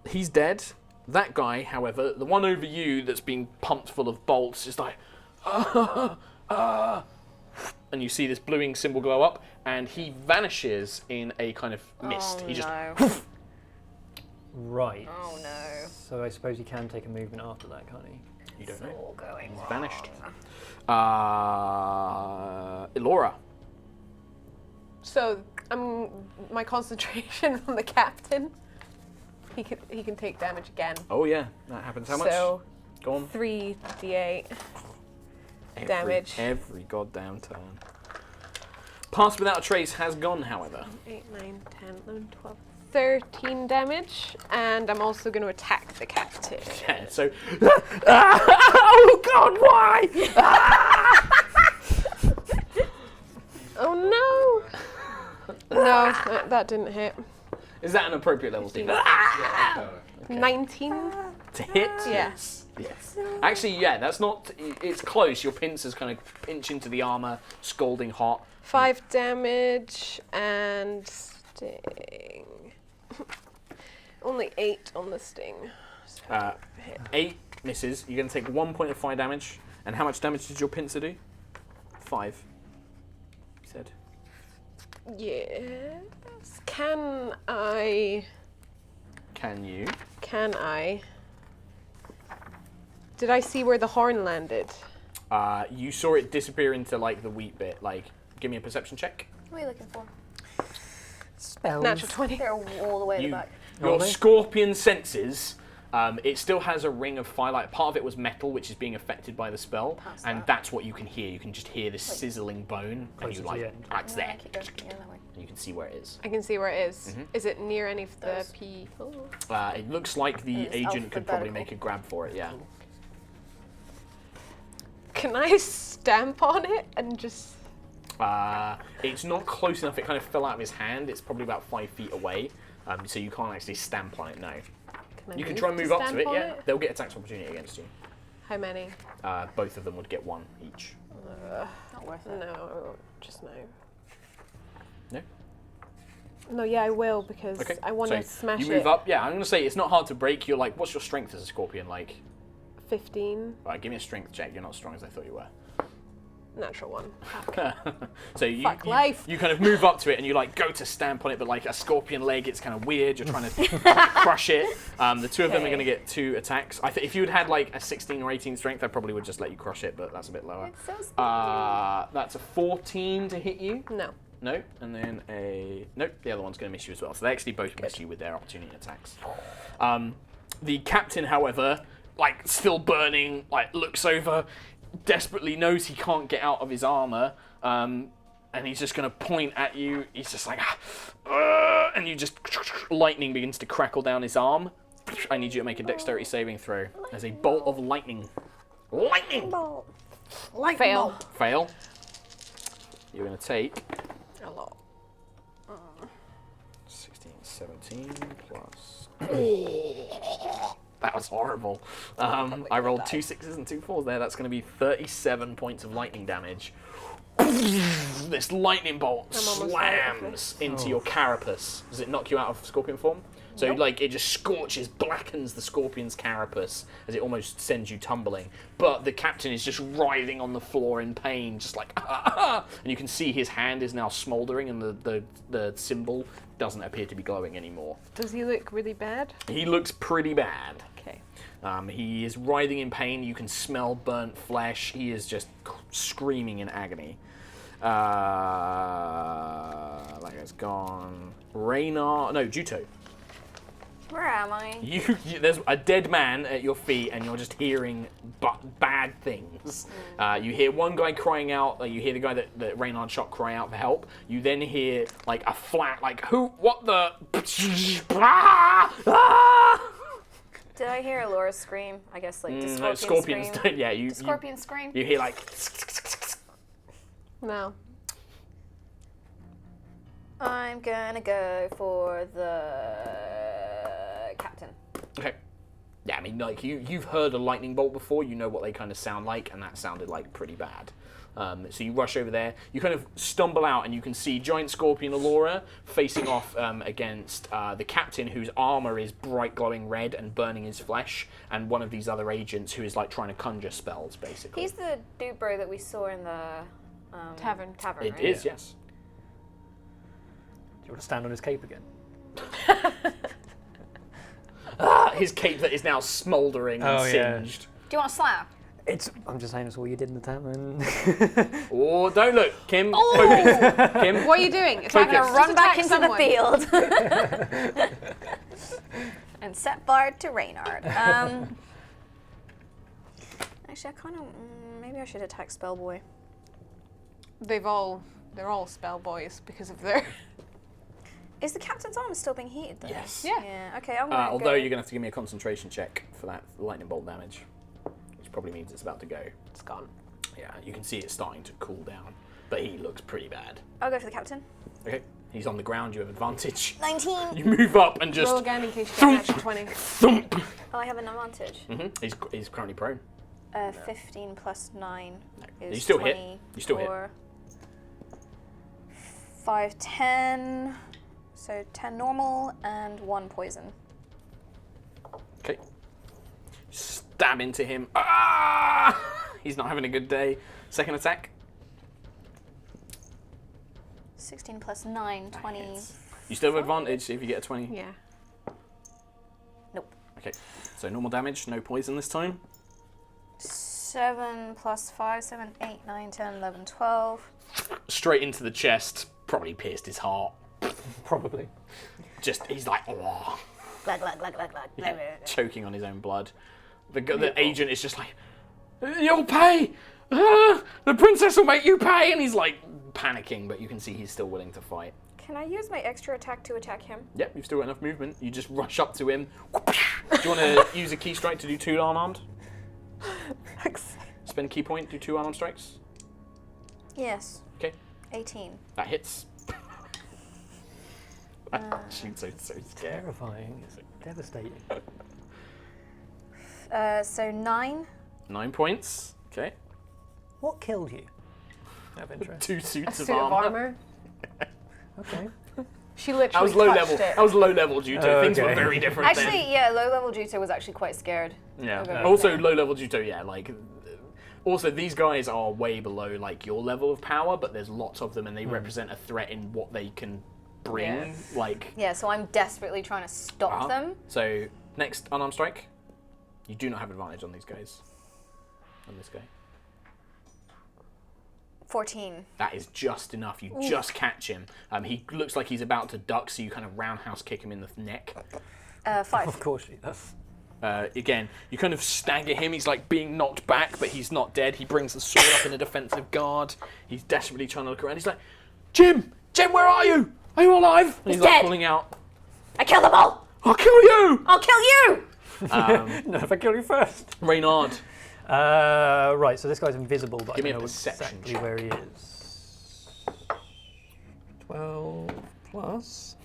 He's dead. That guy, however, the one over you that's been pumped full of bolts, is like... And you see this bluing symbol glow up, and he vanishes in a kind of mist. He just... Right. Oh no. So I suppose he can take a movement after that, can't he? You don't know. All going He's wrong. vanished. Elora. So my concentration on the captain. He can take damage again. Oh yeah, that happens. How much? So Go on. 3d8 damage. Every goddamn turn. Pass Without a Trace has gone, however. 8, 9, 10, 11, 12, 13 damage, and I'm also going to attack the captain. Yeah, so... oh god, why? Oh no! No, that didn't hit. Is that an appropriate level, Steve? Yeah, okay. 19? To hit? Yes. Yes. Actually, yeah, that's not... It's close. Your pincers kind of pinch into the armour, scalding hot. 5 damage and sting. Only 8 on the sting. So hit. 8 misses. You're going to take 1 point of fire damage. And how much damage did your pincer do? 5. You said. Yes. Can I? Can you? Can I? Did I see where the horn landed? You saw it disappear into like the wheat bit. Like, give me a perception check. What are you looking for? Spells. Natural 20. They're all the way at the back. Your Are they? scorpion senses. It still has a ring of firelight. Part of it was metal, which is being affected by the spell, Past and that. that's what you can hear. You can just hear this sizzling bone, and Closer you to like, the end. it's No, there, keep going. Yeah, that way. and you can see where it is. I can see where it is. Mhm. Is it near any of the Those. people? It looks like the It's agent could probably alphabetical. make a grab for it. Yeah. Can I stamp on it and just? It's not close enough. It kind of fell out of his hand. It's probably about 5 feet away, so you can't actually stamp on it. No. Can I You can try and move up to stamp it. on Yeah. They'll get attacks of opportunity against you. How many? Both of them would get 1 each. Not worth it. No, just no. No? No, yeah, I will because Okay. I want to So smash you it. move up. Yeah, I'm going to say it's not hard to break. You're like, what's your strength as a scorpion like? 15, Right, give me a strength check. You're not as strong as I thought you were. natural 1. So you, Fuck life. you kind of move up to it and you like go to stamp on it, but like a scorpion leg, it's kind of weird. You're trying to crush it. The two of them are Okay. going to get 2 attacks. If you had like a 16 or 18 strength, I probably would just let you crush it, but that's a bit lower. It's so sneaky. That's a 14 to hit you. No. No, and then nope. The other one's going to miss you as well. So they actually both miss you with their opportunity attacks. The captain, however, like still burning, like looks over, desperately knows he can't get out of his armor, and he's just going to point at you. He's just like, and you just lightning begins to crackle down his arm. I need you to make a dexterity saving throw as a bolt of lightning. Lightning. Fail. Fail. You're going to take A lot. 16, 17 plus. That was horrible. I rolled 2 6s and 2 4s there. That's going to be 37 points of lightning damage. This lightning bolt I'm almost slams into your carapace. Does it knock you out of scorpion form? So like it just scorches, blackens the scorpion's carapace as it almost sends you tumbling. But the captain is just writhing on the floor in pain, just like and you can see his hand is now smouldering, and the symbol doesn't appear to be glowing anymore. Does he look really bad? He looks pretty bad. Okay. He is writhing in pain. You can smell burnt flesh. He is just screaming in agony. That guy's gone. Jiutou. Where am I? There's a dead man at your feet, and you're just hearing bad things. You hear one guy crying out. You hear the guy that Reynard shot cry out for help. You then hear like a flat, like who? What the? Did I hear Laura scream? I guess like the No, scorpion scorpions. scream. Yeah, you. Scorpion scream. You hear like. No. I'm gonna go for the captain. Okay. Yeah, I mean, like, you've heard a lightning bolt before, you know what they kind of sound like, and that sounded, like, pretty bad. So you rush over there, you kind of stumble out, and you can see Giant Scorpion Allura facing off against the captain, whose armor is bright glowing red and burning his flesh, and one of these other agents who is, like, trying to conjure spells, basically. He's the dude bro that we saw in the Tavern. Tavern, It right? is, yes. Do you want to stand on his cape again? His cape that is now smouldering and singed. Do you want to slap? I'm just saying it's all you did in the tavern. Oh, don't look, Kim. Oh! Focus. Kim. What are you doing? I'm Focus. gonna run back into someone. the field and set fire to Reynard. Actually, I kind of maybe I should attack Spellboy. They're all spell boys because of their. Is the captain's armor still being heated though? Yes. Yeah. Yeah. Okay, I'm gonna Although go. you're going to have to give me a concentration check for that lightning bolt damage, which probably means it's about to go. It's gone. Yeah, you can see it starting to cool down, but he looks pretty bad. I'll go for the captain. Okay, he's on the ground, you have advantage. 19. You move up and just Roll again in case you get an extra 20. thump. Oh, I have an advantage. He's currently prone. 15 plus 9 is You still hit. 24. You still hit. 5, 10. So 10 normal and 1 poison. Okay. Stab into him. Ah! He's not having a good day. Second attack. 16 plus 9, 20. You still have advantage if you get a 20. Yeah. Nope. Okay, so normal damage, no poison this time. 7 plus 5, 7, 8, 9, 10, 11, 12. Straight into the chest. Probably pierced his heart. Probably. He's like, oh. Glug, glug, glug, glug, glug. Yeah, choking on his own blood. The agent is just like, you'll pay! The princess will make you pay! And he's like panicking, but you can see he's still willing to fight. Can I use my extra attack to attack him? Yep, you've still got enough movement. You just rush up to him. Do you want to use a key strike to do 2 unarmed? Spend key point, do 2 unarmed strikes? Yes. Okay, 18. that hits. She's so scared. Terrifying. It's devastating. So 9. 9 points. Okay. What killed you? Out of interest. 2 A suits suit of of armor. armor. Okay. She literally That was low touched level. it. That was low level Jiutou. Things were Okay. very different then. Actually, yeah, low level Jiutou was actually quite scared. Yeah. Okay. Also, low level Jiutou. Yeah, like. Also, these guys are way below like your level of power, but there's lots of them, and they represent a threat in what they can bring. Yeah. Like. Yeah, so I'm desperately trying to stop them. So next unarmed strike. You do not have advantage on these guys. On this guy. 14. That is just enough. You just catch him. He looks like he's about to duck, so you kind of roundhouse kick him in the neck. 5. Of course she does. Again, you kind of stagger him. He's like being knocked back, but he's not dead. He brings the sword up in a defensive guard. He's desperately trying to look around. He's like, Jim, where are you? Are you alive? And he's like dead. pulling out. I killed them all! I'll kill you! I'll kill you! No, if I kill you first. Reynard. Right, so this guy's invisible, but Give me I a know perception exactly check. where he is. 12 plus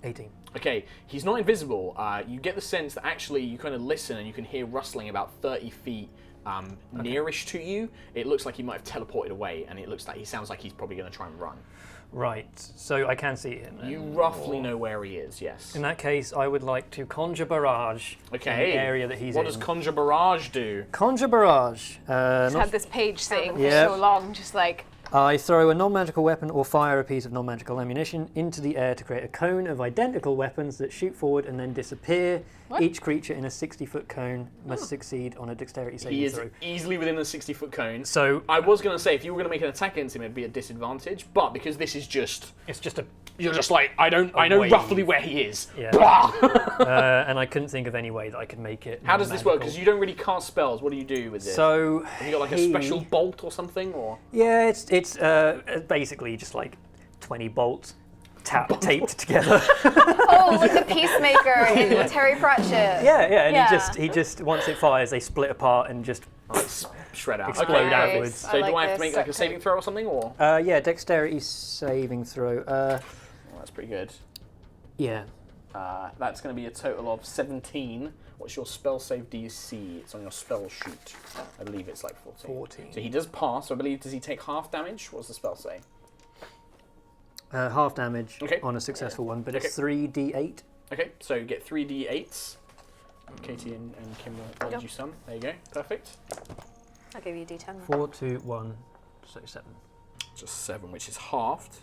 18. Okay, he's not invisible. You get the sense that actually you kind of listen and you can hear rustling about 30 feet nearish to you. It looks like he might have teleported away, and it looks like he sounds like he's probably going to try and run. Right, so I can see him. Then. You roughly know where he is, yes. In that case, I would like to conjure barrage in the area that he's What in. does Conjure Barrage do? Conjure barrage. Just Not had this page sitting Yeah. for so long, just like. I throw a non-magical weapon or fire a piece of non-magical ammunition into the air to create a cone of identical weapons that shoot forward and then disappear. What? Each creature in a 60-foot cone must succeed on a dexterity saving He is throw. easily within the 60-foot cone. So I was going to say, if you were going to make an attack against him, it'd be at disadvantage, but because this is just... it's just a... You're just like, I know wave. roughly where he is. Yeah. Blah! and I couldn't think of any way that I could make it. How does this work? non-magical. Because you don't really cast spells. What do you do with this? So Have you got like a he- special bolt or something? Or Yeah, it's basically just like 20 bolts taped together. Oh, like the Peacemaker in Terry Pratchett. Yeah, and Yeah. he just once it fires, they split apart and just shred out. Explode Okay. outwards. So I do like I have to this. make like a saving throw or something? Or yeah, dexterity saving throw. that's pretty good. Yeah. That's going to be a total of 17, What's your spell save DC? It's on your spell sheet. I believe it's like 14. 14. So he does pass. So I believe, does he take half damage? What's the spell say? Half damage Okay. on a successful one, but Okay. it's 3d8. Okay, so you get 3d8s. Katie and Kim will lend you some. There you go. Perfect. I'll give you a D10. 4, 2, 1, so 7. Just 7, which is halved.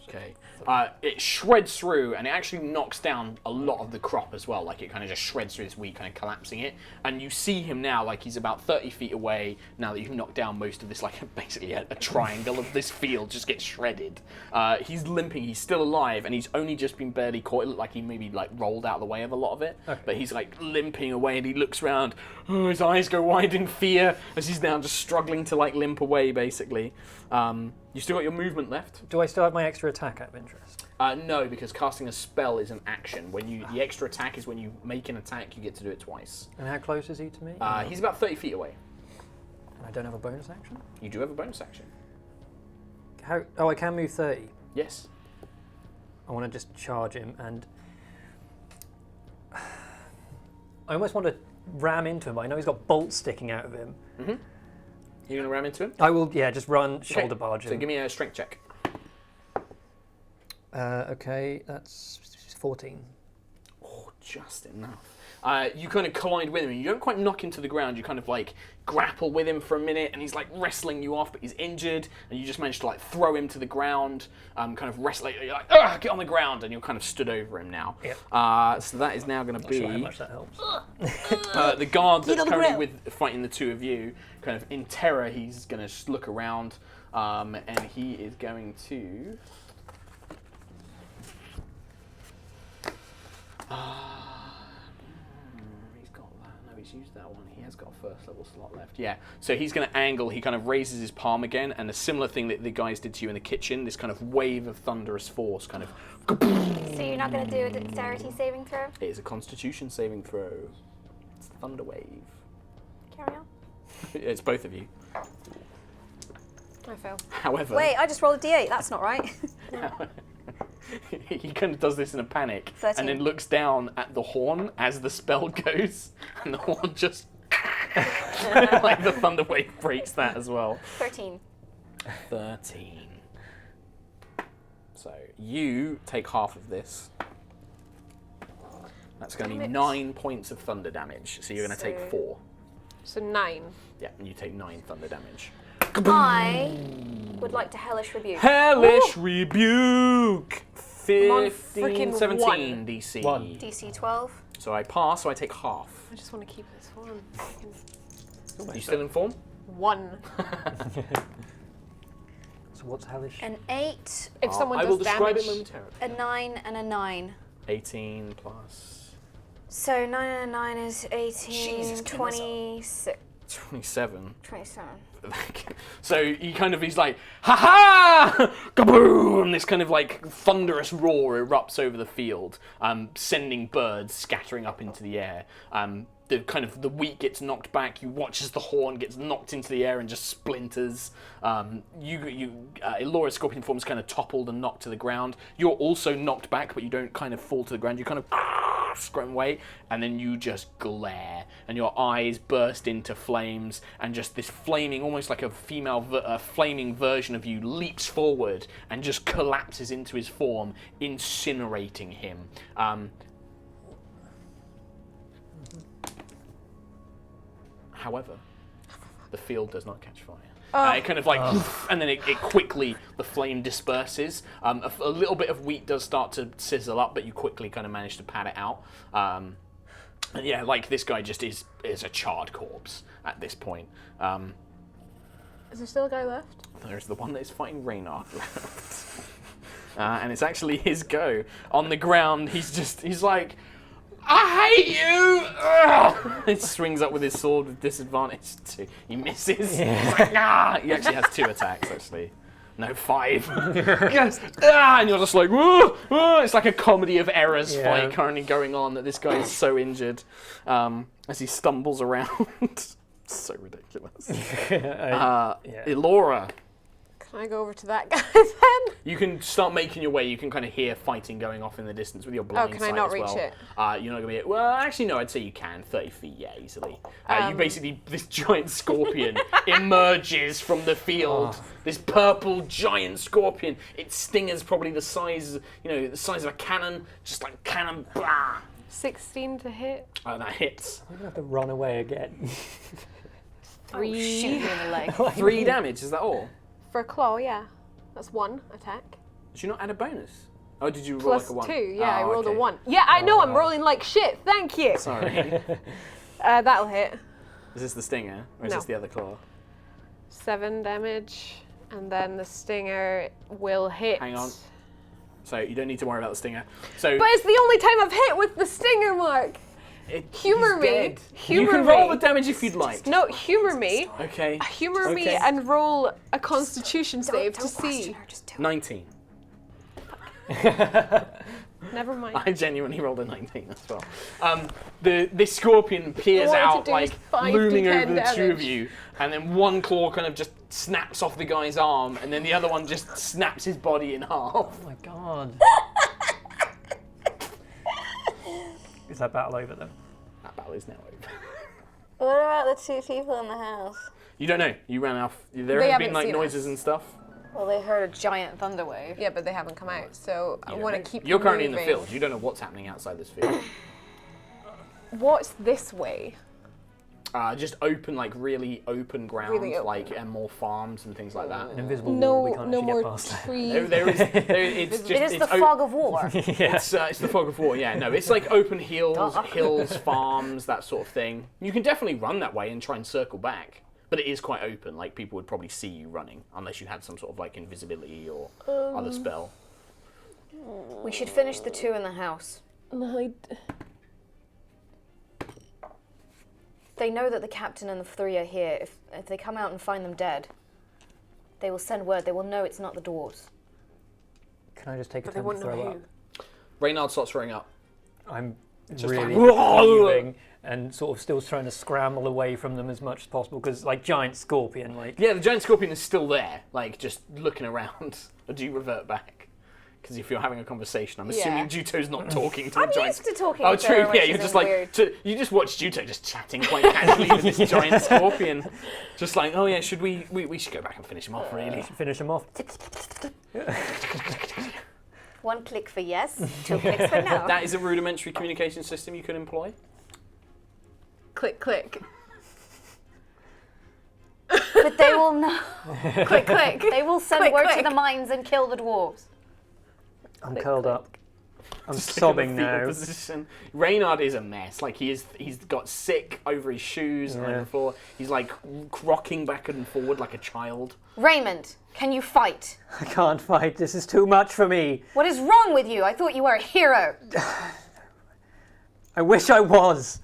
Okay. It shreds through, and it actually knocks down a lot of the crop as well. Like, it kind of just shreds through this wheat, kind of collapsing it. And you see him now, like, he's about 30 feet away, now that you've knocked down most of this, like, basically a triangle of this field just gets shredded. He's limping, he's still alive, and he's only just been barely caught. It looked like he maybe, like, rolled out of the way of a lot of it. Okay. But he's, like, limping away, and he looks around. Oh, his eyes go wide in fear, as he's now just struggling to, like, limp away, basically. You still got your movement left. Do I still have my extra attack out of interest? No, because casting a spell is an action. The extra attack is when you make an attack, you get to do it twice. And how close is he to me? He's about 30 feet away. And I don't have a bonus action? You do have a bonus action. How? Oh, I can move 30. Yes. I want to just charge him, and I almost want to ram into him, but I know he's got bolts sticking out of him. Mm-hmm. You're going to ram into him? I will, yeah, just run, Okay. shoulder barge So him. give me a strength check. Okay, that's 14. Oh, just enough. You kind of collide with him, and you don't quite knock him to the ground. You kind of like grapple with him for a minute, and he's like wrestling you off, but he's injured, and you just manage to like throw him to the ground, kind of wrestling. You're like, "Ugh, get on the ground," and you're kind of stood over him now. Yep. So that is now going to Not be sure how much that helps. the guard that's on the currently ground. fighting the two of you. Kind of in terror, he's going to look around, and he is going to. He's got that. No, he's used that one. He has got a first level slot left. Yeah. So he's going to angle. He kind of raises his palm again, and a similar thing that the guys did to you in the kitchen. This kind of wave of thunderous force, kind of. So you're not going to do a dexterity saving throw? It is a Constitution saving throw. It's the thunder wave. Carry on. It's both of you. I fail. However. Wait, I just rolled a D8. That's not right. He kind of does this in a panic 13. and then looks down at the horn as the spell goes, and the horn just like the thunder wave breaks that as well. 13. 13. So you take half of this. That's going to be Damn it. 9 points of thunder damage. So you're going to take So- 4. So 9. Yeah, and you take 9 thunder damage. I would like to hellish rebuke. Hellish rebuke. on 15, frickin' 17 one. DC. 1. DC 12. So I pass, so I take half. I just want to keep this one. You still in form? 1. So what's hellish? An 8, If someone I does will describe damage, it momentarily. a 9, and a 9. 18 plus So 9 and a 9 is 18, Jesus, Kim, 26, 27. 27. So he's like, ha ha! Kaboom! This kind of like thunderous roar erupts over the field, sending birds scattering up into the air. The wheat gets knocked back. You watch as the horn gets knocked into the air and just splinters. Elora's scorpion form's kind of toppled and knocked to the ground. You're also knocked back, but you don't kind of fall to the ground. You kind of scrum away, and then you just glare, and your eyes burst into flames, and just this flaming, almost like a female flaming version of you leaps forward and just collapses into his form, incinerating him. However, the field does not catch fire. It kind of like, and then it quickly, the flame disperses. A little bit of wheat does start to sizzle up, but you quickly kind of manage to pat it out. And yeah, like this guy just is a charred corpse at this point. is there still a guy left? There's the one that is fighting Reynard left. And it's actually his go. On the ground, he's like, I hate you! Ugh! He swings up with his sword with disadvantage. He misses. He's like, ah! He actually has 2 attacks, actually. No, 5. Yes! Ah! And you're just like, whoa! Whoa! It's like a comedy of errors fight currently going on, that this guy is so injured as he stumbles around. So ridiculous. Elora. Can I go over to that guy then? You can start making your way. You can kind of hear fighting going off in the distance with your blind can I sight not as reach well. it? You're not gonna be. Well, actually, no. I'd say you can. 30 feet, yeah, easily. You basically this giant scorpion emerges from the field. This purple giant scorpion. Its stinger's probably the size, the size of a cannon. Just like cannon. Blah. 16 to hit. And that hits. I'm gonna have to run away again. 3. Shoot you in the leg. 3 damage. Is that all? For a claw, yeah. That's 1 attack. Did you not add a bonus? Oh, did you roll Plus like a 1? 2, yeah, I rolled okay. a 1. Yeah, I know, I'm rolling like shit, thank you! Sorry. That'll hit. Is this the stinger, or is No. this the other claw? 7 damage, and then the stinger will hit. Hang on. So you don't need to worry about the stinger. So But it's the only time I've hit with the stinger, Mark! Humor he's me. dead. Humor you can roll me. the damage if you'd like. No, humor me. Okay. Humor me Okay. and roll a constitution save to Don't question see. her, just do it. 19. Never mind. I genuinely rolled a 19 as well. This scorpion peers All I out, have to do like is 5 looming to 10 over the two of damage. you, and then one claw kind of just snaps off the guy's arm, and then the other one just snaps his body in half. Oh my god. Is that battle over then? That battle is now over. What about the 2 people in the house? You don't know. You ran off. There They have been haven't like seen noises us. and stuff. Well, they heard a giant thunder wave. Yeah, but they haven't come out, so I want to keep You're currently in the moving. field. You don't know what's happening outside this field. What's this way? Just open, like really open ground, Really open. like and more farms and things like that. An invisible wall, we No, can't no actually more get past that. trees. It's just It is it's the fog of war. It's the fog of war. Yeah, no, it's like open hills, farms, that sort of thing. You can definitely run that way and try and circle back, but it is quite open. Like people would probably see you running unless you had some sort of like invisibility or other spell. We should finish the 2 in the house. They know that the captain and the 3 are here. If they come out and find them dead, they will send word. They will know it's not the dwarves. Can I just take a But they time to wouldn't know throw who. up? Reynard starts throwing up. I'm Just really like, heaving and sort of still trying to scramble away from them as much as possible because, like, giant scorpion, like. Yeah, the giant scorpion is still there, like just looking around. Or do you revert back? Because if you're having a conversation, I'm assuming Jiutou's not talking to I'm the giant. used to talking Oh, to true. her when Yeah, she's you're just in like weird. you just watch Jiutou just chatting quite casually with this giant scorpion, just like, oh yeah, should we should go back and finish him off, really? Finish them off. 1 click for yes, 2 clicks for no. That is a rudimentary communication system you could employ. Click, click. But they will know. Click, click. They will send Click, word to click. the mines and kill the dwarves. I'm curled up. I'm Just look at sobbing the fetal now. Position. Reynard is a mess. Like he's got sick over his shoes and Yeah. on the floor. He's like rocking back and forward like a child. Raymond, can you fight? I can't fight. This is too much for me. What is wrong with you? I thought you were a hero. I wish I was.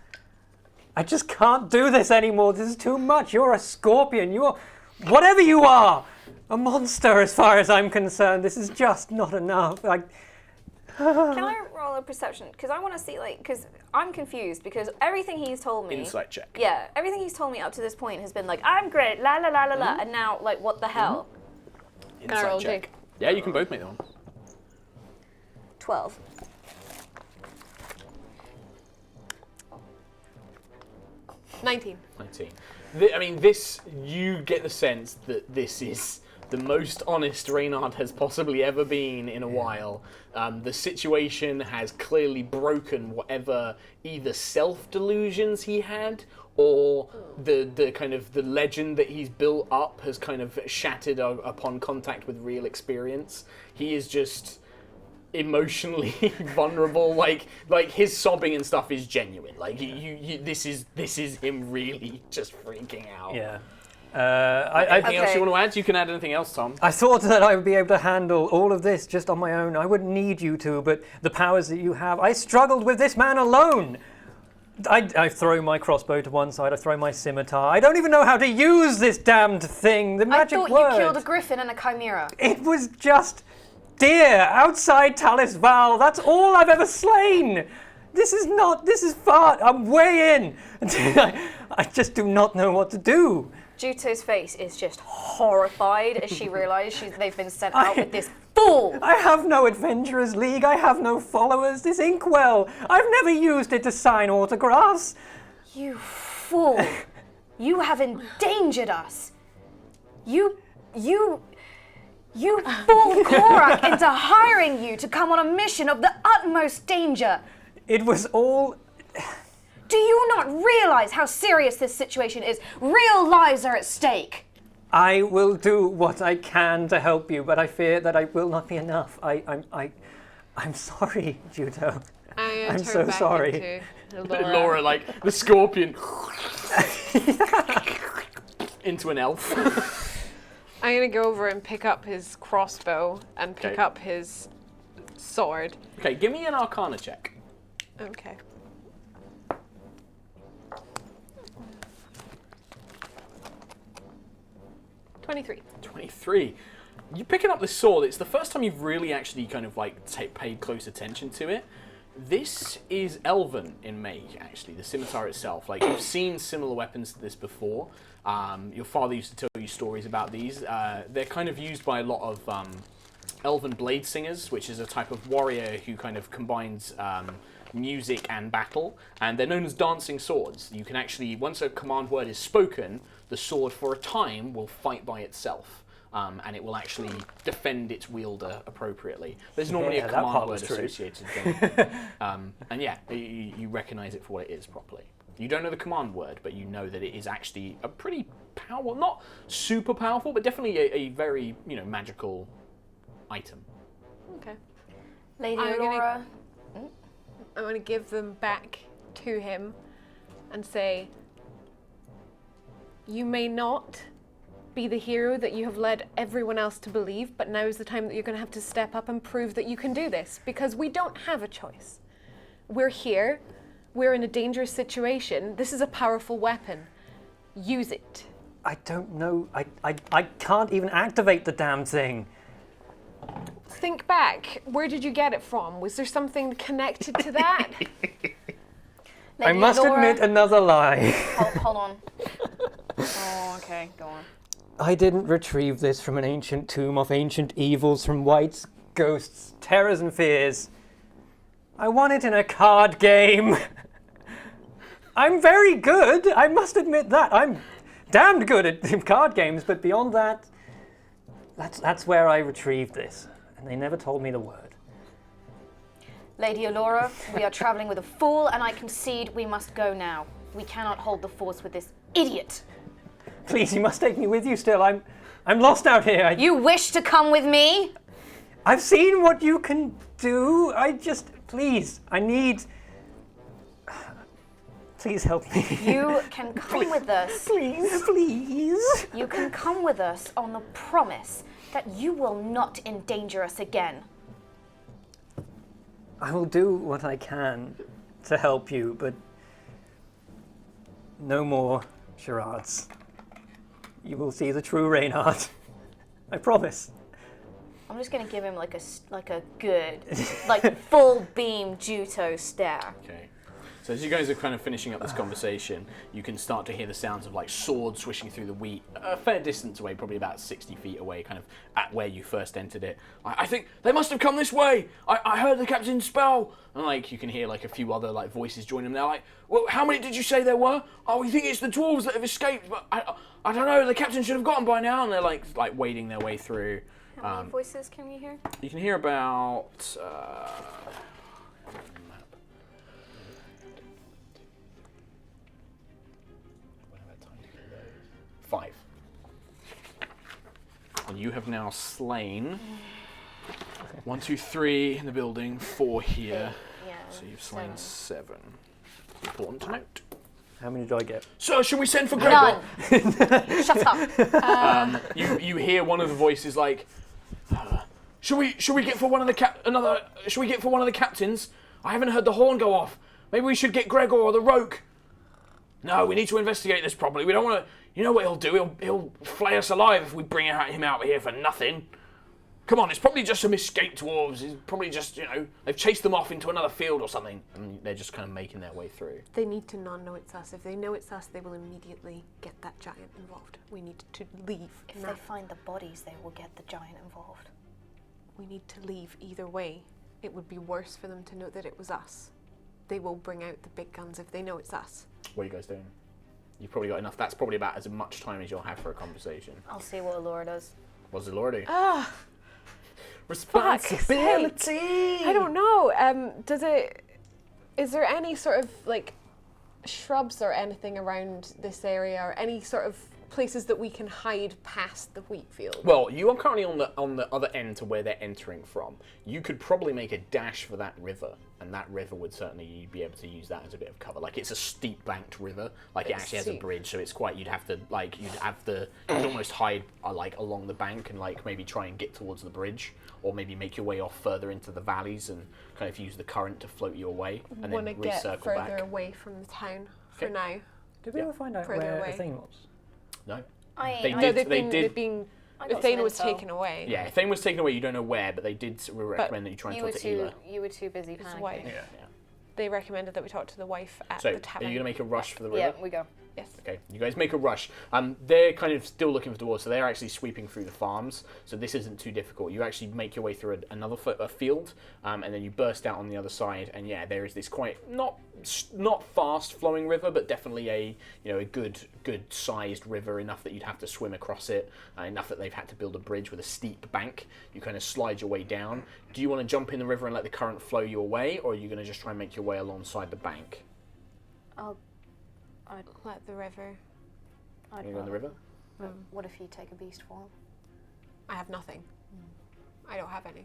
I just can't do this anymore. This is too much. You're a scorpion. You're whatever you are. A monster as far as I'm concerned. This is just not enough. Can I roll a perception? Because I want to see, because I'm confused, because everything he's told me... Insight check. Yeah, everything he's told me up to this point has been like, I'm great, la la la la la, and now, like, what the hell? Insight roll check. Yeah, you can both make that one. 12. 19. 19. I mean, you get the sense that this is the most honest Reynard has possibly ever been in a while. The situation has clearly broken whatever either self-delusions he had or the kind of the legend that he's built up has kind of shattered upon contact with real experience. He is just emotionally vulnerable, like his sobbing and stuff is genuine. Like this is him really just freaking out. Yeah. Anything else you want to add? You can add anything else, Tom. I thought that I would be able to handle all of this just on my own. I wouldn't need you to, but the powers that you have, I struggled with this man alone. I throw my crossbow to one side, I throw my scimitar. I don't even know how to use this damned thing, the magic I thought word. you killed a griffin and a chimera. It was just deer outside Talis Val. That's all I've ever slain. This is far, I'm way in. I just do not know what to do. Jiutou's face is just horrified as she realises they've been sent out with this fool. I have no Adventurers League. I have no followers. This inkwell. I've never used it to sign autographs. You fool. You have endangered us. You fooled Korak into hiring you to come on a mission of the utmost danger. It was all... Do you not realize how serious this situation is? Real lives are at stake. I will do what I can to help you, but I fear that I will not be enough. I'm sorry, Jiutou. I'm so sorry. Laura, like the scorpion, into an elf. I'm gonna go over and pick up his crossbow and pick up his sword. Okay, give me an Arcana check. Okay. 23. 23. You're picking up the sword. It's the first time you've really actually kind of like paid close attention to it. This is elven in make, actually, the scimitar itself. Like, you've seen similar weapons to this before. Your father used to tell you stories about these. They're kind of used by a lot of elven blade singers, which is a type of warrior who kind of combines music and battle. And they're known as dancing swords. You can actually, once a command word is spoken, the sword for a time will fight by itself. And it will actually defend its wielder appropriately. There's normally a command word associated with it. And yeah, you recognize it for what it is properly. You don't know the command word, but you know that it is actually a pretty powerful, not super powerful, but definitely a very, magical item. Okay. Lady Aurora. I'm going to give them back to him and say, you may not be the hero that you have led everyone else to believe, but now is the time that you're going to have to step up and prove that you can do this, because we don't have a choice. We're here. We're in a dangerous situation. This is a powerful weapon. Use it. I don't know. I can't even activate the damn thing. Think back. Where did you get it from? Was there something connected to that? I must admit another lie. Hold on. Oh, okay, go on. I didn't retrieve this from an ancient tomb of ancient evils, from wights, ghosts, terrors and fears. I won it in a card game. I'm very good, I must admit that. I'm damned good at card games, but beyond that, that's where I retrieved this. And they never told me the word. Lady Allura, we are traveling with a fool, and I concede we must go now. We cannot hold the force with this idiot. Please, you must take me with you still. I'm lost out here. You wish to come with me? I've seen what you can do. Please, I need... Please help me. You can come with us. Please. You can come with us on the promise that you will not endanger us again. I will do what I can to help you, but no more charades. You will see the true Reynard. I promise. I'm just gonna give him like a good, full beam Jiutou stare. Okay. So as you guys are kind of finishing up this conversation, you can start to hear the sounds of like swords swishing through the wheat, a fair distance away, probably about 60 feet away, kind of at where you first entered it. I think they must have come this way. I heard the captain's spell, and you can hear a few other voices join them. They're well, how many did you say there were? Oh, we think it's the dwarves that have escaped, but I don't know. The captain should have gotten by now, and they're wading their way through. How many voices can we hear? You can hear about. 5. And you have now slain 1, 2, 3 in the building, 4 here. Yeah. So you've slain 7. Important to note. How many do I get? Sir, should we send for Gregor? None. Shut up. You hear one of the voices should we get for one of the should we get for one of the captains? I haven't heard the horn go off. Maybe we should get Gregor or the Roke. No, we need to investigate this properly. We don't want to. You know what he'll do? He'll flay us alive if we bring him out here for nothing. come on, it's probably just some escaped dwarves. It's probably just, they've chased them off into another field or something. And they're just kind of making their way through. They need to not know it's us. If they know it's us, they will immediately get that giant involved. We need to leave. If they find the bodies, they will get the giant involved. We need to leave either way. It would be worse for them to know that it was us. They will bring out the big guns if they know it's us. What are you guys doing? You've probably got enough. That's probably about as much time as you'll have for a conversation. I'll see what Allura does. What does Laura do? Responsibility! I don't know. Is there any sort of like shrubs or anything around this area, or any sort of places that we can hide past the wheat field? Well, you are currently on the other end to where they're entering from. You could probably make a dash for that river, and that river would certainly be able to use that as a bit of cover. Like, it's a steep banked river. Like, it actually has a bridge, so it's quite. You'd almost hide along the bank and maybe try and get towards the bridge, or maybe make your way off further into the valleys and kind of use the current to float you away, and then recircle get further back. away from the town for now. Did we ever find out Further where away. Athene was? No. They've been I got Athena some was intel. taken away. Yeah, if Thane was taken away, you don't know where, but they did recommend that you try and You talk were to Ela. you were too busy His panicking. wife. Yeah. They recommended that we talk to the wife at So, the are tavern. you going to make a rush for the river? Yeah, we go. Yes. Okay, you guys make a rush. They're kind of still looking for dwarves, so they're actually sweeping through the farms. So this isn't too difficult. You actually make your way through another field, and then you burst out on the other side. And yeah, there is this quite not fast flowing river, but definitely a good sized river, enough that you'd have to swim across it, enough that they've had to build a bridge with a steep bank. You kind of slide your way down. Do you want to jump in the river and let the current flow you away, or are you going to just try and make your way alongside the bank? I'd Let the river. You go in the river? But what if you take a beast form? I have nothing. I don't have any.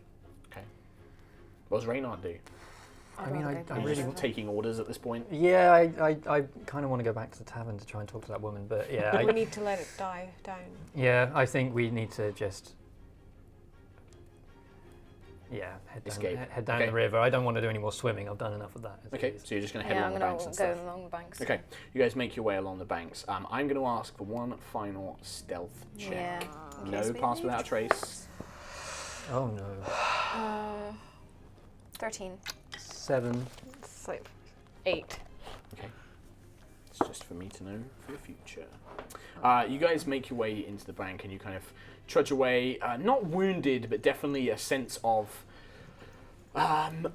Okay. What does Reynard do? I mean, I Are you really just taking orders at this point? Yeah, I kind of want to go back to the tavern to try and talk to that woman, but yeah, We need to let it die down. yeah, I think we need to just Escape. head down Okay. the river. I don't want to do any more swimming. I've done enough of that. as it Okay, is. so you're just going to head Yeah, along I'm the gonna banks and go stuff. along the banks. Okay, you guys make your way along the banks. I'm going to ask for one final stealth check. Yeah. No Guess we pass leave. without a trace. Oh no. 13. 7. It's like 8. Okay. It's just for me to know for the future. You guys make your way into the bank and you kind of trudge away, not wounded, but definitely a sense of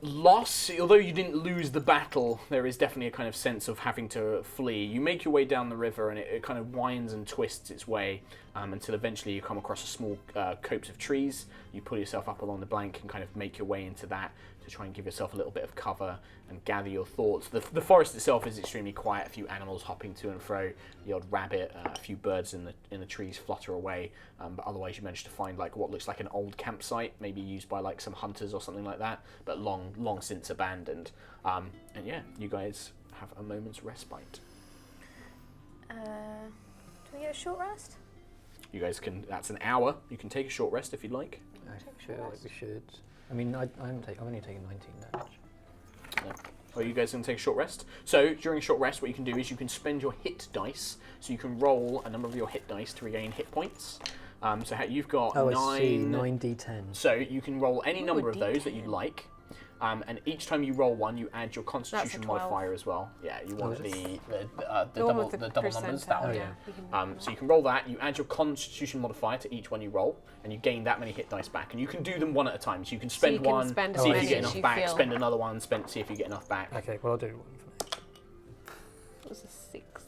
loss. Although you didn't lose the battle, there is definitely a kind of sense of having to flee. You make your way down the river and it kind of winds and twists its way until eventually you come across a small copse of trees. You pull yourself up along the bank and kind of make your way into that to try and give yourself a little bit of cover and gather your thoughts. The forest itself is extremely quiet, a few animals hopping to and fro, the odd rabbit, a few birds in the trees flutter away, but otherwise you manage to find what looks like an old campsite, maybe used by some hunters or something like that, but long since abandoned. And yeah, you guys have a moment's respite. Do we get a short rest? You guys can, that's an hour, you can take a short rest if you'd like. I feel like we should. I mean, I've only taken 19 damage. Or you guys can take a short rest. So during a short rest, what you can do is you can spend your hit dice. So you can roll a number of your hit dice to regain hit points. So you've got I see. 9. 9d10. So you can roll any number of those that D10. you'd like. And each time you roll one, you add your Constitution 12. modifier as well. Yeah, you want is the The one with double numbers. That percentile, one. yeah. You can- So you can roll that. You add your Constitution modifier to each one you roll, and you gain that many hit dice back. And you can do them one at a time. So you can spend you can one, spend as see if many you get as enough you back. feel. Spend another one. See if you get enough back. Okay, well I'll do one for now. It was a 6.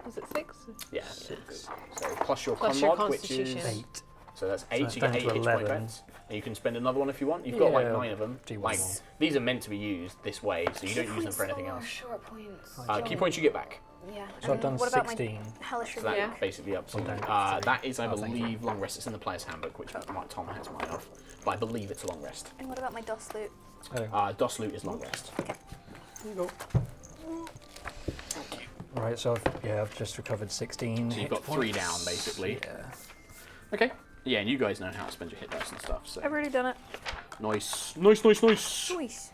Was it 6? Yeah. 6. So plus your Plus con your mod, which is Constitution. 8. so that's 8. that's you get down 8 to hit point 11. bets. And you can spend another one if you want. You've got Yeah, 9 of them. do one more. These are meant to be used this way, so you don't use them for anything else. Short points. Key points you get back. Yeah. So I've done what about 16. my hellish So that's rebuke? basically up to you. Well done. That is, I Oh, thank you. believe, long rest. It's in the player's handbook, which Tom has mine of. But I believe it's a long rest. And what about my dust loot? DOS loot is long rest. Right, so I've just recovered 16. So you've hit got 3 points. down, basically. Yeah. Okay. Yeah, and you guys know how to spend your hit dice and stuff. So I've already done it. nice. Nice.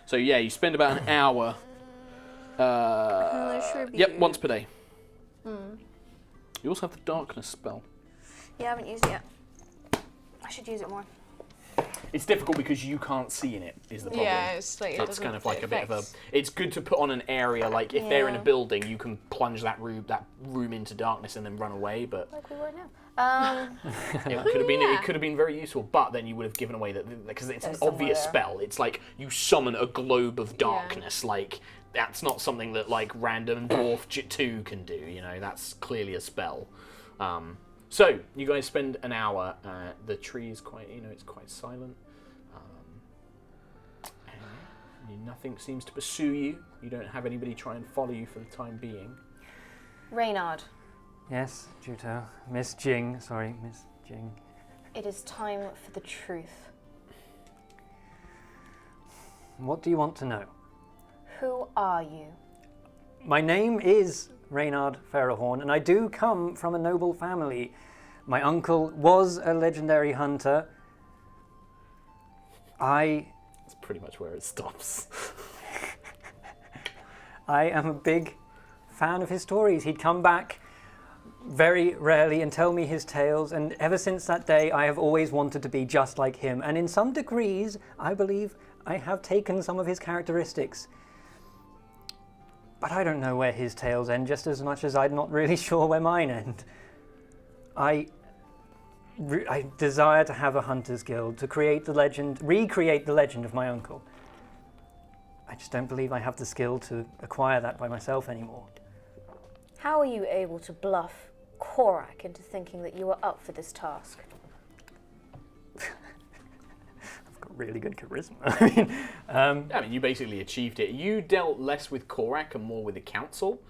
So yeah, you spend about an hour. Hellish rebuke. Yep, once per day. You also have the darkness spell. Yeah, I haven't used it yet. I should use it more. It's difficult because you can't see in it. Is the problem? Yeah, it's like That's kind of like a bit of a. It's good to put on an area like if they're in a building, you can plunge that room into darkness and then run away. But Like we were now. it could have been very useful. But then you would have given away that because it's an obvious spell. It's like you summon a globe of darkness. Like that's not something that like random dwarf Jiutou can do. You know, that's clearly a spell. So you guys spend an hour. The tree is quite, it's quite silent. And nothing seems to pursue you. You don't have anybody try and follow you for the time being. Reynard, Yes, Jiutou. Miss Jing. Sorry, Miss Jing. it is time for the truth. What do you want to know? Who are you? My name is Reynard Ferrahorn, and I do come from a noble family. My uncle was a legendary hunter. That's pretty much where it stops. I am a big fan of his stories. He'd come back very rarely and tell me his tales, and ever since that day I have always wanted to be just like him, and in some degrees I believe I have taken some of his characteristics. But I don't know where his tales end, just as much as I'm not really sure where mine end. I desire to have a hunter's guild, to recreate the legend of my uncle. I just don't believe I have the skill to acquire that by myself anymore. How are you able to bluff Korak into thinking that you are up for this task? I've got really good charisma. I mean, you basically achieved it. You dealt less with Korak and more with the council.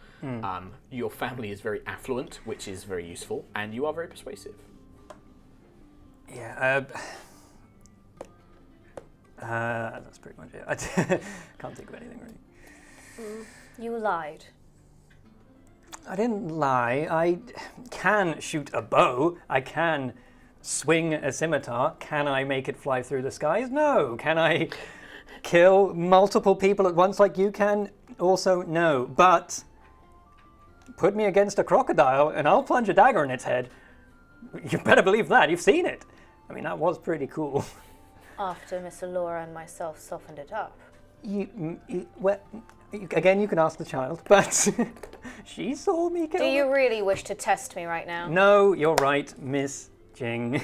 Your family is very affluent, which is very useful, and you are very persuasive. Yeah, that's pretty much it. I can't think of anything really. You lied. I didn't lie. I can shoot a bow. I can swing a scimitar. Can I make it fly through the skies? No. Can I kill multiple people at once like you can? Also, no. But put me against a crocodile and I'll plunge a dagger in its head. You better believe that. You've seen it. I mean, that was pretty cool. After Miss Allura and myself softened it up. Again, you can ask the child, but she saw me kill Do you them. really wish to test me right now? No, you're right, Miss Jing.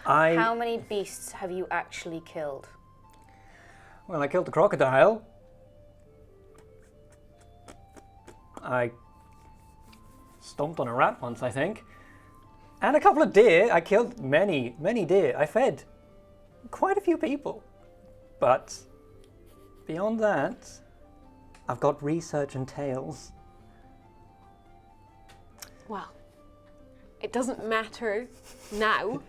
How many beasts have you actually killed? Well, I killed a crocodile. I stomped on a rat once, I think. And a couple of deer. I killed many deer. I fed quite a few people. But beyond that, I've got research and tales. Well, it doesn't matter now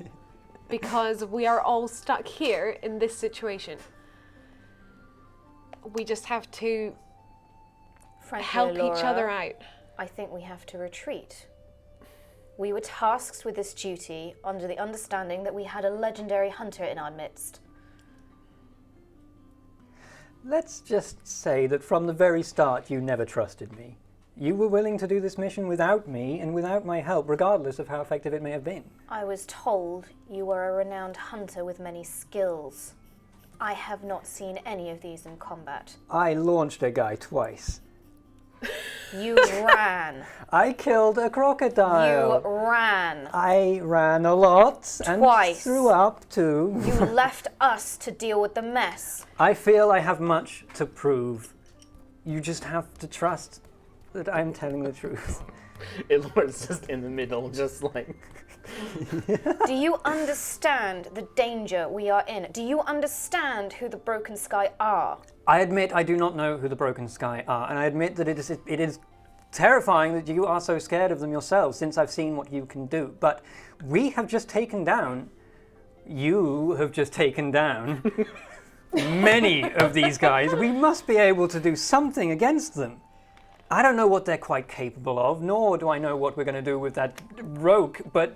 because we are all stuck here in this situation. We just have to Frankly, help each Allura, other out. I think we have to retreat. We were tasked with this duty under the understanding that we had a legendary hunter in our midst. Let's just say that from the very start you never trusted me. You were willing to do this mission without me and without my help, regardless of how effective it may have been. I was told you were a renowned hunter with many skills. I have not seen any of these in combat. I launched a guy twice. You ran. I killed a crocodile. You ran. I ran a lot and Twice. threw up too. You left us to deal with the mess. I feel I have much to prove. You just have to trust that I'm telling the truth. Illora's just in the middle, just like... Do you understand the danger we are in? Do you understand who the Broken Sky are? I admit I do not know who the Broken Sky are, and I admit that it is terrifying that you are so scared of them yourselves, since I've seen what you can do. But you have just taken down many of these guys. We must be able to do something against them. I don't know what they're quite capable of, nor do I know what we're going to do with that rogue, but...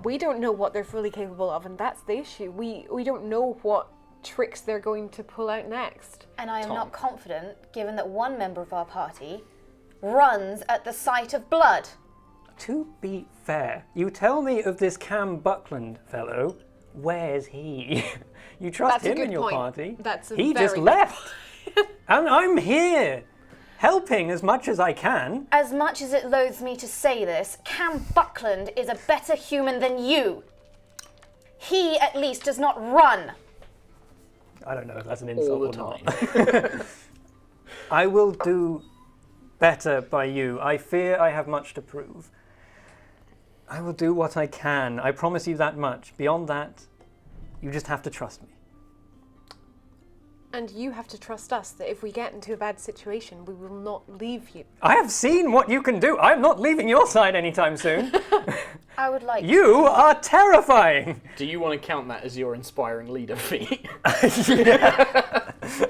We don't know what they're fully capable of, and that's the issue. We don't know what tricks they're going to pull out next. And I am not confident, given that one member of our party runs at the sight of blood. to be fair, you tell me of this Cam Buckland fellow. Where's he? You trust That's a him good in your point. party? That's a He very just good left. And I'm here, helping as much as I can. As much as it loathes me to say this, Cam Buckland is a better human than you. He, at least, does not run. I don't know if that's an All insult the or not. I will do better by you. I fear I have much to prove. I will do what I can. I promise you that much. Beyond that, you just have to trust me. And you have to trust us that if we get into a bad situation, we will not leave you. I have seen what you can do. I'm not leaving your side anytime soon. I would like You are terrifying. Do you want to count that as your inspiring leader feat?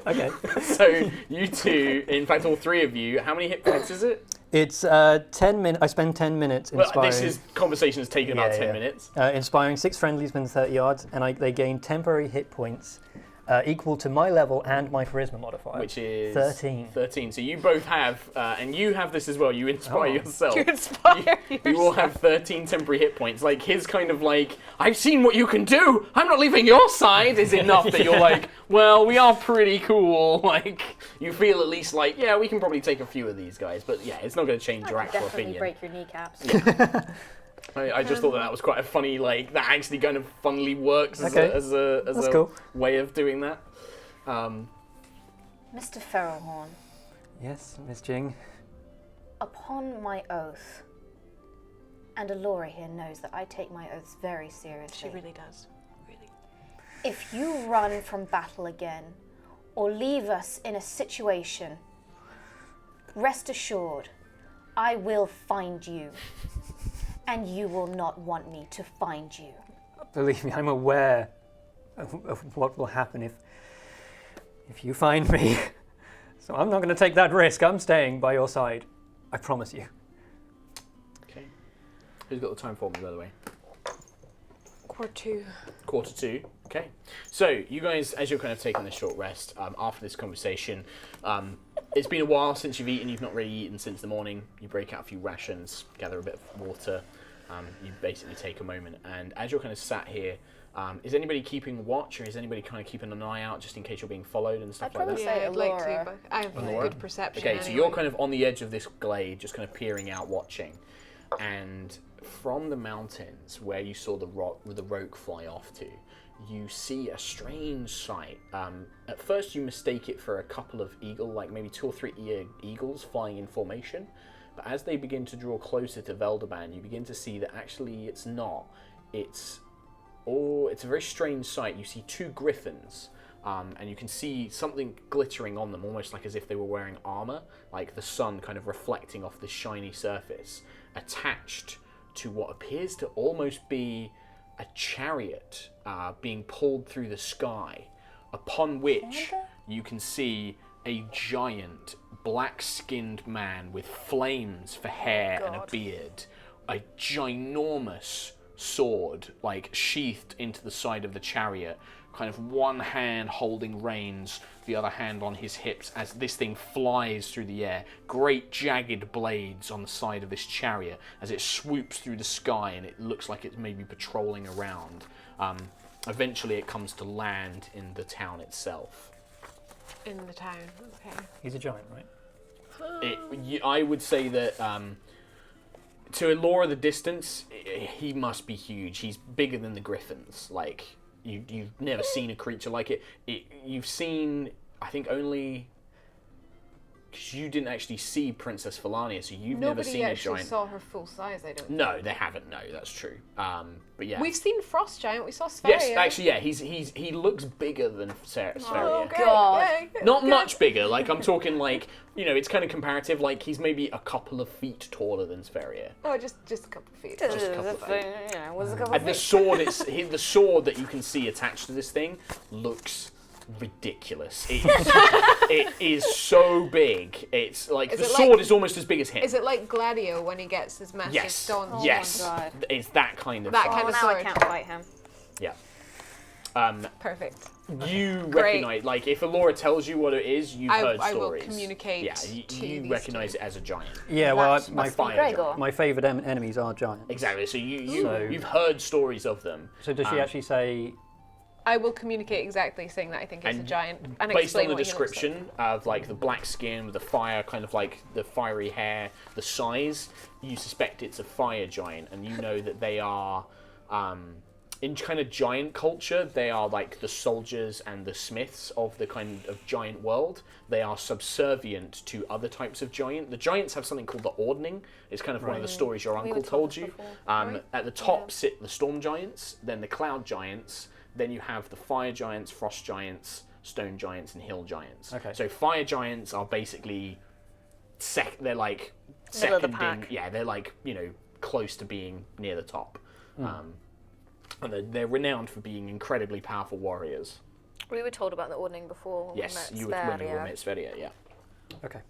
Okay. So you two, in fact, all three of you, how many hit points is it? It's 10 minutes. I spend 10 minutes inspiring. Well, this conversation has taken about 10 minutes. Inspiring 6 friendlies within 30 yards, and they gain temporary hit points equal to my level and my charisma modifier. Which is 13. 13. So you both have, and you have this as well. You inspire yourself. You inspire You all have 13 temporary hit points. Like his kind of like, I've seen what you can do. I'm not leaving your side. Is enough that you're like, well, we are pretty cool. Like you feel at least like, yeah, we can probably take a few of these guys. But yeah, it's not going to change your actual definitely opinion. break your kneecaps. I just thought that was quite a funny, like that actually kind of funnily works as Okay. a cool. way of doing that. Mr. Ferrelhorn, Yes, Miss Jing. upon my oath, and Alora here knows that I take my oaths very seriously. She really does. Really. If you run from battle again, or leave us in a situation, rest assured, I will find you, and you will not want me to find you. Believe me, I'm aware of what will happen if you find me. So I'm not going to take that risk. I'm staying by your side. I promise you. Okay. Who's got the time for me, by the way? Quarter 2. Quarter 2. Okay. So you guys, as you're kind of taking this short rest after this conversation, it's been a while since you've eaten. You've not really eaten since the morning. You break out a few rations, gather a bit of water. You basically take a moment, and as you're kind of sat here, is anybody keeping watch, or is anybody kind of keeping an eye out just in case you're being followed and stuff I'd like probably that? say Yeah, I'd like Alora. to, but I have Alora? good perception. Okay, so anyway. you're kind of on the edge of this glade, just kind of peering out, watching, and from the mountains where you saw the roke fly off to, you see a strange sight. At first, you mistake it for a couple of like maybe 2 or 3 eagles flying in formation. But as they begin to draw closer to Veldaban, you begin to see that actually it's not. It's a very strange sight. You see 2 griffins, and you can see something glittering on them, almost like as if they were wearing armor, like the sun kind of reflecting off the shiny surface, attached to what appears to almost be a chariot being pulled through the sky, upon which you can see a giant black-skinned man with flames for hair and a beard, a ginormous sword like sheathed into the side of the chariot, kind of one hand holding reins, the other hand on his hips as this thing flies through the air. Great jagged blades on the side of this chariot as it swoops through the sky, and it looks like it's maybe patrolling around. Eventually it comes to land in the town itself. In the town, okay. He's a giant, right? I would say that to Elora the distance, he must be huge. He's bigger than the griffins. Like, you've never seen a creature like it. You've seen, I think, only... Because you didn't actually see Princess Felania, so you've never seen a actually giant... saw her full size, I don't No, they haven't. No, that's true. But yeah. We've seen Frost Giant, we saw Spheria. Yes, actually, yeah. he looks bigger than Spheria. Oh, okay. God. Yeah, Not good. much bigger. Like, I'm talking like, it's kind of comparative. Like, he's maybe a couple of feet taller than Spheria. Oh, just a couple of feet. Just a couple of feet. Was a couple And the sword, the sword that you can see attached to this thing looks ridiculous. It is so big. It's like Is the it sword like- is almost as big as him. Is it like Gladio when he gets his massive Yes. stone? Yes. God. It's that kind of That size. kind Well, of now I sword. can't fight him. Yeah. Perfect. You Great. recognize, like, if Alora tells you what it is, you've heard I will stories. communicate Yeah, to you these recognize two. it as a giant. Yeah, well, That my must be fire Gregor. giant. my favourite enemies are giants. Exactly. So So- you've heard stories of them. So does she actually say? I will communicate exactly, saying that I think it's a And giant, and Based explain on the what he looks like. description of like the black skin with the fire, kind of like the fiery hair, the size, you suspect it's a fire giant, and you know that they are, in kind of giant culture, they are like the soldiers and the smiths of the kind of giant world. They are subservient to other types of giant. The giants have something called the ordning. It's kind of one of the stories your We uncle were told told you. before. At the top sit the storm giants, then the cloud giants, then you have the fire giants, frost giants, stone giants, and hill giants. Okay. So fire giants are basically they're like Middle of the second in, pack. yeah, they're like, you know, close to being near the top. And they're renowned for being incredibly powerful warriors. We were told about the ordning before when Yes, we you met were when you were Sverige. met Sveria, yeah. Okay.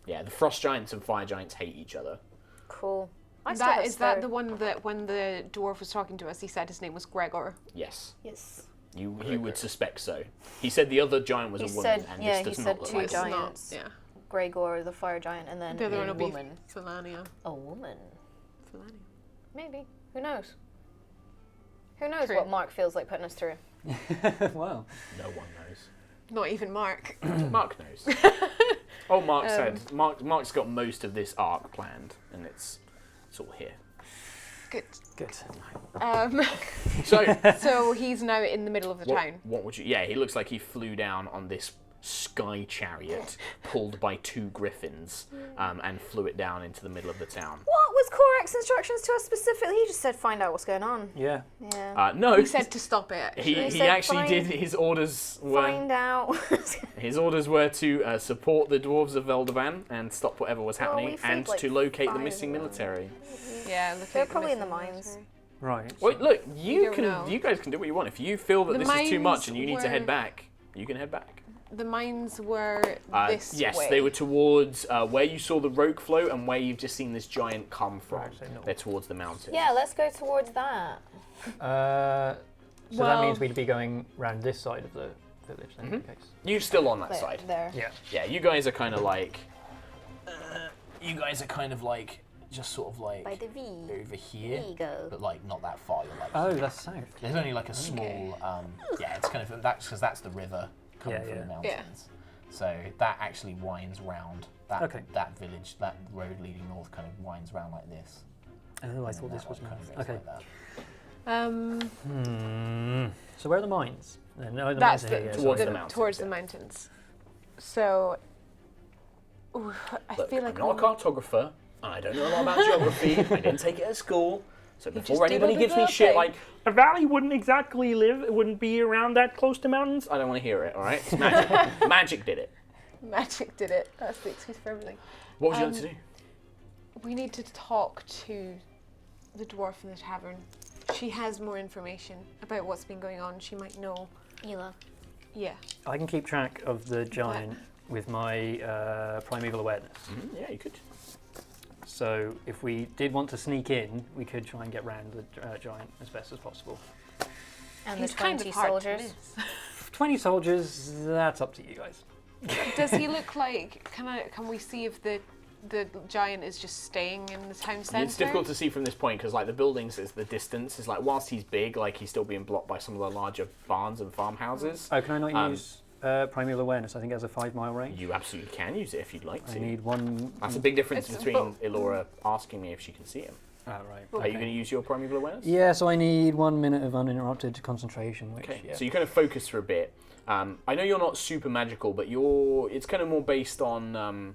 Yeah, the frost giants and fire giants hate each other. Cool. I still That have is that Sverige. the one that when the dwarf was talking to us, he said his name was Gregor. Yes. Yes. You would suspect so. He said the other giant was He a woman, said- and yeah, this he does said not look two like It's one. giants. Not, yeah. Gregor, the fire giant, and then The other one a will be woman. Felania. A woman. Felania. Maybe. Who knows? Who knows True. what Mark feels like putting us through? Wow. No one knows. Not even Mark. Mark knows. Oh, Mark said. Mark's got most of this arc planned, and it's all here. Good. Good. So, So he's now in the middle of the town. what would you? Yeah, he looks like he flew down on this sky chariot pulled by two griffins, and flew it down into the middle of the town. What was Korak's instructions to us specifically? He just said find out what's going on. Yeah. Yeah. No, He said to stop it. he He he said actually find- did. His orders were Find out. to support the dwarves of Veldavan and stop whatever was happening, we freed, and like, to locate the 5 missing of them. military. Yeah, look They're at probably in the missing mines. military. Right. Wait, look, you don't can. know. You guys can do what you want. If you feel that The this is too mines much and you need to head were- back, you can head back. The mines were this Yes, way. they were towards where you saw the rogue float and where you've just seen this giant come from. Right, so no. They're towards the mountain. Yeah, let's go towards that. So that Well- means we'd be going round this side of the village then, in case. You're still on that There. side. There. Yeah. Yeah, you guys are kind of like. Just sort of like By the V. over here, There you go. but like not that far. You're like. Oh, that's south. There's only like a small. Yeah, it's kind of that's because that's the river coming Yeah, from yeah. the mountains. So that actually winds round. That Okay. that village, that road leading north, kind of winds round like this. Oh, I And thought that this was one kind north. of goes Okay. like that. So where are the mines? No, the That's mines are here. Towards sorry. the mountains, towards yeah. the mountains. So, ooh, I Look, feel like I'm not a cartographer. And I don't know a lot about geography. I didn't take it at school. So just before anybody doodled gives it me up, shit eh? like a valley wouldn't exactly live, it wouldn't be around that close to mountains, I don't want to hear it. All right, it's magic. Magic did it. magic did it. That's the excuse for everything. What would you like to do? We need to talk to the dwarf in the tavern. She has more information about what's been going on. She might know. Ela. Yeah. I can keep track of the giant with my primeval awareness. Yeah, you could. So if we did want to sneak in, we could try and get round the giant as best as possible. And He's the kind 20 of hard to soldiers. miss. 20 soldiers, that's up to you guys. Does he look like? Can we see if the giant is just staying in the town centre? It's difficult to see from this point because like the buildings is the distance is like whilst he's big, like he's still being blocked by some of the larger barns and farmhouses. Oh, can I not use primeval awareness? I think it has a 5-mile range. You absolutely can use it if you'd like I to. need one. That's a big difference It's- between Elora asking me if she can see him. Oh, right. Are you going to use your primeval awareness? Yeah, so I need 1 minute of uninterrupted concentration, which, Okay, yeah. so you kind of focus for a bit. I know you're not super magical, but it's kind of more based on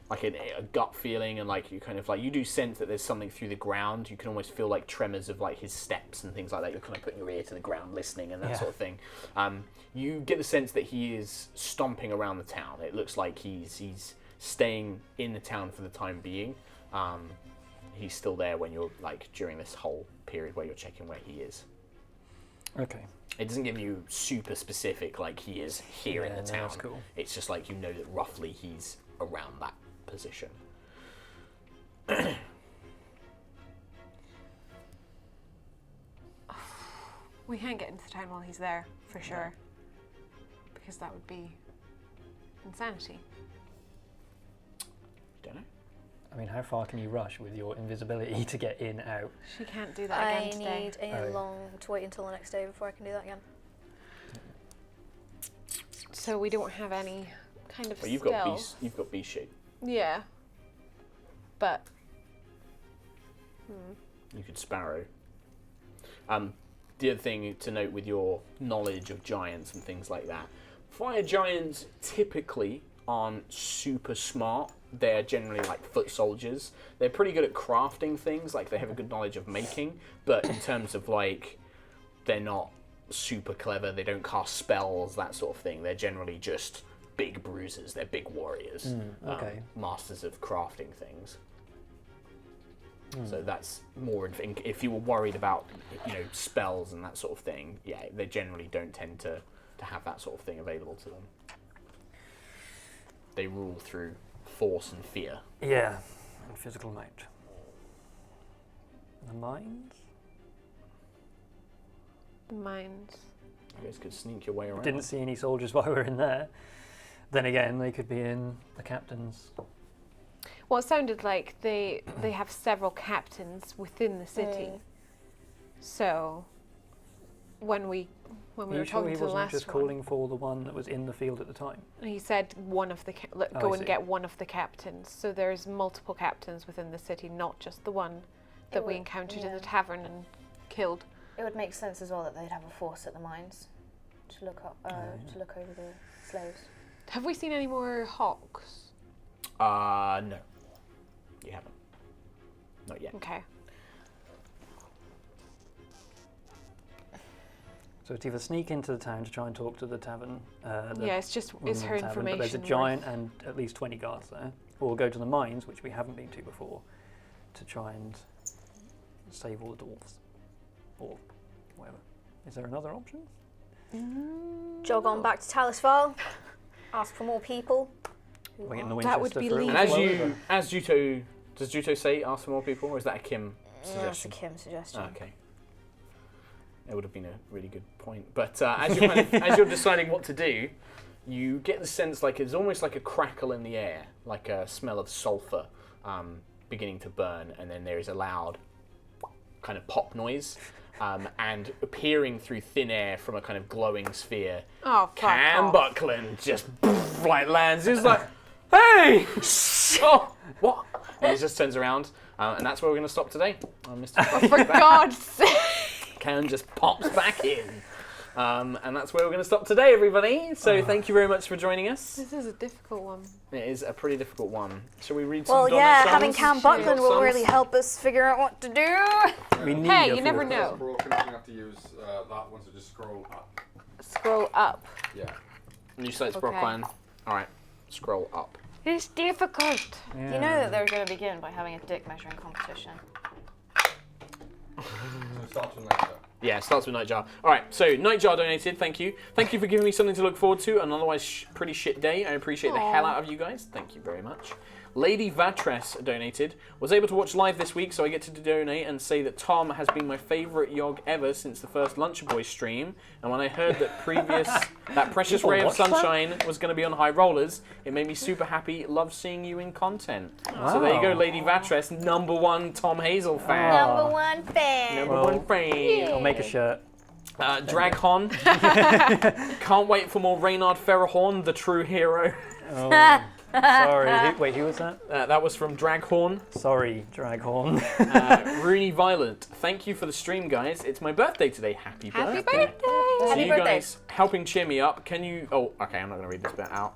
like a gut feeling, and like you kind of like you do sense that there's something through the ground. You can almost feel like tremors of like his steps and things like that. You're kind of putting your ear to the ground, listening, and that Yeah. sort of thing. You get the sense that he is stomping around the town. It looks like he's staying in the town for the time being. He's still there when you're like during this whole period where you're checking where he is. Okay. It doesn't give you super specific, like he is here in Yeah, the no, town. that's cool. It's just like you know that roughly he's around that position. We can't get into the town while he's there, for sure. Because that would be insanity. Don't know. I mean, how far can you rush with your invisibility to get in, out? She can't do that I again today. need a to wait until the next day before I can do that again. So we don't have any kind of Well, you've got beast shape. Yeah. But You could sparrow. The other thing to note with your knowledge of giants and things like that, fire giants typically aren't super smart. They're generally like foot soldiers. They're pretty good at crafting things, like they have a good knowledge of making, but in terms of like, they're not super clever, they don't cast spells, that sort of thing. They're generally just big bruisers, they're big warriors, masters of crafting things. So that's more, if you were worried about, spells and that sort of thing, yeah, they generally don't tend to have that sort of thing available to them. They rule through force and fear. Yeah, and physical might. The mines? the mines. You guys could sneak your way around. Didn't see any soldiers while we were in there. Then again, they could be in the captain's. Well, it sounded like they have several captains within the city. So when we were talking to the last one, he wasn't just calling for the one that was in the field at the time. he said one of the go and get one of the captains. So there's multiple captains within the city, not just the one that we encountered in the tavern and killed. It would make sense as well that they'd have a force at the mines to look up, to look over the slaves. Have we seen any more hawks? No. You haven't. Not yet. Okay. So it's either sneak into the town to try and talk to the tavern. It's her tavern, information. But there's a giant and at least 20 guards there. Or we'll go to the mines, which we haven't been to before, to try and save all the dwarves. Or whatever. Is there another option? Jog on back to Talisfal, ask for more people. Wait in the That would Winchester be for it. And as Jiutou, does Jiutou say ask for more people, or is that a Kim That's a suggestion? Kim suggestion. Okay. It would have been a really good point. But as you're deciding what to do, you get the sense like it's almost like a crackle in the air, like a smell of sulfur beginning to burn, and then there is a loud kind of pop noise, and appearing through thin air from a kind of glowing sphere, Cam Buckland just like lands. He's like, "Hey, oh, what?" And he just turns around, and that's where we're going to stop today. Mr. For God's sake! Cam just pops back in. And that's where we're going to stop today, everybody. So thank you very much for joining us. This is a difficult one. It is a pretty difficult one. Shall we read some Well, Donut yeah, songs? having Cam Buckland will Songs? really help us figure out what to do. We need Hey, a you never fourth. know. If it's broken, you have to use that one, so just scroll up. Scroll up. Yeah. New sites Okay. Brockline. Alright, scroll up. It's difficult. You know that they're going to begin by having a dick measuring competition. So it starts with Nightjar. Yeah, it starts with Nightjar. Alright, so Nightjar donated, thank you. Thank you for giving me something to look forward to, an otherwise pretty shit day. I appreciate the hell out of you guys. Thank you very much. Lady Vatress donated. Was able to watch live this week, so I get to donate and say that Tom has been my favourite Yog ever since the first Luncher Boy stream. And when I heard that that precious ray of watch that? sunshine was going to be on HighRollers, it made me super happy. Love seeing you in content. So there you go, Lady Vatress, #1 Tom Hazel fan. Number one fan. Number one fan. I'll make a shirt. Draghorn. Can't wait for more Reynard Ferrahorn, the true hero. Oh, sorry. Who was that? That was from Draghorn. Sorry, Draghorn. Rooney Violent. Thank you for the stream, guys. It's my birthday today. Happy birthday. Happy birthday! So Happy you birthday. guys helping cheer me up. Can you... Oh, okay, I'm not going to read this bit out.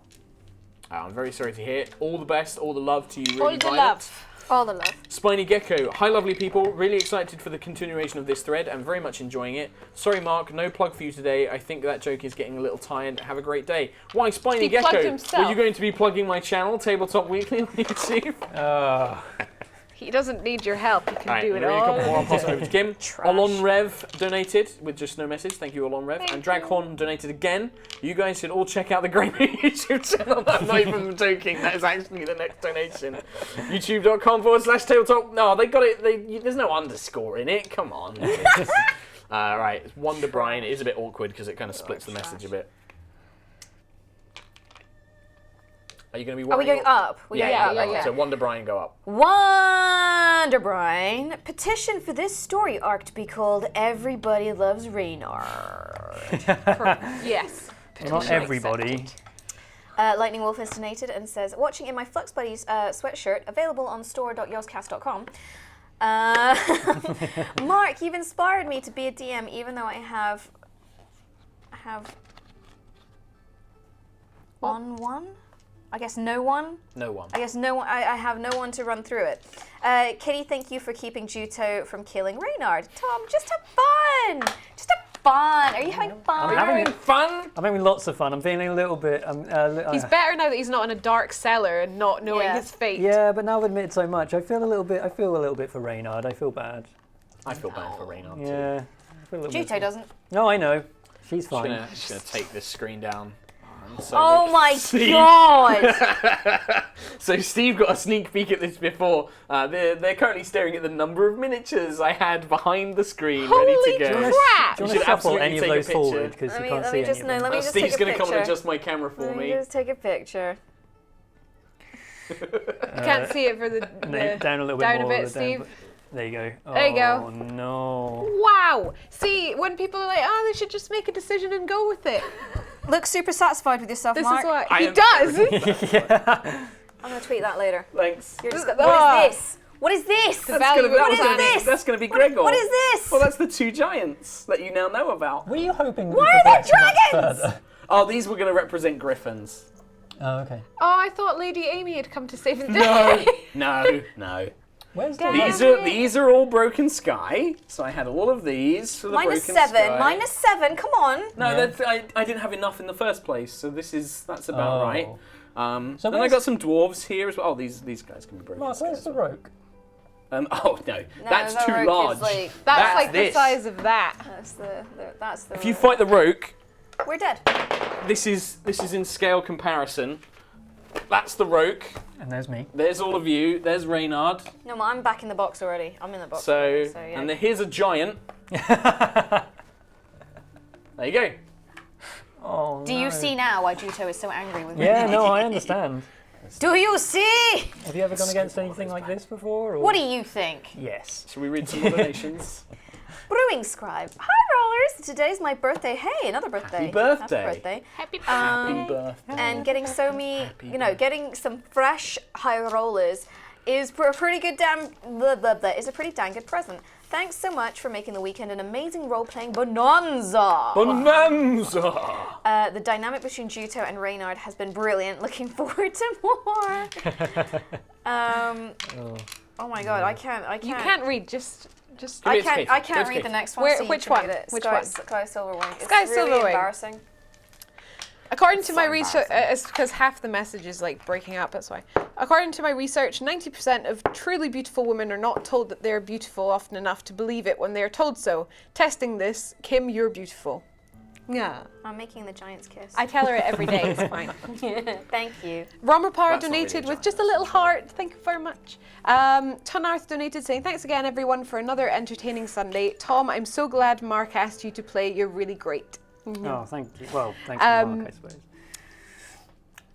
I'm very sorry to hear. All the best, all the love to you, Rooney All the Violent. love. All the love. Spiny Gecko. Hi, lovely people. Really excited for the continuation of this thread. I'm very much enjoying it. Sorry, Mark, no plug for you today. I think that joke is getting a little tired. Have a great day. Why, Spiny He plugged Gecko? himself. Were you going to be plugging my channel, Tabletop Weekly on YouTube? He doesn't need your help. He can Alright, do it read a couple more. all. I'll pass it over to Kim. Olon Rev donated with just no message. Thank you, Olon Rev. And Draghorn donated again. You guys should all check out the Great YouTube channel. I'm not even joking. That is actually the next donation. YouTube.com/tabletop. No, they got it. There's no underscore in it. Come on. Right, it's Wonder Brian. It is a bit awkward because it kind of splits the message a bit. Are you going to be? Are we going up? Yeah. So Wonder Brian, go up. Wonder Brian, petition for this story arc to be called "Everybody Loves Reynard." Yes. Well, not everybody. Lightning Wolf is donated and says, watching in my Flux Buddies sweatshirt, available on store.yogscast.com. Mark, you've inspired me to be a DM, even though I have on one. I guess no one. No one. I guess no one. I have no one to run through it. Kitty, thank you for keeping Jiutou from killing Reynard. Tom, just have fun. Just have fun. Are you having fun? I'm having fun. I'm having lots of fun. I'm feeling a little bit. He's better now that he's not in a dark cellar and not knowing his fate. Yeah, but now I've admitted so much. I feel a little bit for Reynard. I feel bad. I feel bad for Reynard too. Yeah. I feel a little Jiutou doesn't. No, I know. She's fine. She's gonna take this screen down. Oh my god! So Steve got a sneak peek at this before. They're currently staring at the number of miniatures I had behind the screen ready to go. Crap! Do you should want to shuffle absolutely any of take a those picture. forward because you can't see any of them? Let me just Steve's take a gonna picture. come and adjust my camera for Let me me. just take a picture. You can't see it for the No, down a little bit down more. a bit, Steve. There you go. There you go. Oh no. Wow! See, when people are like, oh, they should just make a decision and go with it. Look super satisfied with yourself, This Mark. is what I he am- does. I'm gonna tweet that later. Thanks. You're just. Ah. What is this? What is this? value of What is planning. this? That's gonna be Gregor. What is this? Well, that's the two giants that you now know about. Were you hoping? Why are there dragons? Oh, these were gonna represent griffins. Oh, okay. Oh, I thought Lady Amy had come to save the day. No. Where's Damn. the? These are all broken sky. So I had all of these for the Minus broken 7. sky. Minus 7. Come on. No, Yeah. I didn't have enough in the first place, so that's about right. So then I where's- got some dwarves here as well. Oh, these guys can be broken. Mark, sky where's as the well. rogue? Oh no, that's the too rogue is large. like- That's like this. the size of that. That's the. If you fight the rogue, We're dead. this is in scale comparison. That's the rogue. And there's me. There's all of you. There's Reynard. No, I'm back in the box already. I'm in the box. So, already, so yeah. and here's a giant. There you go. Oh, Do you see now why Jiutou is so angry with me? Yeah, no, I understand. Do you see? Have you ever gone against anything like this before? Or? What do you think? Yes. Should we read some donations? Brewing Scribe. Hi, rollers. Today's my birthday. Hey, another birthday. Happy birthday. Happy birthday. Happy Happy birthday. And getting getting some fresh high rollers is a pretty good is a pretty damn good present. Thanks so much for making the weekend an amazing role-playing bonanza. Bonanza! The dynamic between Jiutou and Reynard has been brilliant. Looking forward to more. Oh my god, I can't. You can't read, just. I Give it to can't Katie. Give it to read Katie. the next one. Where- so you which can one? read it. Which Sky, one? Sky Silverwing. It's Sky really Silverwing. embarrassing. According to my research, it's because half the message is like breaking up, that's why. According to my research, 90% of truly beautiful women are not told that they're beautiful often enough to believe it when they are told so. Testing this, Kim, you're beautiful. Yeah. I'm making the giant's kiss. I tell her it every day, it's fine. Thank you. Romapar That's not donated really with just a little heart. Thank you very much. Tonarth donated saying, thanks again everyone for another entertaining Sunday. Tom, I'm so glad Mark asked you to play. You're really great. Oh, thank you. Well, thanks to Mark, I suppose.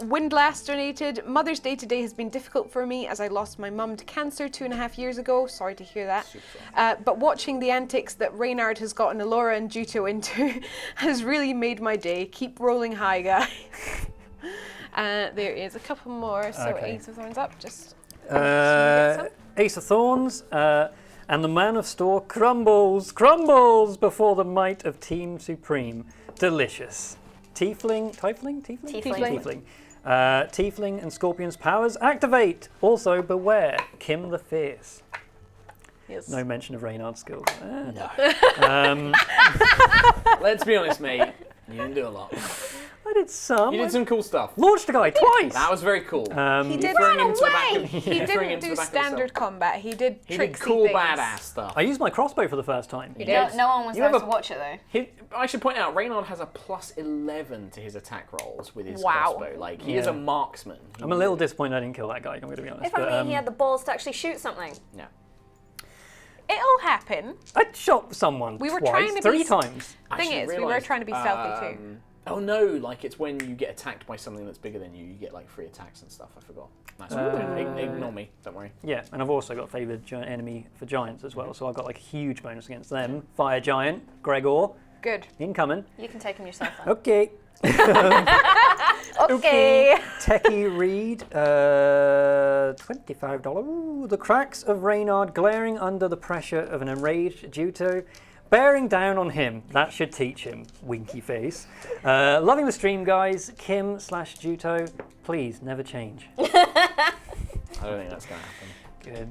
Windlass donated, Mother's Day today has been difficult for me as I lost my mum to cancer 2.5 years ago. Sorry to hear that. But watching the antics that Reynard has gotten Alora and Jiutou into has really made my day. Keep rolling high, guys. There is a couple more. So Okay. Ace of Thorns up. Just Ace of Thorns, and the Man of Store crumbles before the might of Team Supreme. Delicious. Tiefling. Tiefling and Scorpion's powers activate. Also, beware, Kim the Fierce. yes. No mention of Reynard's skills. No. Let's be honest, mate. You didn't do a lot. I did some. You did some cool stuff. Launched a guy twice. That was very cool. He did throwing run him to the back away. of- He throwing him didn't to do the back of standard himself. combat. He did He tricksy did cool, things. badass stuff. I used my crossbow for the first time. He No, did. no one was You there have to a- watch it though. I should point out, Reynard has a plus 11 to his attack rolls with his Wow. crossbow. Like, he is a marksman. I'm a little disappointed I didn't kill that guy, I'm going to be honest. If only he had the balls to actually shoot something. No. It all happen. I shot someone We were twice, trying to be 3 s- times. Thing is, we were trying to be stealthy too. Oh no, like it's when you get attacked by something that's bigger than you, you get like free attacks and stuff. I forgot. Nice. Ignore me, don't worry. Yeah, and I've also got favoured giant enemy for giants as well, so I've got like a huge bonus against them. Fire giant, Gregor, Good. incoming. You can take him yourself then. Okay. Okay. Techie Reed, $25. Ooh, the cracks of Reynard glaring under the pressure of an enraged Jiutou, bearing down on him. That should teach him. Winky face. Loving the stream, guys. Kim/Jiutou, please never change. I don't think that's going to happen. Good.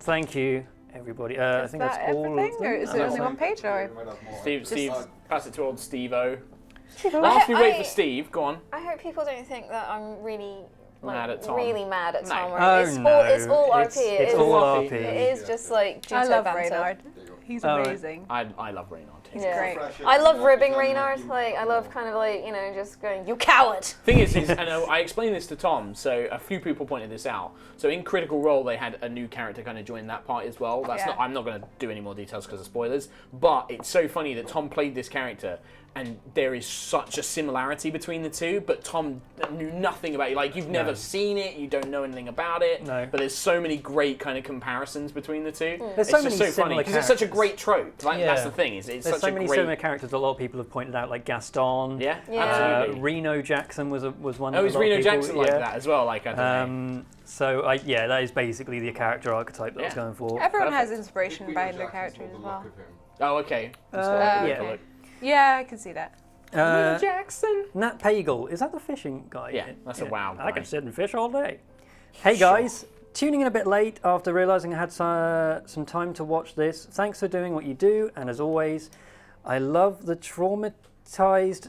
Thank you, everybody. I Is think that that's all of everything, or them. is it only one page? Or We might have more. Steve, pass it to old Steve-O. I- Whilst we wait I- for Steve, go on. I hope people don't think that I'm really Mad at Tom. really mad at No. Tom. Oh, It's no. all RP. It's It all RP. RP. is just like I Jiutou love banter. Reynard. There you go. He's All right. amazing. I love Reynard. Yeah. great. I love ribbing Reynard. Like I love kind of like just going, you coward. Thing is, and I explained this to Tom, so a few people pointed this out. So in Critical Role, they had a new character kind of join that party as well. That's Yeah. not. I'm not going to do any more details because of spoilers. But it's so funny that Tom played this character, and there is such a similarity between the two. But Tom knew nothing about it. Like you've never seen it, you don't know anything about it. No. But there's so many great kind of comparisons between the two. There's It's so just many so funny similar because it's such a characters. great trope. Like, that's Yeah. the thing. It's There's such so a many great. similar characters a lot of people have pointed out, like Gaston. Yeah, Yeah. absolutely. Reno Jackson was one. Oh, that a is lot of Reno people- Jackson like yeah. that as well? Like I don't know. So that is basically the character archetype that I was Yeah. going for. Everyone has Perfect. inspiration Quick behind their Jackson's characters got as the well. look of him. Oh, okay. Yeah. okay. Yeah, I can see that. Jackson. Nat Pagel, is that the fishing guy? Yeah, that's a WoW I guy. can sit and fish all day. Hey guys, tuning in a bit late after realising I had some time to watch this. Thanks for doing what you do, and as always, I love the traumatized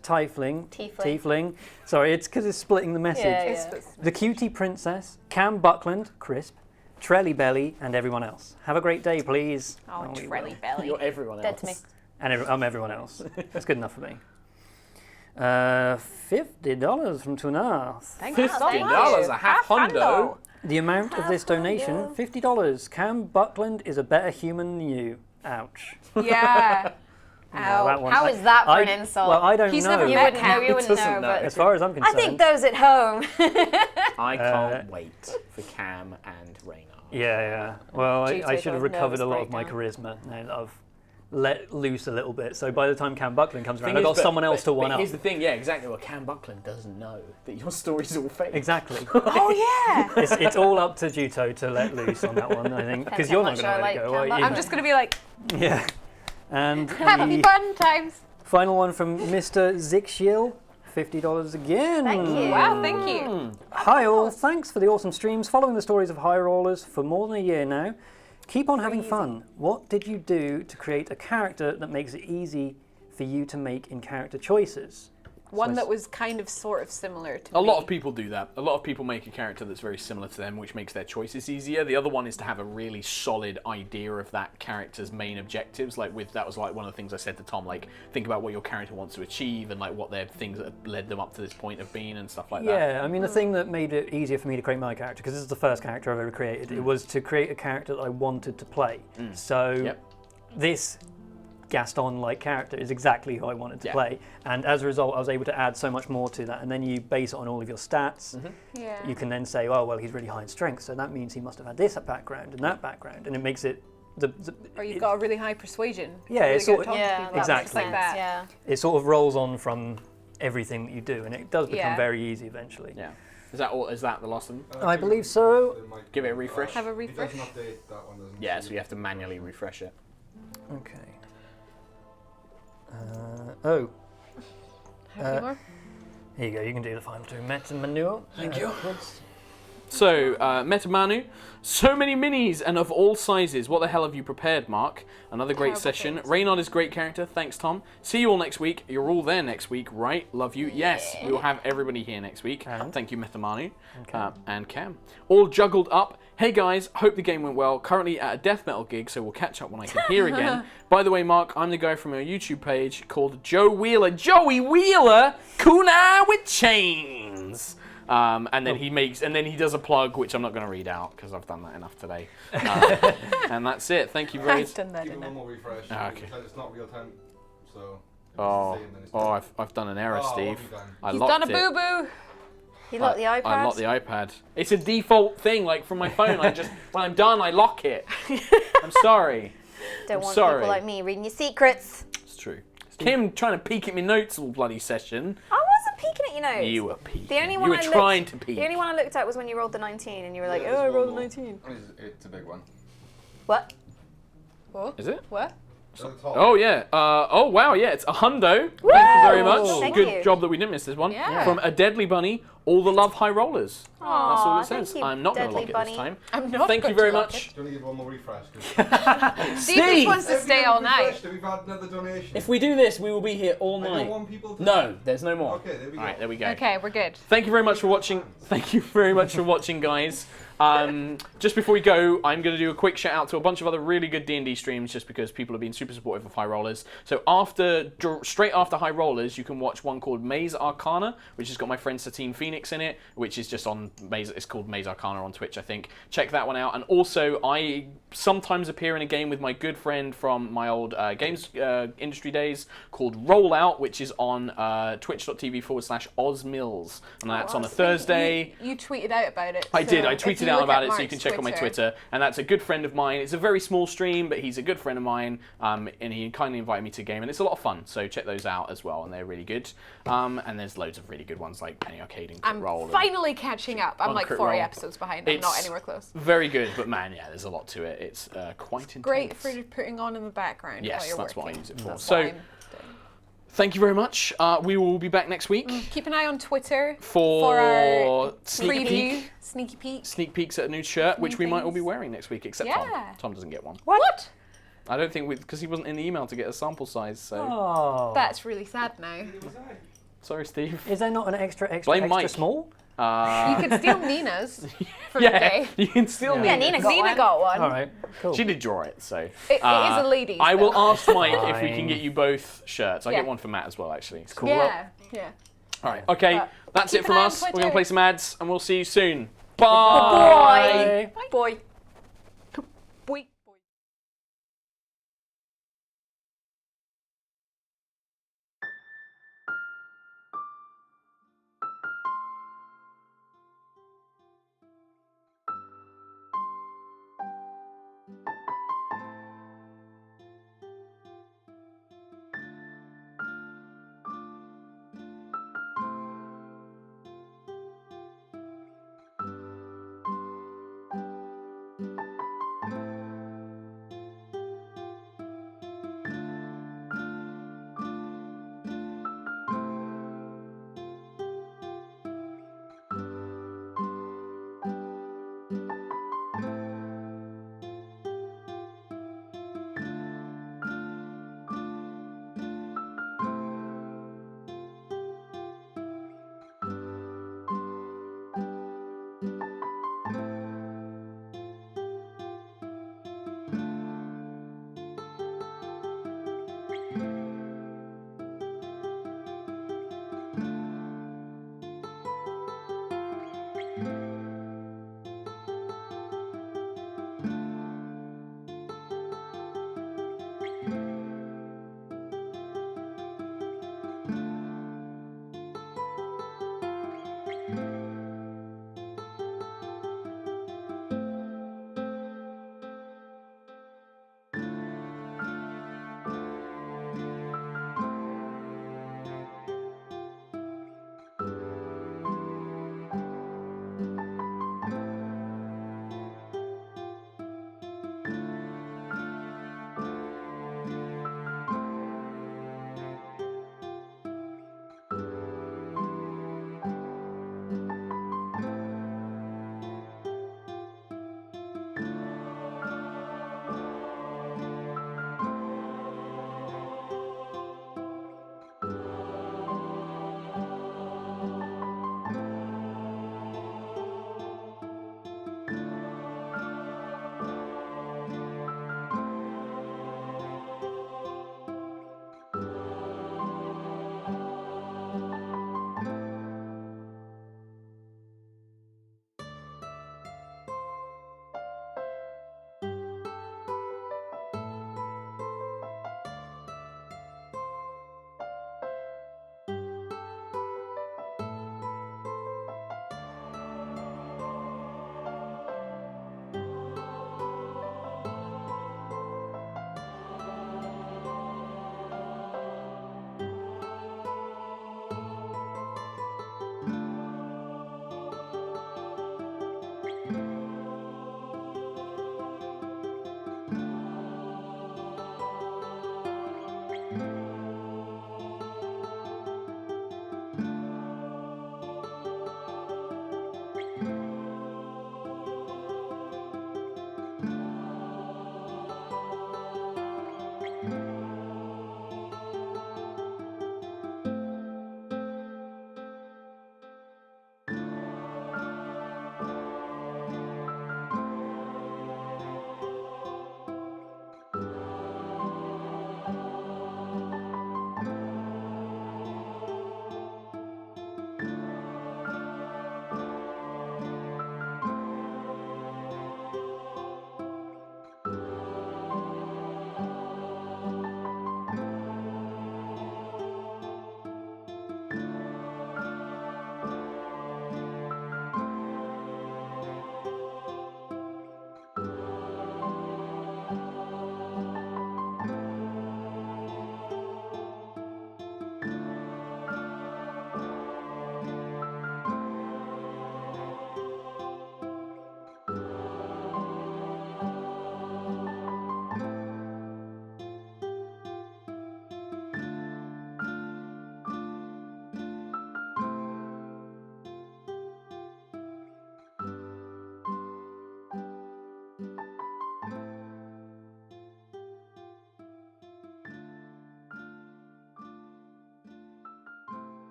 tiefling. Sorry, it's because it's splitting the message. Yeah. The cutie princess, Cam Buckland, Crisp, Trelly Belly, and everyone else. Have a great day, please. Oh, we Trelly will. Belly. You're everyone else. Dead to me. And I'm everyone else. That's good enough for me. $50 from Tuna. Thank you so $50, much. a half hundo. The amount of this donation, $50. Cam Buckland is a better human than you. Ouch. Yeah. Well, that one- How is that for an insult? Well, I don't He's know. never You met wouldn't know. Cam. You wouldn't doesn't know. know. But As far as I'm I concerned. think those at home. I can't wait for Cam and Reynard. Yeah. Well, I Jiutou should have got a recovered a lot nervous of my breakdown. charisma now that I've let loose a little bit. So by the time Cam Buckland comes around, Thing I've got is, but- someone else to but one up. Here's the thing, yeah, exactly. Well, Cam Buckland doesn't know that your story's all fake. Exactly. Oh yeah. it's all up to Jiutou to let loose on that one, I think, because Depends you're how not much going to I let it like go, Cam are you? Buckland. I'm just gonna be like, Yeah. And happy the fun times. final one from Mr. Zixiel, $50 again. Thank you. Wow, thank you. Hi all, thanks for the awesome streams. Following the stories of HighRollers for more than a year now. Keep on having fun. What did you do to create a character that makes it easy for you to make in character choices? One that was kind of sort of similar to A lot me. of people do that. A lot of people make a character that's very similar to them, which makes their choices easier. The other one is to have a really solid idea of that character's main objectives. That was like one of the things I said to Tom. Like, think about what your character wants to achieve and like what their things that have led them up to this point have been and stuff like that. Yeah, I mean, the thing that made it easier for me to create my character, because this is the first character I've ever created, it was to create a character that I wanted to play. So this Gaston-like character is exactly who I wanted to play, and as a result I was able to add so much more to that, and then you base it on all of your stats. Yeah. You can then say, oh well, he's really high in strength, so that means he must have had this background and that background, and it makes it Or you've got a really high persuasion. Yeah, really it's good sort at of- talking to Yeah, people. that Exactly. makes sense. Like that. Yeah. it sort of rolls on from everything that you do, and it does become Yeah. very easy eventually. Yeah. Is that all? Is that the last one? I believe so. Give it a refresh. Have a It refresh. doesn't update that one, doesn't it? Yeah, so you have to manually refresh it. Okay. Have any more? Here you go, you can do the final two. Meta manure. Thank you. So, Metamanu, so many minis and of all sizes. What the hell have you prepared, Mark? Another great Terrible session. things. Reynard is great character. Thanks, Tom. See you all next week. You're all there next week, right? Love you. Yes, we will have everybody here next week. And? Thank you, Metamanu. And Cam. All juggled up. Hey guys, hope the game went well. Currently at a death metal gig, so we'll catch up when I can hear again. By the way, Mark, I'm the guy from your YouTube page called Joe Wheeler. Joey Wheeler, Kunai with chains. And then he does a plug, which I'm not going to read out because I've done that enough today. And that's it. Thank you very much. I've done that Give it enough. one more refresh. Okay. It's not real time, so. I've done an error, Oh, Steve. what have you done? I He's locked done a it. boo-boo. You lock the iPad? I locked the iPad. It's a default thing, like from my phone. I just when I'm done, I lock it. I'm sorry. Don't want sorry. people like me reading your secrets. It's true. Kim trying to peek at me notes all bloody session. I wasn't peeking at your nose. You were peeking. The only you one were I trying looked, to peek. The only one I looked at was when you rolled the 19 and you were like, Yeah, oh, I there's rolled one the more. 19. It's a big one. What? What? Is it? What? At the top. Oh yeah. Oh wow. Yeah, it's a hundo. Thank you very much. Thank Good you. job that we didn't miss this one. Yeah. From a deadly bunny. All the love, high rollers. That's all Aw, it says. thank you, I'm not going to Deadly lock it this Bunny. time. I'm not Thank you going very to lock much. it. Do you want to give one more refresh? Steve just wants to stay all night. We've had another donation. If we do this, we will be here all I night. don't want people to... No, there's no more. Okay, there we go. All right, there we go. Okay, we're good. Thank you very much for watching. Thank you very much for watching, guys. Just before we go, I'm going to do a quick shout out to a bunch of other really good D&D streams, just because people have been super supportive of High Rollers. So straight after High Rollers, you can watch one called Maze Arcana, which has got my friend Satine Phoenix in it, which is just on Maze. It's called Maze Arcana on Twitch, I think. Check that one out. And also, I sometimes appear in a game with my good friend from my old games industry days called Rollout, which is on twitch.tv/OzMills, and that's on a Thursday. You tweeted out about it. I did. so I if tweeted you out look about at it, so you Mark's can check on my Twitter. And that's a good friend of mine. It's a very small stream, but he's a good friend of mine, and he kindly invited me to a game, and it's a lot of fun. So check those out as well, and they're really good. And there's loads of really good ones like Penny Arcade and Crit I'm Roll. finally catching up. I'm on like Crit 40 Roll. episodes behind. I'm not It's anywhere close. Very good, but man, yeah, there's a lot to it. It's quite intense. Great for putting on in the background Yes, while you're that's what I working. use it for. That's So, what I'm doing. thank you very much. We will be back next week Keep an eye on Twitter for our sneak preview, peek. sneaky peek. Sneak peeks at a new shirt, which we might all be things. wearing next week, except Yeah. Tom. Tom doesn't get one. What? I don't think because he wasn't in the email to get a sample size. So Oh. That's really sad now. sorry, Steve. Is there not an extra Blame extra Mike. small? You could steal Nina's for the Yeah, day. you can still Yeah, need Nina it. got one. All right, cool. She did draw it, so It is a ladies. I will though. ask Mike if we can Fine. get you both shirts. I Yeah. get one for Matt as well, actually. It's cool. Yeah, yeah. All right, okay, But that's keep it an from eye on us. We're Twitter. gonna play some ads, and we'll see you soon. Bye. Boy. Boy. Boy.